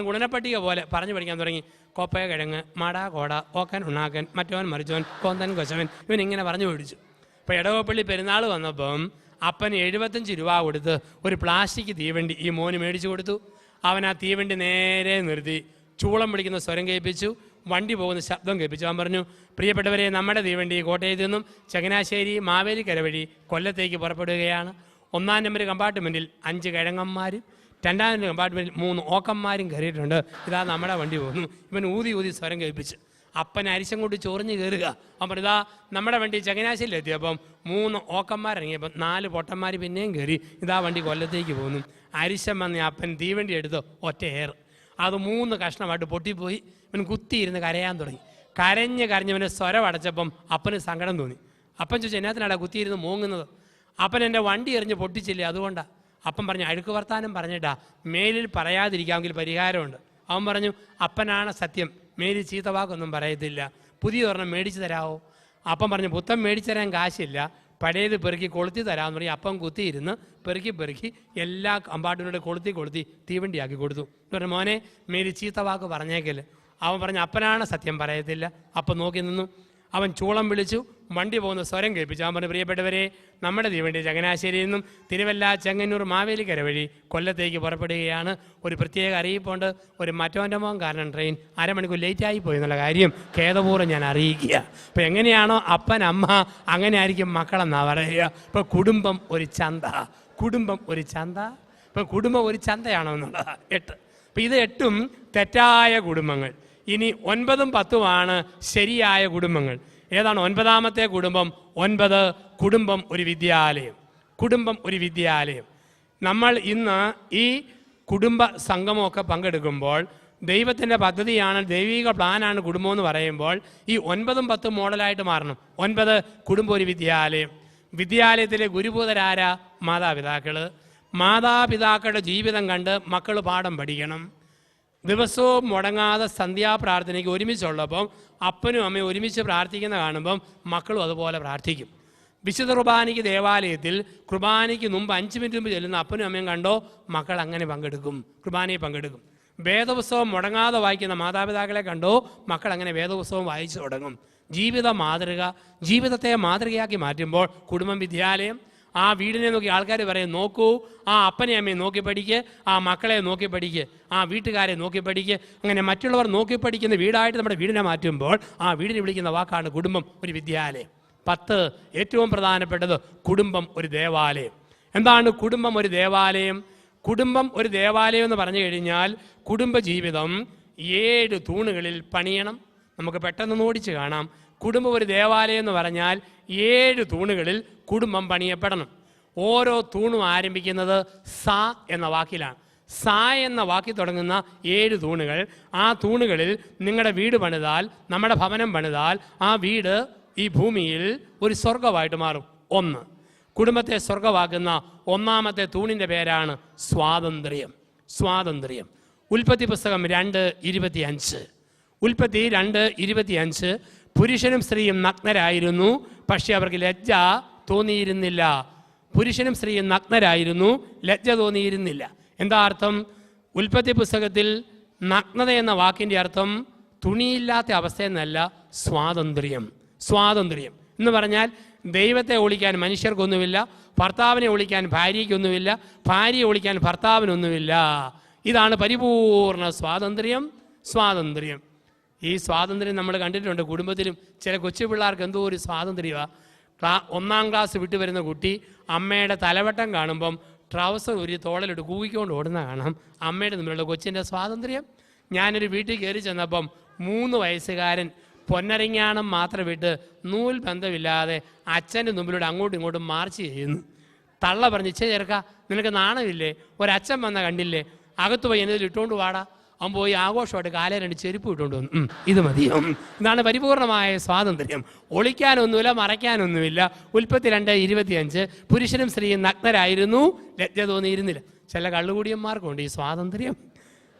ഗുണനപ്പട്ടിക പോലെ പറഞ്ഞു പഠിക്കാൻ തുടങ്ങി. കോപ്പയ കിഴങ്ങ്, മാട കോട, ഓക്കൻ ഉണ്ണാക്കൻ, മറ്റോൻ മറിച്ചോൻ, കോന്തൻ കൊശവൻ. ഇവനിങ്ങനെ പറഞ്ഞു പഠിച്ചു. അപ്പോൾ ഇടവപ്പള്ളി പെരുന്നാൾ വന്നപ്പം അപ്പന് 75 രൂപ കൊടുത്ത് ഒരു പ്ലാസ്റ്റിക് തീവണ്ടി ഈ മോന് മേടിച്ചു കൊടുത്തു. അവൻ ആ തീവണ്ടി നേരെ നിർത്തി ചൂളം പിടിക്കുന്ന സ്വരം കേൾപ്പിച്ചു, വണ്ടി പോകുന്ന ശബ്ദം കേൾപ്പിച്ചു. അവൻ പറഞ്ഞു, പ്രിയപ്പെട്ടവരെ, നമ്മുടെ തീവണ്ടി കോട്ടയത്തു നിന്നും ചങ്ങനാശ്ശേരി മാവേലിക്കര വഴി കൊല്ലത്തേക്ക് പുറപ്പെടുകയാണ്. 1ാം നമ്പർ കമ്പാർട്ട്മെൻറ്റിൽ 5 കിഴങ്ങന്മാരും 2ാം നമ്പർ കമ്പാർട്ട്മെൻറ്റിൽ 3 ഓക്കന്മാരും കയറിയിട്ടുണ്ട്. ഇതാ നമ്മുടെ വണ്ടി പോകുന്നു. ഇവൻ ഊതി സ്വരം കേൾപ്പിച്ച് അപ്പൻ അരിശം കൊണ്ട് ചൊറിഞ്ഞ് കയറുക. അവൻ ഇതാ നമ്മുടെ വണ്ടി ചങ്ങനാശ്ശേരിയിൽ എത്തിയപ്പം 3 ഓക്കന്മാരിറങ്ങിയപ്പം 4 പൊട്ടന്മാർ പിന്നെയും കയറി. ഇതാ വണ്ടി കൊല്ലത്തേക്ക് പോകുന്നു. അരിശം വന്ന് അപ്പൻ തീവണ്ടി എടുത്ത് ഒറ്റ ഏറ്. അത് 3 കഷ്ണമായിട്ട് പൊട്ടിപ്പോയി. ഇവൻ കുത്തിയിരുന്ന് കരയാൻ തുടങ്ങി. കരഞ്ഞവന് സ്വരം അടച്ചപ്പം അപ്പന് സങ്കടം തോന്നി. അപ്പൻ ചോദിച്ചു, എന്നാത്തിനാടാ കുത്തിയിരുന്ന് മൂങ്ങുന്നത്? അപ്പൻ എൻ്റെ വണ്ടി എറിഞ്ഞ് പൊട്ടിച്ചില്ലേ, അതുകൊണ്ടാണ്. അപ്പം പറഞ്ഞു, അഴുക്ക് വർത്താനം പറഞ്ഞിട്ടാ, മേലിൽ പറയാതിരിക്കാമെങ്കിൽ പരിഹാരമുണ്ട്. അവൻ പറഞ്ഞു, അപ്പനാണ് സത്യം, മേലിൽ ചീത്ത വാക്കൊന്നും പറയത്തില്ല, പുതിയ ഒരെണ്ണം മേടിച്ച് തരാമോ? അപ്പം പറഞ്ഞു, പുത്തൻ മേടിച്ചു തരാൻ കാശില്ല, പഴയത് പെറുക്കി കൊളുത്തി തരാമെന്ന് പറഞ്ഞ് അപ്പം കുത്തിയിരുന്ന് പെറുക്കി എല്ലാ കമ്പാർട്ട്മെൻറ്റും കൊളുത്തി തീവണ്ടിയാക്കി കൊടുത്തു. പറഞ്ഞു, മോനെ മേലിൽ ചീത്ത വാക്ക് പറഞ്ഞേക്കല്. അവൻ പറഞ്ഞു, അപ്പനാണ് സത്യം പറയത്തില്ല. അപ്പം നോക്കി നിന്നു. അവൻ ചൂളം വിളിച്ചു, വണ്ടി പോകുന്ന സ്വരം കേൾപ്പിച്ചു. അവൻ പറഞ്ഞു, പ്രിയപ്പെട്ടവരെ, നമ്മുടെ തീവണ്ടി ചങ്ങനാശ്ശേരിയിൽ നിന്നും തിരുവല്ല, ചെങ്ങന്നൂർ, മാവേലിക്കര വഴി കൊല്ലത്തേക്ക് പുറപ്പെടുകയാണ്. ഒരു പ്രത്യേക അറിയിപ്പുണ്ട്. ഒരു മറ്റോൻ്റെ മോൻ കാരണം ട്രെയിൻ 1/2 മണിക്കൂർ ലേറ്റായി പോയി എന്നുള്ള കാര്യം ഖേദപൂർവ്വം ഞാൻ അറിയിക്കുക. അപ്പോൾ എങ്ങനെയാണോ അപ്പൻ അമ്മ, അങ്ങനെ ആയിരിക്കും മക്കളെന്നാണ് പറയുക. ഇപ്പോൾ കുടുംബം ഒരു ചന്ത. ഇപ്പം കുടുംബം ഒരു ചന്തയാണോ എന്നുള്ളത് 8. അപ്പം ഇത് 8ഉം തെറ്റായ കുടുംബങ്ങൾ. ഇനി 9ഉം 10ഉമാണ് ശരിയായ കുടുംബങ്ങൾ. ഏതാണ് 9ാമത്തെ കുടുംബം? 9, കുടുംബം ഒരു വിദ്യാലയം. നമ്മൾ ഇന്ന് ഈ കുടുംബ സംഗമമൊക്കെ പങ്കെടുക്കുമ്പോൾ ദൈവത്തിൻ്റെ പദ്ധതിയാണ്, ദൈവിക പ്ലാനാണ് കുടുംബം എന്ന് പറയുമ്പോൾ ഈ 9ഉം 10ഉം മോഡലായിട്ട് മാറണം. 9 കുടുംബം ഒരു വിദ്യാലയം. വിദ്യാലയത്തിലെ ഗുരുഭൂതരാരാ? മാതാപിതാക്കൾ. മാതാപിതാക്കളുടെ ജീവിതം കണ്ട് മക്കൾ പാഠം പഠിക്കണം. ദിവസവും മുടങ്ങാതെ സന്ധ്യാപ്രാർത്ഥനയ്ക്ക് ഒരുമിച്ചുള്ളപ്പം അപ്പനും അമ്മയും ഒരുമിച്ച് പ്രാർത്ഥിക്കുന്ന കാണുമ്പം മക്കളും അതുപോലെ പ്രാർത്ഥിക്കും. വിശുദ്ധ കുർബാനയ്ക്ക് ദേവാലയത്തിൽ കുർബാനയ്ക്ക് മുമ്പ് 5 മിനിറ്റ് മുമ്പ് ചെല്ലുന്ന അപ്പനും അമ്മയും കണ്ടോ മക്കൾ അങ്ങനെ പങ്കെടുക്കും, കുർബാനയിൽ പങ്കെടുക്കും. വേദപുസ്തകം മുടങ്ങാതെ വായിക്കുന്ന മാതാപിതാക്കളെ കണ്ടോ മക്കൾ അങ്ങനെ വേദപുസ്തകം വായിച്ചു തുടങ്ങും. ജീവിത മാതൃക, ജീവിതത്തെ മാതൃകയാക്കി മാറ്റുമ്പോൾ കുടുംബം വിദ്യാലയം. ആ വീടിനെ നോക്കി ആൾക്കാർ പറയും, നോക്കൂ ആ അപ്പനെ അമ്മയെ നോക്കി പഠിക്ക്, ആ മക്കളെ നോക്കി പഠിക്ക്, ആ വീട്ടുകാരെ നോക്കി പഠിക്ക്. അങ്ങനെ മറ്റുള്ളവർ നോക്കി പഠിക്കുന്ന വീടായിട്ട് നമ്മുടെ വീടിനെ മാറ്റുമ്പോൾ ആ വീടിനെ വിളിക്കുന്ന വാക്കാണ് കുടുംബം ഒരു വിദ്യാലയം. 10 ഏറ്റവും പ്രധാനപ്പെട്ടത് കുടുംബം ഒരു ദേവാലയം. എന്താണ് കുടുംബം ഒരു ദേവാലയം? കുടുംബം ഒരു ദേവാലയം എന്ന് പറഞ്ഞു കഴിഞ്ഞാൽ കുടുംബജീവിതം 7 തൂണുകളിൽ പണിയണം. നമുക്ക് പെട്ടെന്ന് ഓടിച്ച് കാണാം. കുടുംബം ഒരു ദേവാലയം എന്ന് പറഞ്ഞാൽ 7 തൂണുകളിൽ കുടുംബം പണിയപ്പെടണം. ഓരോ തൂണും ആരംഭിക്കുന്നത് സ എന്ന വാക്കിലാണ്. സ എന്ന വാക്കിൽ തുടങ്ങുന്ന 7 തൂണുകൾ. ആ തൂണുകളിൽ നിങ്ങളുടെ വീട് പണിതാൽ, നമ്മുടെ ഭവനം പണിതാൽ ആ വീട് ഈ ഭൂമിയിൽ ഒരു സ്വർഗമായിട്ട് മാറും. 1 കുടുംബത്തെ സ്വർഗമാക്കുന്ന 1ാമത്തെ തൂണിൻ്റെ പേരാണ് സ്വാതന്ത്ര്യം. സ്വാതന്ത്ര്യം. ഉൽപ്പത്തി പുസ്തകം 2:25. ഉൽപ്പത്തി 2:25. പുരുഷനും സ്ത്രീയും നഗ്നരായിരുന്നു, പക്ഷെ അവർക്ക് ലജ്ജ തോന്നിയിരുന്നില്ല. പുരുഷനും സ്ത്രീയും നഗ്നരായിരുന്നു, ലജ്ജ തോന്നിയിരുന്നില്ല. എന്താ അർത്ഥം? ഉൽപ്പത്തി പുസ്തകത്തിൽ നഗ്നത എന്ന വാക്കിൻ്റെ അർത്ഥം തുണിയില്ലാത്ത അവസ്ഥയെന്നല്ല, സ്വാതന്ത്ര്യം. സ്വാതന്ത്ര്യം എന്ന് പറഞ്ഞാൽ ദൈവത്തെ ഒളിക്കാൻ മനുഷ്യർക്കൊന്നുമില്ല, ഭർത്താവിനെ ഒളിക്കാൻ ഭാര്യയ്ക്കൊന്നുമില്ല, ഭാര്യയെ ഒളിക്കാൻ ഭർത്താവിനൊന്നുമില്ല. ഇതാണ് പരിപൂർണ സ്വാതന്ത്ര്യം. സ്വാതന്ത്ര്യം. ഈ സ്വാതന്ത്ര്യം നമ്മൾ കണ്ടിട്ടുണ്ട് കുടുംബത്തിലും. ചില കൊച്ചു പിള്ളേർക്ക് എന്തോ ഒരു സ്വാതന്ത്ര്യമാണ്. 1ാം ക്ലാസ് വിട്ടു വരുന്ന കുട്ടി അമ്മയുടെ തലവട്ടം കാണുമ്പം ട്രൗസർ ഒരു തോളലിട്ട് കൂവിക്കൊണ്ട് ഓടുന്ന കാണാം. അമ്മയുടെ മുമ്പിലുള്ള കൊച്ചിൻ്റെ സ്വാതന്ത്ര്യം. ഞാനൊരു വീട്ടിൽ കയറി ചെന്നപ്പം 3 വയസ്സുകാരൻ പൊന്നരങ്ങാണം മാത്രം വിട്ട് നൂൽ ബന്ധമില്ലാതെ അച്ഛൻ്റെ മുമ്പിലൂടെ അങ്ങോട്ടും ഇങ്ങോട്ടും മാർച്ച് ചെയ്യുന്നു. തള്ള പറഞ്ഞ്, ഇച്ചേ ചേർക്ക നിനക്ക് നാണമില്ലേ? ഒരച്ഛൻ വന്ന കണ്ടില്ലേ? അകത്ത് പോയി എന്നതിൽ ഇട്ടുകൊണ്ട് വാടാ. അവൻ പോയി ആഘോഷമായിട്ട് കാലേ 2 ചെരുപ്പ് ഇട്ടുകൊണ്ട് വന്നു. ഇത് മതിയോ? ഇതാണ് പരിപൂർണമായ സ്വാതന്ത്ര്യം. ഒളിക്കാനൊന്നുമില്ല, മറയ്ക്കാനൊന്നുമില്ല. ഉൽപ്പത്തി 2:25. പുരുഷനും സ്ത്രീയും നഗ്നരായിരുന്നു, ലജ്ജ തോന്നിയിരുന്നില്ല. ചില കള്ളുകുടിയന്മാർക്കുണ്ട് ഈ സ്വാതന്ത്ര്യം.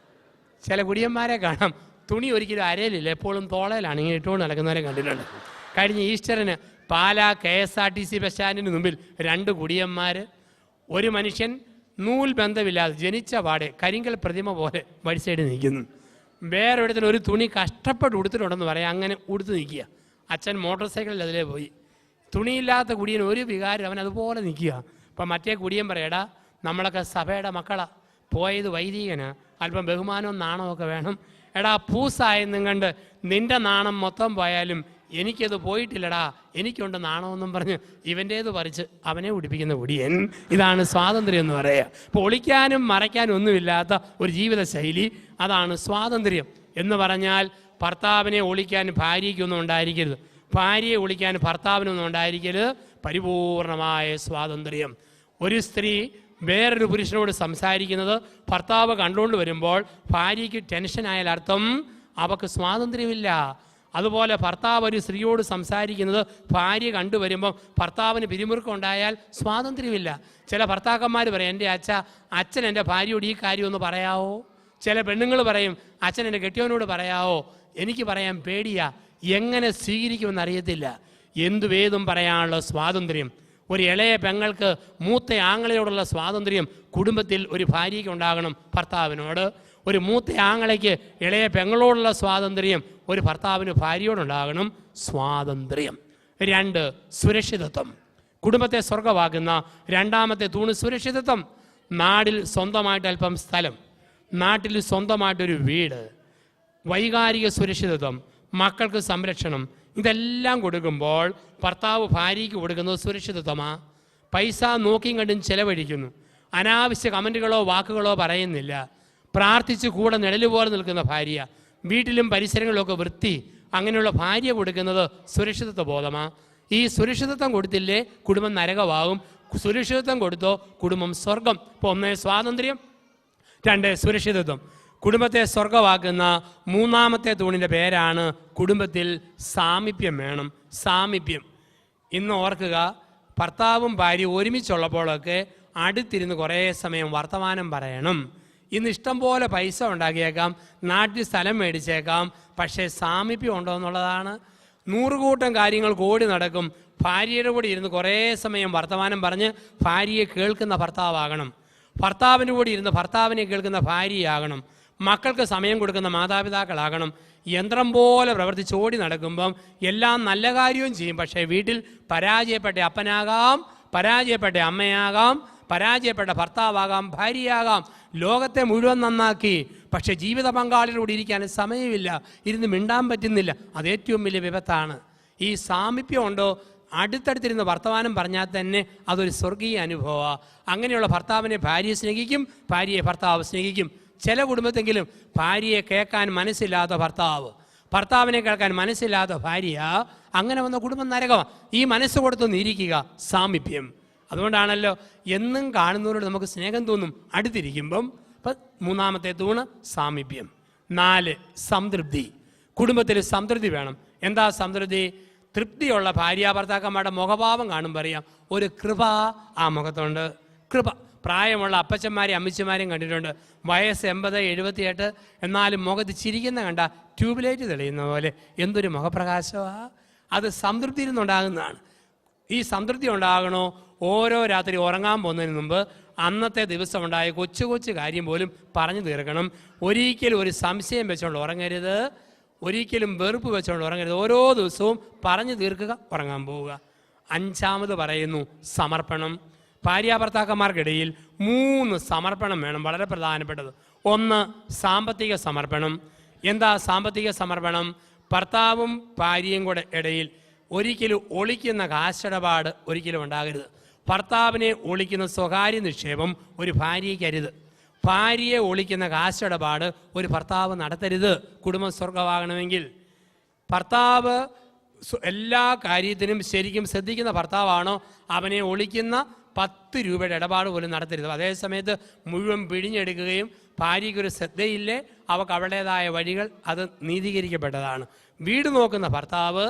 ചില കുടിയന്മാരെ കാണാം തുണി ഒരിക്കലും അരയിലില്ല, എപ്പോഴും തോളയിലാണ് ഇങ്ങനെ ഇട്ടുകൊണ്ട് നടക്കുന്നവരെ കണ്ടിട്ടുണ്ട്. കഴിഞ്ഞ ഈസ്റ്ററിന് പാലാ KSRTC ബസ് സ്റ്റാൻഡിന് മുമ്പിൽ 2 കുടിയന്മാർ. ഒരു മനുഷ്യൻ നൂൽ ബന്ധമില്ലാതെ ജനിച്ച പാടെ കരിങ്കൽ പ്രതിമ പോലെ വഴി സൈഡ് നിൽക്കുന്നു. വേറൊരിടത്തിൽ ഒരു തുണി കഷ്ടപ്പെട്ട് ഉടുത്തിട്ടുണ്ടെന്ന് പറയാം, അങ്ങനെ ഉടുത്ത് നിൽക്കുക. അച്ഛൻ മോട്ടോർ സൈക്കിളിൽ അതിലേ പോയി. തുണിയില്ലാത്ത കുടിയൻ ഒരു വികാരം, അവൻ അതുപോലെ നിൽക്കുക. അപ്പം മറ്റേ കുടിയൻ പറയടാ, നമ്മളൊക്കെ സഭയുടെ മക്കളാ, പോയത് വൈദികന്, അല്പം ബഹുമാനവും നാണമൊക്കെ വേണം. എടാ പൂസായെന്നും കണ്ട് നിൻ്റെ നാണം മൊത്തം പോയാലും എനിക്കത് പോയിട്ടില്ലടാ, എനിക്കുണ്ട് നാണമെന്നും പറഞ്ഞ് ഇവൻ്റേത് പറിച്ച് അവനെ ഉടിപ്പിക്കുന്ന കുടിയൻ. ഇതാണ് സ്വാതന്ത്ര്യം എന്ന് പറയുക. ഇപ്പോൾ ഒളിക്കാനും മറയ്ക്കാനും ഒന്നുമില്ലാത്ത ഒരു ജീവിത ശൈലി, അതാണ് സ്വാതന്ത്ര്യം എന്ന് പറഞ്ഞാൽ. ഭർത്താവിനെ ഒളിക്കാൻ ഭാര്യയ്ക്കൊന്നും ഉണ്ടായിരിക്കരുത്, ഭാര്യയെ ഒളിക്കാൻ ഭർത്താവിനൊന്നും ഉണ്ടായിരിക്കരുത്. പരിപൂർണമായ സ്വാതന്ത്ര്യം. ഒരു സ്ത്രീ വേറൊരു പുരുഷനോട് സംസാരിക്കുന്നത് ഭർത്താവ് കണ്ടുകൊണ്ട് വരുമ്പോൾ ഭാര്യയ്ക്ക് ടെൻഷനായാൽ അർത്ഥം അവൾക്ക് സ്വാതന്ത്ര്യമില്ല. അതുപോലെ ഭർത്താവ് ഒരു സ്ത്രീയോട് സംസാരിക്കുന്നത് ഭാര്യ കണ്ടുവരുമ്പം ഭർത്താവിന് പിരിമുറുക്കം ഉണ്ടായാൽ സ്വാതന്ത്ര്യമില്ല. ചില ഭർത്താക്കന്മാർ പറയും, എൻ്റെ അച്ഛൻ എൻ്റെ ഭാര്യയോട് ഈ കാര്യം ഒന്ന് പറയാവോ? ചില പെണ്ണുങ്ങൾ പറയും, അച്ഛൻ എൻ്റെ കെട്ടിയവനോട് പറയാവോ? എനിക്ക് പറയാൻ പേടിയാ, എങ്ങനെ സ്വീകരിക്കുമെന്ന് അറിയത്തില്ല. എന്തുവേതും പറയാനുള്ള സ്വാതന്ത്ര്യം. ഒരു ഇളയ പെങ്ങൾക്ക് മൂത്ത ആങ്ങളയോടുള്ള സ്വാതന്ത്ര്യം കുടുംബത്തിൽ ഒരു ഭാര്യയ്ക്ക് ഉണ്ടാകണം ഭർത്താവിനോട്. ഒരു മൂത്ത ആങ്ങളയ്ക്ക് ഇളയ പെങ്ങളോടുള്ള സ്വാതന്ത്ര്യം ഒരു ഭർത്താവിന് ഭാര്യയോടുണ്ടാകണം. സ്വാതന്ത്ര്യം. 2 സുരക്ഷിതത്വം. കുടുംബത്തെ സ്വർഗമാക്കുന്ന 2ാമത്തെ തൂണ് സുരക്ഷിതത്വം. നാടിൽ സ്വന്തമായിട്ട് അല്പം സ്ഥലം, നാട്ടിൽ സ്വന്തമായിട്ടൊരു വീട്, വൈകാരിക സുരക്ഷിതത്വം, മക്കൾക്ക് സംരക്ഷണം, ഇതെല്ലാം കൊടുക്കുമ്പോൾ ഭർത്താവ് ഭാര്യയ്ക്ക് കൊടുക്കുന്നത് സുരക്ഷിതത്വമാണ്. പൈസ നോക്കിയും കണ്ടും ചെലവഴിക്കുന്നു, അനാവശ്യ കമൻറ്റുകളോ വാക്കുകളോ പറയുന്നില്ല, പ്രാർത്ഥിച്ച് കൂടെ നിഴല് പോലെ നിൽക്കുന്ന ഭാര്യ, വീട്ടിലും പരിസരങ്ങളിലൊക്കെ വൃത്തി, അങ്ങനെയുള്ള ഭാര്യ കൊടുക്കുന്നത് സുരക്ഷിതത്വ ബോധമാണ്. ഈ സുരക്ഷിതത്വം കൊടുത്തില്ലേ കുടുംബം നരകമാകും, സുരക്ഷിതത്വം കൊടുത്തോ കുടുംബം സ്വർഗം. ഇപ്പോൾ 1 സ്വാതന്ത്ര്യം, 2 സുരക്ഷിതത്വം. കുടുംബത്തെ സ്വർഗമാക്കുന്ന മൂന്നാമത്തെ തൂണിൻ്റെ പേരാണ് കുടുംബത്തിൽ സാമീപ്യം വേണം. സാമീപ്യം. ഇന്ന് ഓർക്കുക, ഭർത്താവും ഭാര്യയും ഒരുമിച്ചുള്ളപ്പോഴൊക്കെ അടുത്തിരുന്ന് കുറേ സമയം വർത്തമാനം പറയണം. ഇന്ന് ഇഷ്ടം പോലെ പൈസ ഉണ്ടാക്കിയേക്കാം, നാട്ടിൽ സ്ഥലം മേടിച്ചേക്കാം, പക്ഷേ സാമീപ്യം ഉണ്ടോ എന്നുള്ളതാണ്. 100 കൂട്ടം കാര്യങ്ങൾ ഓടി നടക്കും. ഭാര്യയുടെ കൂടെ ഇരുന്ന് കുറേ സമയം വർത്തമാനം പറഞ്ഞ് ഭാര്യയെ കേൾക്കുന്ന ഭർത്താവാകണം. ഭർത്താവിൻ്റെ കൂടെ ഇരുന്ന് ഭർത്താവിനെ കേൾക്കുന്ന ഭാര്യയാകണം. മക്കൾക്ക് സമയം കൊടുക്കുന്ന മാതാപിതാക്കളാകണം. യന്ത്രം പോലെ പ്രവർത്തിച്ച് ഓടി നടക്കുമ്പം എല്ലാം നല്ല കാര്യവും ചെയ്യും, പക്ഷേ വീട്ടിൽ പരാജയപ്പെട്ട അപ്പനാകാം, പരാജയപ്പെട്ട അമ്മയാകാം, പരാജയപ്പെട്ട ഭർത്താവാകാം, ഭാര്യയാകാം. ലോകത്തെ മുഴുവൻ നന്നാക്കി, പക്ഷേ ജീവിത പങ്കാളികളോട് ഇരിക്കാൻ സമയമില്ല, ഇരുന്ന് മിണ്ടാൻ പറ്റുന്നില്ല. അത് ഏറ്റവും വലിയ വിപത്താണ്. ഈ സാമീപ്യം ഉണ്ടോ? അടുത്തടുത്തിരുന്ന് വർത്തമാനം പറഞ്ഞാൽ തന്നെ അതൊരു സ്വർഗീയ അനുഭവമാണ്. അങ്ങനെയുള്ള ഭർത്താവിനെ ഭാര്യയെ സ്നേഹിക്കും, ഭാര്യയെ ഭർത്താവ് സ്നേഹിക്കും. ചില കുടുംബത്തെങ്കിലും ഭാര്യയെ കേൾക്കാൻ മനസ്സില്ലാത്ത ഭർത്താവ്, ഭർത്താവിനെ കേൾക്കാൻ മനസ്സില്ലാത്ത ഭാര്യ, അങ്ങനെ വന്ന കുടുംബം നരകമാണ്. ഈ മനസ്സ് കൊടുത്തൊന്ന് ഇരിക്കുക. സാമീപ്യം. അതുകൊണ്ടാണല്ലോ എന്നും കാണുന്നവരോട് നമുക്ക് സ്നേഹം തോന്നും അടുത്തിരിക്കുമ്പം. ഇപ്പം മൂന്നാമത്തെ തൂണ് സാമീപ്യം. 4, സംതൃപ്തി. കുടുംബത്തിൽ സംതൃപ്തി വേണം. എന്താ സംതൃപ്തി? തൃപ്തിയുള്ള ഭാര്യ ഭർത്താക്കന്മാരുടെ മുഖഭാവം കാണുമ്പോൾ അറിയാം ഒരു കൃപ ആ മുഖത്തുണ്ട്. കൃപ. പ്രായമുള്ള അപ്പച്ചന്മാരെയും അമ്മച്ചന്മാരെയും കണ്ടിട്ടുണ്ട്. വയസ്സ് 80, 78, എന്നാലും മുഖത്ത് ചിരിക്കുന്ന കണ്ട ട്യൂബ്ലൈറ്റ് തെളിയുന്ന പോലെ എന്തൊരു മുഖപ്രകാശമാണ്. അത് സംതൃപ്തിയിൽ നിന്നുണ്ടാകുന്നതാണ്. ഈ സംതൃപ്തി ഉണ്ടാകണോ? ഓരോ രാത്രി ഉറങ്ങാൻ പോകുന്നതിന് മുമ്പ് അന്നത്തെ ദിവസം ഉണ്ടായ കൊച്ചു കൊച്ചു കാര്യം പോലും പറഞ്ഞു തീർക്കണം. ഒരിക്കലും ഒരു സംശയം വെച്ചുകൊണ്ട് ഉറങ്ങരുത്, ഒരിക്കലും വെറുപ്പ് വെച്ചുകൊണ്ട് ഉറങ്ങരുത്. ഓരോ ദിവസവും പറഞ്ഞു തീർക്കുക, ഉറങ്ങാൻ പോവുക. 5 പറയുന്നു സമർപ്പണം. ഭാര്യാഭർത്താക്കന്മാർക്കിടയിൽ 3 സമർപ്പണം വേണം, വളരെ പ്രധാനപ്പെട്ടത്. 1, സാമ്പത്തിക സമർപ്പണം. എന്താ സാമ്പത്തിക സമർപ്പണം? ഭർത്താവും ഭാര്യയും കൂടെ ഇടയിൽ ഒരിക്കലും ഒളിക്കുന്ന കാശിടപാട് ഒരിക്കലും ഉണ്ടാകരുത്. ഭർത്താവിനെ ഒളിക്കുന്ന സ്വകാര്യ നിക്ഷേപം ഒരു ഭാര്യയ്ക്കരുത്. ഭാര്യയെ ഒളിക്കുന്ന കാശിടപാട് ഒരു ഭർത്താവ് നടത്തരുത്. കുടുംബം സ്വർഗമാകണമെങ്കിൽ ഭർത്താവ് എല്ലാ കാര്യത്തിനും ശരിക്കും ശ്രദ്ധിക്കുന്ന ഭർത്താവാണോ അവനെ ഒളിക്കുന്ന 10 രൂപയുടെ ഇടപാട് പോലും നടത്തരുത്. അതേസമയത്ത് മുഴുവൻ പിഴിഞ്ഞെടുക്കുകയും ഭാര്യയ്ക്കൊരു ശ്രദ്ധയില്ലേ, അവൾക്ക് അവളുടേതായ വഴികൾ, അത് നീതീകരിക്കപ്പെട്ടതാണ്. വീട് നോക്കുന്ന ഭർത്താവ്,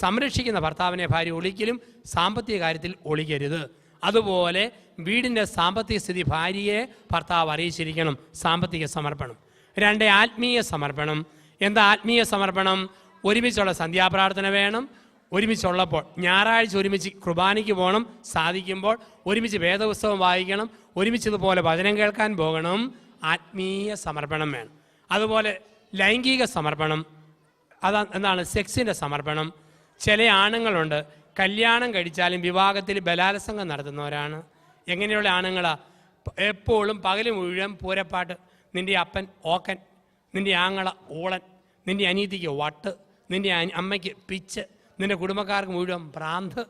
സംരക്ഷിക്കുന്ന ഭർത്താവിനെ ഭാര്യ ഒളിക്കലും സാമ്പത്തിക കാര്യത്തിൽ ഒളിക്കരുത്. അതുപോലെ വീടിൻ്റെ സാമ്പത്തിക സ്ഥിതി ഭാര്യയെ ഭർത്താവ് അറിയിച്ചിരിക്കണം. സാമ്പത്തിക സമർപ്പണം. 2, ആത്മീയ സമർപ്പണം. എന്താ ആത്മീയ സമർപ്പണം? ഒരുമിച്ചുള്ള സന്ധ്യാപ്രാർത്ഥന വേണം. ഒരുമിച്ചുള്ളപ്പോൾ ഞായറാഴ്ച ഒരുമിച്ച് കുർബാനയ്ക്ക് പോകണം. സാധിക്കുമ്പോൾ ഒരുമിച്ച് വേദപുസ്തകം വായിക്കണം. ഒരുമിച്ചതുപോലെ വചനം കേൾക്കാൻ പോകണം. ആത്മീയ സമർപ്പണം വേണം. അതുപോലെ ലൈംഗിക സമർപ്പണം. എന്താണ്? സെക്സിൻ്റെ സമർപ്പണം. ചില ആണുങ്ങളുണ്ട്, കല്യാണം കഴിച്ചാലും വിവാഹത്തിൽ ബലാത്സംഗം നടത്തുന്നവരാണ്. എങ്ങനെയുള്ള ആണുങ്ങളാ? എപ്പോഴും പകൽ മുഴുവൻ പൂരപ്പാട്ട്. നിൻ്റെ അപ്പൻ ഓക്കൻ, നിൻ്റെ ആങ്ങള ഊളൻ, നിൻ്റെ അനീതിക്ക് വട്ട്, നിൻ്റെ അമ്മയ്ക്ക് പിച്ച്, നിൻ്റെ കുടുംബക്കാർക്ക് മുഴുവൻ ഭ്രാന്ത്,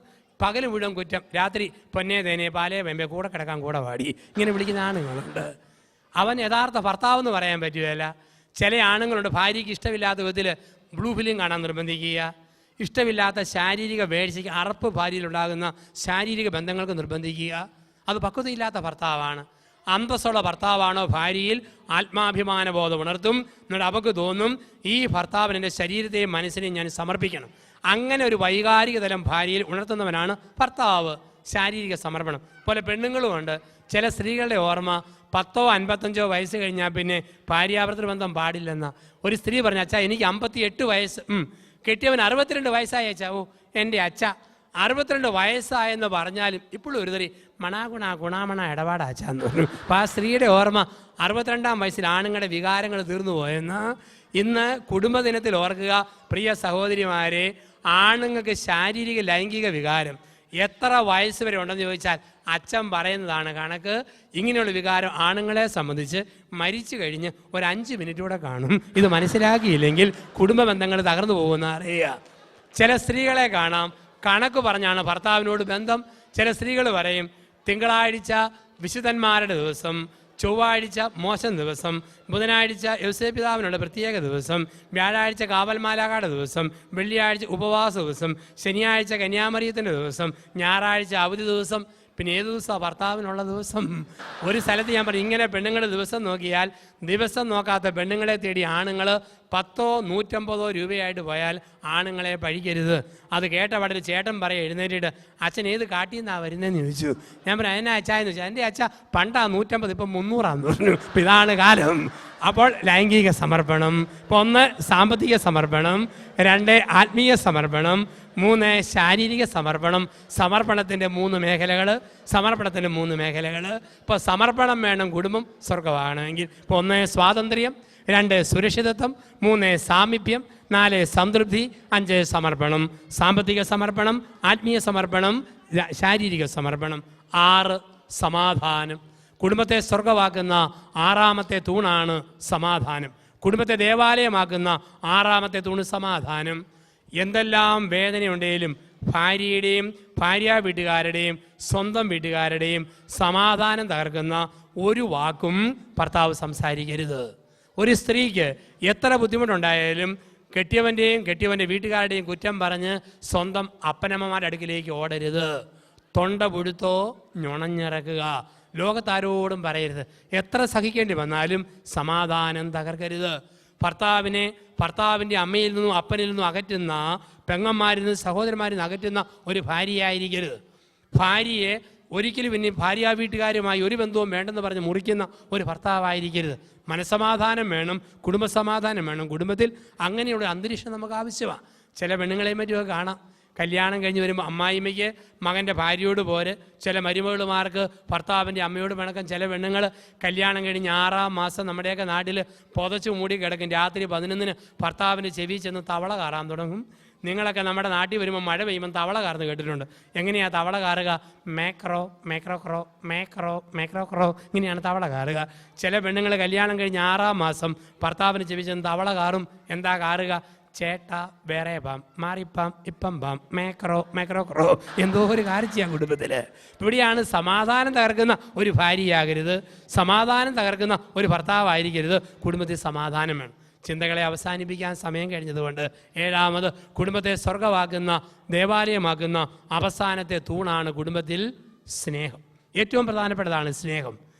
പകൽ മുഴുവൻ കുറ്റം, രാത്രി പൊന്നേ തേനെ പാലേ വെമ്പേ കൂടെ കിടക്കാൻ കൂടെ പാടി, ഇങ്ങനെ വിളിക്കുന്ന ആണുങ്ങളുണ്ട്. അവൻ യഥാർത്ഥ ഭർത്താവെന്ന് പറയാൻ പറ്റുകയില്ല. ചില ആണുങ്ങളുണ്ട്, ഭാര്യയ്ക്ക് ഇഷ്ടമില്ലാത്ത വിധത്തിൽ ബ്ലൂ ഫിലിം കാണാൻ നിർബന്ധിക്കുക, ഇഷ്ടമില്ലാത്ത ശാരീരിക വേഴ്ചയ്ക്ക്, അറപ്പ് ഭാര്യയിലുണ്ടാകുന്ന ശാരീരിക ബന്ധങ്ങൾക്ക് നിർബന്ധിക്കുക. അത് പക്വതയില്ലാത്ത ഭർത്താവാണ്. അന്തസ്സുള്ള ഭർത്താവാണോ ഭാര്യയിൽ ആത്മാഭിമാന ബോധം ഉണർത്തും. എന്നിട്ട് അവർക്ക് തോന്നും ഈ ഭർത്താവിന് എൻ്റെ ശരീരത്തെയും മനസ്സിനെയും ഞാൻ സമർപ്പിക്കണം. അങ്ങനെ ഒരു വൈകാരിക തലം ഭാര്യയിൽ ഉണർത്തുന്നവനാണ് ഭർത്താവ്. ശാരീരിക സമർപ്പണം. പോലെ പെണ്ണുങ്ങളുമുണ്ട്. ചില സ്ത്രീകളുടെ ഓർമ്മ 10 or 55 വയസ്സ് കഴിഞ്ഞാൽ പിന്നെ ഭാര്യാഭർത്തൃ ബന്ധം പാടില്ലെന്ന. ഒരു സ്ത്രീ പറഞ്ഞ, അച്ഛാ എനിക്ക് 58 വയസ്സ്, കെട്ടിയവൻ 62 വയസ്സായ അച്ഛാ. ഓ എൻ്റെ അച്ഛ 62 വയസ്സായെന്ന് പറഞ്ഞാലും ഇപ്പോഴും ഒരു തരി ഗുണാമണ ഇടപാടാച്ചാന്ന് പറഞ്ഞു. അപ്പോൾ ആ സ്ത്രീയുടെ ഓർമ്മ 62-ാം വയസ്സിൽ ആണുങ്ങളുടെ വികാരങ്ങൾ തീർന്നു പോയെന്ന്. ഇന്ന് കുടുംബദിനത്തിൽ ഓർക്കുക പ്രിയ സഹോദരിമാരെ, ആണുങ്ങൾക്ക് ശാരീരിക ലൈംഗിക വികാരം എത്ര വയസ്സ് വരെ ഉണ്ടെന്ന് ചോദിച്ചാൽ അച്ഛൻ പറയുന്നതാണ് കണക്ക്. ഇങ്ങനെയുള്ള വികാരം ആണുങ്ങളെ സംബന്ധിച്ച് മരിച്ചു കഴിഞ്ഞ് ഒരു 5 മിനിറ്റ് കൂടെ കാണും. ഇത് മനസ്സിലാക്കിയില്ലെങ്കിൽ കുടുംബ ബന്ധങ്ങൾ തകർന്നു പോകുന്ന അറിയുക. ചില സ്ത്രീകളെ കാണാം, കണക്ക് പറഞ്ഞാണ് ഭർത്താവിനോട് ബന്ധം. ചില സ്ത്രീകൾ പറയും തിങ്കളാഴ്ച വിശുദ്ധന്മാരുടെ ദിവസം, ചൊവ്വാഴ്ച മോശം ദിവസം, ബുധനാഴ്ച യൗസേപിതാവിനുള്ള പ്രത്യേക ദിവസം, വ്യാഴാഴ്ച കാവൽമാലാകാരുടെ ദിവസം, വെള്ളിയാഴ്ച ഉപവാസ ദിവസം, ശനിയാഴ്ച കന്യാമറിയത്തിൻ്റെ ദിവസം, ഞായറാഴ്ച അവധി ദിവസം. പിന്നെ ഏത് ദിവസമാണ് ഭർത്താവിനുള്ള ദിവസം? ഒരു സ്ഥലത്ത് ഞാൻ പറഞ്ഞു, ഇങ്ങനെ പെണ്ണുങ്ങളുടെ ദിവസം നോക്കിയാൽ ദിവസം നോക്കാത്ത പെണ്ണുങ്ങളെ തേടി ആണുങ്ങൾ 10 150 രൂപയായിട്ട് പോയാൽ ആണുങ്ങളെ പഴിക്കരുത്. അത് കേട്ട വളരെ ചേട്ടൻ പറയുക എഴുന്നേറ്റിട്ട്, അച്ഛൻ ഏത് കാട്ടിൽ നിന്നാണ് വരുന്നതെന്ന് ചോദിച്ചു. ഞാൻ പറഞ്ഞു അതിനാ അച്ഛായെന്ന് ചോദിച്ചു. എൻ്റെ അച്ഛ പണ്ടാ 150, ഇപ്പം 300 പറഞ്ഞു. ഇപ്പം ഇതാണ് കാലം. അപ്പോൾ ലൈംഗിക സമർപ്പണം, ഇപ്പോൾ 1 സാമ്പത്തിക സമർപ്പണം, 2 ആത്മീയ സമർപ്പണം, 3 ശാരീരിക സമർപ്പണം. സമർപ്പണത്തിൻ്റെ 3 മേഖലകൾ. ഇപ്പോൾ സമർപ്പണം വേണം കുടുംബം സ്വർഗമാണെങ്കിൽ. ഇപ്പോൾ 1 സ്വാതന്ത്ര്യം, 2 സുരക്ഷിതത്വം, 3 സാമീപ്യം, 4 സംതൃപ്തി, 5 സമർപ്പണം. സാമ്പത്തിക സമർപ്പണം, ആത്മീയ സമർപ്പണം, ശാരീരിക സമർപ്പണം. 6 സമാധാനം. കുടുംബത്തെ സ്വർഗമാക്കുന്ന 6ാമത്തെ തൂണാണ് സമാധാനം. കുടുംബത്തെ ദേവാലയമാക്കുന്ന 6ാമത്തെ തൂണ് സമാധാനം. എന്തെല്ലാം വേദനയുണ്ടെങ്കിലും ഭാര്യയുടെയും ഭാര്യ വീട്ടുകാരുടെയും സ്വന്തം വീട്ടുകാരുടെയും സമാധാനം തകർക്കുന്ന ഒരു വാക്കും ഭർത്താവ് സംസാരിക്കരുത്. ഒരു സ്ത്രീക്ക് എത്ര ബുദ്ധിമുട്ടുണ്ടായാലും കെട്ടിയവൻ്റെ വീട്ടുകാരുടെയും കുറ്റം പറഞ്ഞ് സ്വന്തം അപ്പനമ്മമാരുടെ അടുക്കിലേക്ക് ഓടരുത്. തൊണ്ട പുഴുത്തോ ഞുണഞ്ഞിറക്കുക. ലോകത്താരോടും പറയരുത്. എത്ര സഹിക്കേണ്ടി വന്നാലും സമാധാനം തകർക്കരുത്. ഭർത്താവിൻ്റെ അമ്മയിൽ നിന്നും അപ്പനിൽ നിന്നും അകറ്റുന്ന, പെങ്ങന്മാരിൽ നിന്നും സഹോദരന്മാരിൽ നിന്ന് അകറ്റുന്ന ഒരു ഭാര്യയായിരിക്കരുത്. ഭാര്യയെ ഒരിക്കലും പിന്നെ ഭാര്യ വീട്ടുകാരുമായി ഒരു ബന്ധവും വേണ്ടെന്ന് പറഞ്ഞ് മുറിക്കുന്ന ഒരു ഭർത്താവായിരിക്കരുത്. മനസ്സമാധാനം വേണം, കുടുംബസമാധാനം വേണം. കുടുംബത്തിൽ അങ്ങനെയുള്ള അന്തരീക്ഷം നമുക്ക് ആവശ്യമാണ്. ചില പെണ്ണുങ്ങളെയും മറ്റുമൊക്കെ കാണാം, കല്യാണം കഴിഞ്ഞ് വരുമ്പോൾ അമ്മായിമ്മയ്ക്ക് മകൻ്റെ ഭാര്യയോട് പോര്, ചില മരുമകളുമാർക്ക് ഭർത്താവിൻ്റെ അമ്മയോട് പിണക്കം. ചില പെണ്ണുങ്ങൾ കല്യാണം കഴിഞ്ഞ് 6ാം മാസം നമ്മുടെയൊക്കെ നാട്ടിൽ പുതച്ച് മൂടി കിടക്കും. രാത്രി 11-ന് ഭർത്താവിൻ്റെ ചെവി ചെന്ന് തവള കാറാൻ തുടങ്ങും. നിങ്ങളൊക്കെ നമ്മുടെ നാട്ടിൽ വരുമ്പോൾ മഴ പെയ്യുമ്പം തവള കാർന്ന് കേട്ടിട്ടുണ്ട്. എങ്ങനെയാണ് തവള കാറുക? മേക്രോ മേക്രോ ക്രോ മേക്രോ മേക്രോ ക്രോ, ഇങ്ങനെയാണ് തവള കാറുക. ചില പെണ്ണുങ്ങൾ കല്യാണം കഴിഞ്ഞ് 6ാം മാസം ഭർത്താവിന് ചെവി ചെന്ന് തവള കാറും. എന്താ കാറുക? ചേട്ടാ വേറെ പാം, മാറിപ്പാം, ഇപ്പം പാം, മേക്രോ മേക്രോ ക്രോ. എന്തോ ഒരു കാര്യം കുടുംബത്തിൽ. ഇവിടെയാണ് സമാധാനം തകർക്കുന്ന ഒരു ഭാര്യയാകരുത്, സമാധാനം തകർക്കുന്ന ഒരു ഭർത്താവായിരിക്കരുത്. കുടുംബത്തിൽ സമാധാനം വേണം. ചിന്തകളെ അവസാനിപ്പിക്കാൻ സമയം കഴിഞ്ഞതുകൊണ്ട് 7ാമത് കുടുംബത്തെ സ്വർഗമാക്കുന്ന, ദേവാലയമാക്കുന്ന അവസാനത്തെ തൂണാണ് കുടുംബത്തിൽ സ്നേഹം. ഏറ്റവും പ്രധാനപ്പെട്ടതാണ് സ്നേഹം.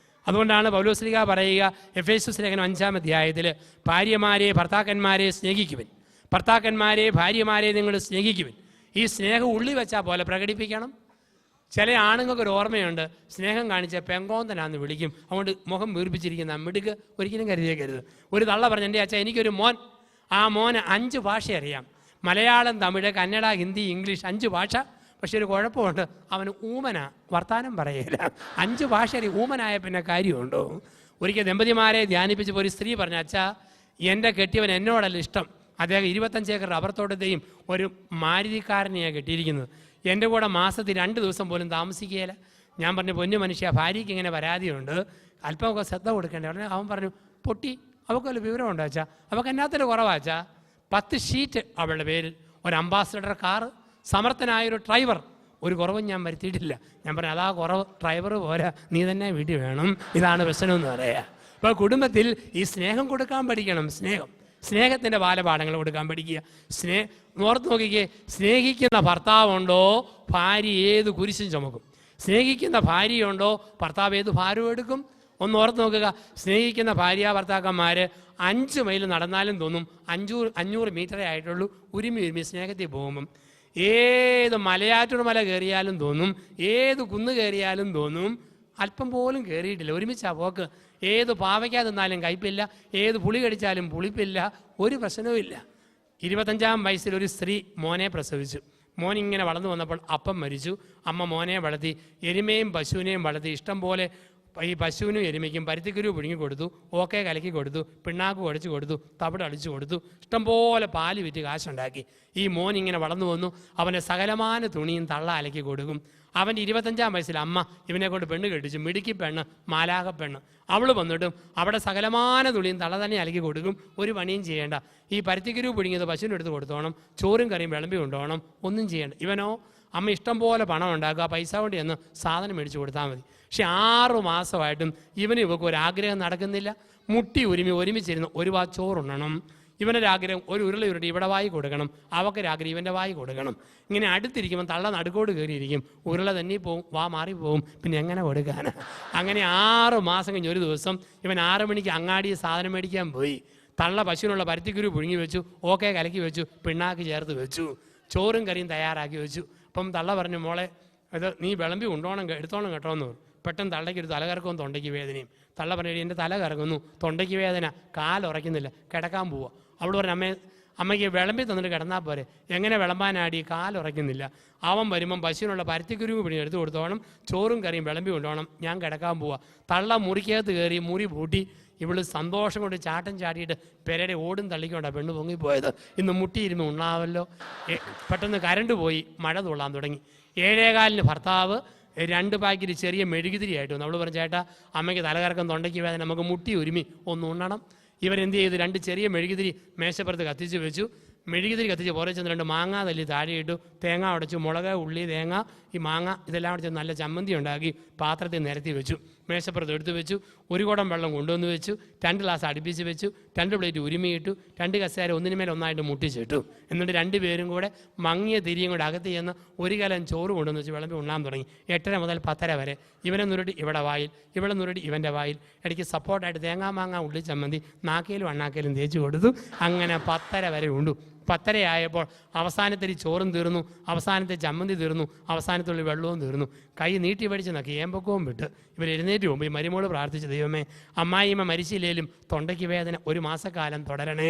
അതുകൊണ്ടാണ് പൗലോസ്ലീഹ പറയുക എഫേസ്യസ് ലേഖനം 5-ാം അധ്യായത്തിൽ, ഭാര്യമാരെ ഭർത്താക്കന്മാരെ സ്നേഹിക്കുവിൻ, ഭർത്താക്കന്മാരെ ഭാര്യമാരെ നിങ്ങൾ സ്നേഹിക്കുവിൻ. ഈ സ്നേഹം ഉള്ളി വെച്ചാൽ പോലെ പ്രകടിപ്പിക്കണം. ചില ആണുങ്ങൾക്കൊരു ഓർമ്മയുണ്ട്, സ്നേഹം കാണിച്ച പെങ്കോന്തനാന്ന് വിളിക്കും. അതുകൊണ്ട് മുഖം വീർപ്പിച്ചിരിക്കുന്ന മിടുക്ക് ഒരിക്കലും കരുതിയേക്കരുത്. ഒരു തള്ള പറഞ്ഞു, എൻ്റെ അച്ഛൻ എനിക്കൊരു മോൻ, ആ മോന് 5 ഭാഷ അറിയാം. മലയാളം, തമിഴ്, കന്നഡ, ഹിന്ദി, ഇംഗ്ലീഷ്, 5 ഭാഷ. പക്ഷെ ഒരു കുഴപ്പമുണ്ട്, അവന് ഊമന, വർത്താനം പറയില്ല. 5 ഭാഷ അറിയാം, ഊമനായ പിന്നെ കാര്യമുണ്ടോ? ഒരിക്കൽ ദമ്പതിമാരെ ധ്യാനിപ്പിച്ചപ്പോൾ ഒരു സ്ത്രീ പറഞ്ഞു, അച്ഛാ എൻ്റെ കെട്ടിയവൻ എന്നോടല്ല ഇഷ്ടം, അദ്ദേഹം 25 ഏക്കർ റബ്ബർ തോട്ടത്തെയും ഒരു മാരുതിക്കാരനെയാണ് കെട്ടിയിരിക്കുന്നത്. എൻ്റെ കൂടെ മാസത്തിൽ 2 ദിവസം പോലും താമസിക്കുകയില്ല. ഞാൻ പറഞ്ഞു, പൊന്നു മനുഷ്യ, ഭാര്യയ്ക്ക് ഇങ്ങനെ പരാതിയുണ്ട്, അല്പമൊക്കെ ശ്രദ്ധ കൊടുക്കേണ്ടത്. ഉടനെ അവൻ പറഞ്ഞു, പൊട്ടി, അവൾക്ക് വല്ല വിവരമുണ്ടോ അച്ഛാ? അവൾക്ക് എന്നാത്തിൻ്റെ കുറവാച്ചാ? 10 ഷീറ്റ് അവളുടെ പേരിൽ, ഒരു അംബാസഡർ കാറ്, സമർത്ഥനായൊരു ഡ്രൈവർ, ഒരു കുറവും ഞാൻ വരുത്തിയിട്ടില്ല. ഞാൻ പറഞ്ഞു, അതാ കുറവ്, ഡ്രൈവർ പോരാ, നീ തന്നെ വീട്ടിൽ വേണം. ഇതാണ് പ്രശ്നമെന്ന് പറയുക. അപ്പോൾ കുടുംബത്തിൽ ഈ സ്നേഹം കൊടുക്കാൻ പഠിക്കണം. സ്നേഹത്തിൻ്റെ ബാലപാഠങ്ങൾ കൊടുക്കാൻ പഠിക്കുക. ഓർത്ത് നോക്കിക്കേ, സ്നേഹിക്കുന്ന ഭർത്താവുണ്ടോ ഭാര്യ ഏത് കുരിശും ചുമക്കും. സ്നേഹിക്കുന്ന ഭാര്യയുണ്ടോ ഭർത്താവ് ഏത് ഭാരവും എടുക്കും. ഒന്ന് ഓർത്ത് നോക്കുക, സ്നേഹിക്കുന്ന ഭാര്യ ഭർത്താക്കന്മാർ 5 മൈൽ നടന്നാലും തോന്നും 500 മീറ്ററേ ആയിട്ടുള്ളൂ. ഉരുമി സ്നേഹത്തിൽ പോകുമ്പം ഏത് മലയാറ്റൂർ മല കയറിയാലും തോന്നും, ഏത് കുന്ന് കയറിയാലും തോന്നും അല്പം പോലും കയറിയിട്ടില്ല, ഒരുമിച്ചാ പോക്ക്. ഏത് പാവയ്ക്കാ തിന്നാലും കയ്പില്ല, ഏത് പുളി കടിച്ചാലും പുളിപ്പില്ല, ഒരു പ്രശ്നവുമില്ല. 25-ാം വയസ്സിൽ ഒരു സ്ത്രീ മോനെ പ്രസവിച്ചു. മോൻ ഇങ്ങനെ വളർന്നു വന്നപ്പോൾ അപ്പം മരിച്ചു. അമ്മ മോനെ വളർത്തി, എരുമയും പശുവിനെയും വളർത്തി. ഇഷ്ടം പോലെ ഈ പശുവിനും എരുമയ്ക്കും പരുത്തിക്കുരു പുഴുങ്ങി കൊടുത്തു, ഓക്കെ കലക്കി കൊടുത്തു, പിണ്ണാക്ക് കുഴച്ച് കൊടുത്തു, തവിട് അടിച്ചു കൊടുത്തു, ഇഷ്ടംപോലെ പാല് വിറ്റ് കാശുണ്ടാക്കി. ഈ മോൻ ഇങ്ങനെ വളർന്നു വന്നു. അവൻ്റെ സകലമാന തുണിയും തള്ള അലക്കി കൊടുക്കും. അവൻ്റെ 25-ാം വയസ്സിൽ അമ്മ ഇവനെ കൊണ്ട് പെണ്ണ് കെട്ടിച്ചു. മിടുക്കി പെണ്ണ്, മാലാക പെണ്ണ്. അവൾ വന്നിട്ടും അവിടെ സകലമാന തുണിയും തള്ള തന്നെ അലക്കി കൊടുക്കും. ഒരു പണിയും ചെയ്യേണ്ട. ഈ പരുത്തിക്കുരു പുഴുങ്ങിയത് പശുവിൻ്റെ അടുത്ത് കൊടുത്തോണം, ചോറും കറിയും വിളമ്പി കൊണ്ടുപോകണം, ഒന്നും ചെയ്യേണ്ട. ഇവനോ അമ്മ ഇഷ്ടം പോലെ പണം ഉണ്ടാക്കുക, പൈസ കൊണ്ട് ചെന്ന് സാധനം മേടിച്ച് കൊടുത്താൽ മതി. പക്ഷെ 6 മാസമായിട്ടും ഇവന് ഇവർക്ക് ഒരാഗ്രഹം നടക്കുന്നില്ല. മുട്ടി ഒരുമിച്ചിരുന്ന് ഒരു വാ ചോറുണ്ണണം. ഇവനൊരാഗ്രഹം ഒരു ഉരുളി ഇവിടെ വായി കൊടുക്കണം, അവക്കൊരാഗ്രഹം ഇവൻ്റെ വായി കൊടുക്കണം. ഇങ്ങനെ അടുത്തിരിക്കുമ്പോൾ തള്ള നടുക്കോട് കയറിയിരിക്കും, ഉരുള തന്നെ പോവും, വാ മാറിപ്പോവും, പിന്നെ എങ്ങനെ കൊടുക്കാൻ? അങ്ങനെ 6 മാസം കഴിഞ്ഞ് ഒരു ദിവസം ഇവൻ 6 മണിക്ക് അങ്ങാടിയെ സാധനം മേടിക്കാൻ പോയി. തള്ള പശുവിനുള്ള പരുത്തിക്കുരു പുഴുങ്ങി വെച്ചു, ഓക്കെ കലക്കി വെച്ചു, പിണ്ണാക്ക് ചേർത്ത് വെച്ചു, ചോറും കറിയും തയ്യാറാക്കി വെച്ചു. അപ്പം തള്ള പറഞ്ഞു, മോളെ ഇത് നീ വിളമ്പി എടുത്തോണം കേട്ടോ എന്ന് പറഞ്ഞു. പെട്ടെന്ന് തള്ളയ്ക്ക് ഒരു തലകറക്കവും തൊണ്ടയ്ക്ക് വേദനയും. തള്ള പറഞ്ഞു, എൻ്റെ തല കറങ്ങുന്നു, തൊണ്ടയ്ക്ക് വേദന, കാലുറയ്ക്കുന്നില്ല, കിടക്കാൻ പോവുക. അവൾ പറഞ്ഞു, അമ്മയ്ക്ക് വിളമ്പി തന്നിട്ട് കിടന്നാൽ പോരെ. എങ്ങനെ വിളമ്പാനാടി, കാലുറയ്ക്കുന്നില്ല. അവൻ വരുമ്പം പശുവിനുള്ള പരുത്തിക്കുരുവ് പിടി എടുത്തു കൊടുത്തോണം, ചോറും കറിയും വിളമ്പി കൊണ്ടുപോകണം, ഞാൻ കിടക്കാൻ പോവുക. തള്ള മുറിക്കകത്ത് കയറി മുറി പൂട്ടി. ഇവള് സന്തോഷം കൊണ്ട് ചാട്ടം ചാടിയിട്ട് പെരയുടെ ഓടും തള്ളിക്കൊണ്ടാണ് പെണ്ണ് പൊങ്ങിപ്പോയത്. ഇന്ന് മുട്ടിയിരുന്ന് ഉണ്ണാവല്ലോ. പെട്ടെന്ന് കരണ്ട് പോയി, മഴ തുള്ളാൻ തുടങ്ങി. 7:15 ഭർത്താവ് 2 പാക്കറ്റ് ചെറിയ മെഴുകുതിരിയായിട്ട് വന്നു. അവൾ പറഞ്ഞു, ചേട്ടാ അമ്മയ്ക്ക് തലകറക്കം, തൊണ്ടയ്ക്ക് വേദന, നമുക്ക് മുട്ടി ഒരുമി ഒന്ന് ഉണ്ണണം. ഇവരെന്ത് ചെയ്തു, 2 ചെറിയ മെഴുകുതിരി മേശപ്പുറത്ത് കത്തിച്ച് വെച്ചു. മെഴുകുതിരി കത്തിച്ച് പുറകെ ചെന്ന് 2 മാങ്ങ തല്ലി താഴെയിട്ടു, തേങ്ങ ഉടച്ചു, മുളക്, ഉള്ളി, തേങ്ങ, ഈ മാങ്ങ ഇതെല്ലാം കൂടെ നല്ല ചമ്മന്തി ഉണ്ടാക്കി പാത്രത്തിൽ നിരത്തി വെച്ചു. മേശപ്പുറത്ത് എടുത്ത് വെച്ചു. 1 കുടം വെള്ളം കൊണ്ടുവന്ന് വെച്ചു. 2 ഗ്ലാസ് അടുപ്പിച്ച് വെച്ചു. 2 പ്ലേറ്റ് ഉരുമിയിട്ടു. 2 കസേര ഒന്നിനുമേൽ ഒന്നായിട്ട് മുട്ടിച്ചിട്ടു. എന്നിട്ട് 2 പേരും കൂടെ മങ്ങിയ തിരിയും കൂടെ അകത്ത് ചെന്ന് 1 കലം ചോറ് കൊണ്ടുവന്ന് വെച്ച് വിളമ്പി ഉണ്ണാൻ തുടങ്ങി. 8:30 മുതൽ 10:30 വരെ ഇവനെ നുരട്ടി ഇവിടെ വായിൽ, ഇവിടെ നുരട്ടി ഇവൻ്റെ വായിൽ, ഇടയ്ക്ക് സപ്പോർട്ടായിട്ട് തേങ്ങാ മാങ്ങ ഉള്ളി ചമ്മന്തി നാക്കേലും അണ്ണാക്കേലും തേച്ച് കൊടുത്തു. അങ്ങനെ 10:30 വരെ ഉണ്ടു. 10:30 ആയപ്പോൾ അവസാനത്തെ ചോറും തീർന്നു, അവസാനത്തെ ചമ്മന്തി തീർന്നു, അവസാനത്തുള്ള വെള്ളവും തീർന്നു. കൈ നീട്ടി പഠിച്ച് നക്കി ഏമ്പക്കവും വിട്ട് ഇവർ എഴുന്നേറ്റ് പോകുമ്പോൾ ഈ മരുമോള് പ്രാർത്ഥിച്ചു, ദൈവമേ അമ്മായിമ്മ മരിച്ചില്ലേലും തൊണ്ടയ്ക്ക് വേദന 1 മാസക്കാലം തുടരണേ.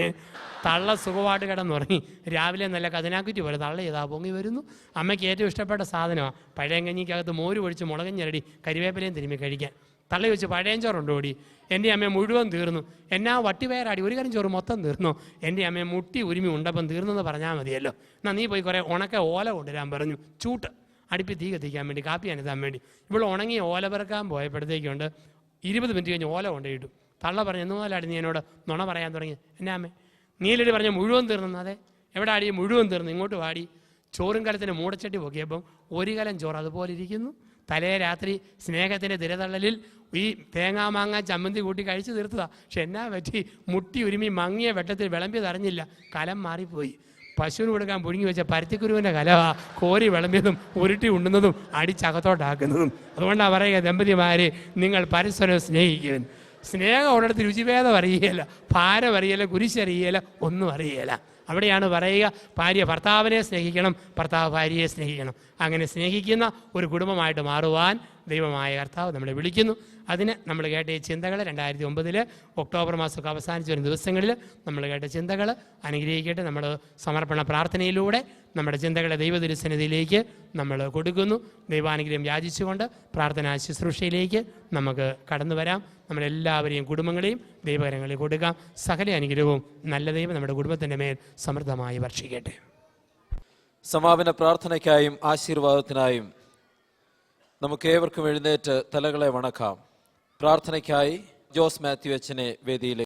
തള്ള സുഖമായിട്ട് കിടന്നുറങ്ങി. രാവിലെ നല്ല കതിനാക്കുറ്റി പോലെ തള്ള ചെയ്താ പൊങ്ങി വരുന്നു. അമ്മയ്ക്ക് ഏറ്റവും ഇഷ്ടപ്പെട്ട സാധനമാണ് പഴയ കഞ്ഞിക്കകത്ത് മോര് ഒഴിച്ച് മുളകും ഞെരടി കരിവേപ്പിലയും തിരുമ്മി കഴിക്കാൻ. തള്ളി വെച്ച് പഴയം ചോറുണ്ടോ ഓടി. എൻ്റെ അമ്മയെ മുഴുവൻ തീർന്നു. എന്നാ വട്ടിവയറാടി, 1 കരം ചോറ് മൊത്തം തീർന്നു. എൻ്റെ അമ്മയെ മുട്ടി ഉരുമി ഉണ്ടപ്പം തീർന്നെന്ന് പറഞ്ഞാൽ മതിയല്ലോ. എന്നാൽ നീ പോയി കുറേ ഉണക്ക ഓല കൊണ്ടുവരാൻ പറഞ്ഞു. ചൂട്ട് അടുപ്പി തീ കത്തിക്കാൻ വേണ്ടി, കാപ്പി അനത്താൻ വേണ്ടി. ഇവിടെ ഉണങ്ങിയ ഓല പെറുക്കാൻ പോയപ്പോഴത്തേക്കുണ്ട് 20 മിനിറ്റ് കഴിഞ്ഞ് ഓല കൊണ്ടുപോയിട്ടു. തള്ള പറഞ്ഞു, എന്ന് മുതലാടി നീ എന്നോട് നുണ പറയാൻ തുടങ്ങി. എന്നാ അമ്മേ നീലടി പറഞ്ഞ മുഴുവൻ തീർന്നു. അതെ എവിടെ ആടി, മുഴുവൻ തീർന്നു, ഇങ്ങോട്ട് വാടി. ചോറും കലത്തിന് മൂടച്ചട്ടി പൊക്കിയപ്പം 1 കലം ചോറ് അതുപോലെ ഇരിക്കുന്നു. തലേ രാത്രി സ്നേഹത്തിൻ്റെ തിരതള്ളലിൽ ഈ തേങ്ങാ മാങ്ങ ചമ്മന്തി കൂട്ടി കഴിച്ച് തീർത്തതാ. പക്ഷെ എന്നാ പറ്റി, മുട്ടി ഉരുമി മങ്ങിയ വെട്ടത്തിൽ വിളമ്പിയത് അറിഞ്ഞില്ല, കലം മാറിപ്പോയി. പശുവിന് കൊടുക്കാൻ പുഴുങ്ങി വെച്ച പരുത്തിക്കുരുവിൻ്റെ കലവാ കോരി വിളമ്പിയതും ഉരുട്ടി ഉണ്ണുന്നതും അടിച്ചകത്തോട്ടാക്കുന്നതും. അതുകൊണ്ടാണ് പറയുക, ദമ്പതിമാരെ നിങ്ങൾ പരസ്പരം സ്നേഹിക്കുവാൻ. സ്നേഹം ഉള്ളിടത്ത് രുചിഭേദം അറിയുകയില്ല, ഭാരം അറിയില്ല, കുരിശറിയില്ല, ഒന്നും അറിയില്ല. അവിടെയാണ് പറയുക, ഭാര്യ ഭർത്താവിനെ സ്നേഹിക്കണം, ഭർത്താവ് ഭാര്യയെ സ്നേഹിക്കണം. അങ്ങനെ സ്നേഹിക്കുന്ന ഒരു കുടുംബമായിട്ട് മാറുവാൻ ദൈവമായ കർത്താവ് നമ്മളെ വിളിക്കുന്നു. അതിന് നമ്മൾ കേട്ട ഈ ചിന്തകൾ 2009 ഒക്ടോബർ മാസമൊക്കെ അവസാനിച്ച് വരുന്ന ദിവസങ്ങളിൽ നമ്മൾ കേട്ട ചിന്തകൾ അനുഗ്രഹിക്കട്ടെ. നമ്മൾ സമർപ്പണ പ്രാർത്ഥനയിലൂടെ നമ്മുടെ ചിന്തകളെ ദൈവതിരുസന്നിധിയിലേക്ക് നമ്മൾ കൊടുക്കുന്നു. ദൈവാനുഗ്രഹം യാചിച്ചുകൊണ്ട് പ്രാർത്ഥനാ ശുശ്രൂഷയിലേക്ക് നമുക്ക് കടന്നു വരാം. നമ്മളെല്ലാവരെയും കുടുംബങ്ങളെയും ദൈവകരങ്ങളിൽ കൊടുക്കാം. സകല അനുഗ്രഹവും നല്ല ദൈവം നമ്മുടെ കുടുംബത്തിൻ്റെ മേൽ സമൃദ്ധമായി വർഷിക്കട്ടെ. സമാപന പ്രാർത്ഥനയ്ക്കായും ആശീർവാദത്തിനായും നമുക്കേവർക്കും എഴുന്നേറ്റ് തലകളെ വണക്കാം. പ്രാർത്ഥനയ്ക്കായി ജോസ് മാത്യു അച്ഛനെ വേദിയിലേക്ക്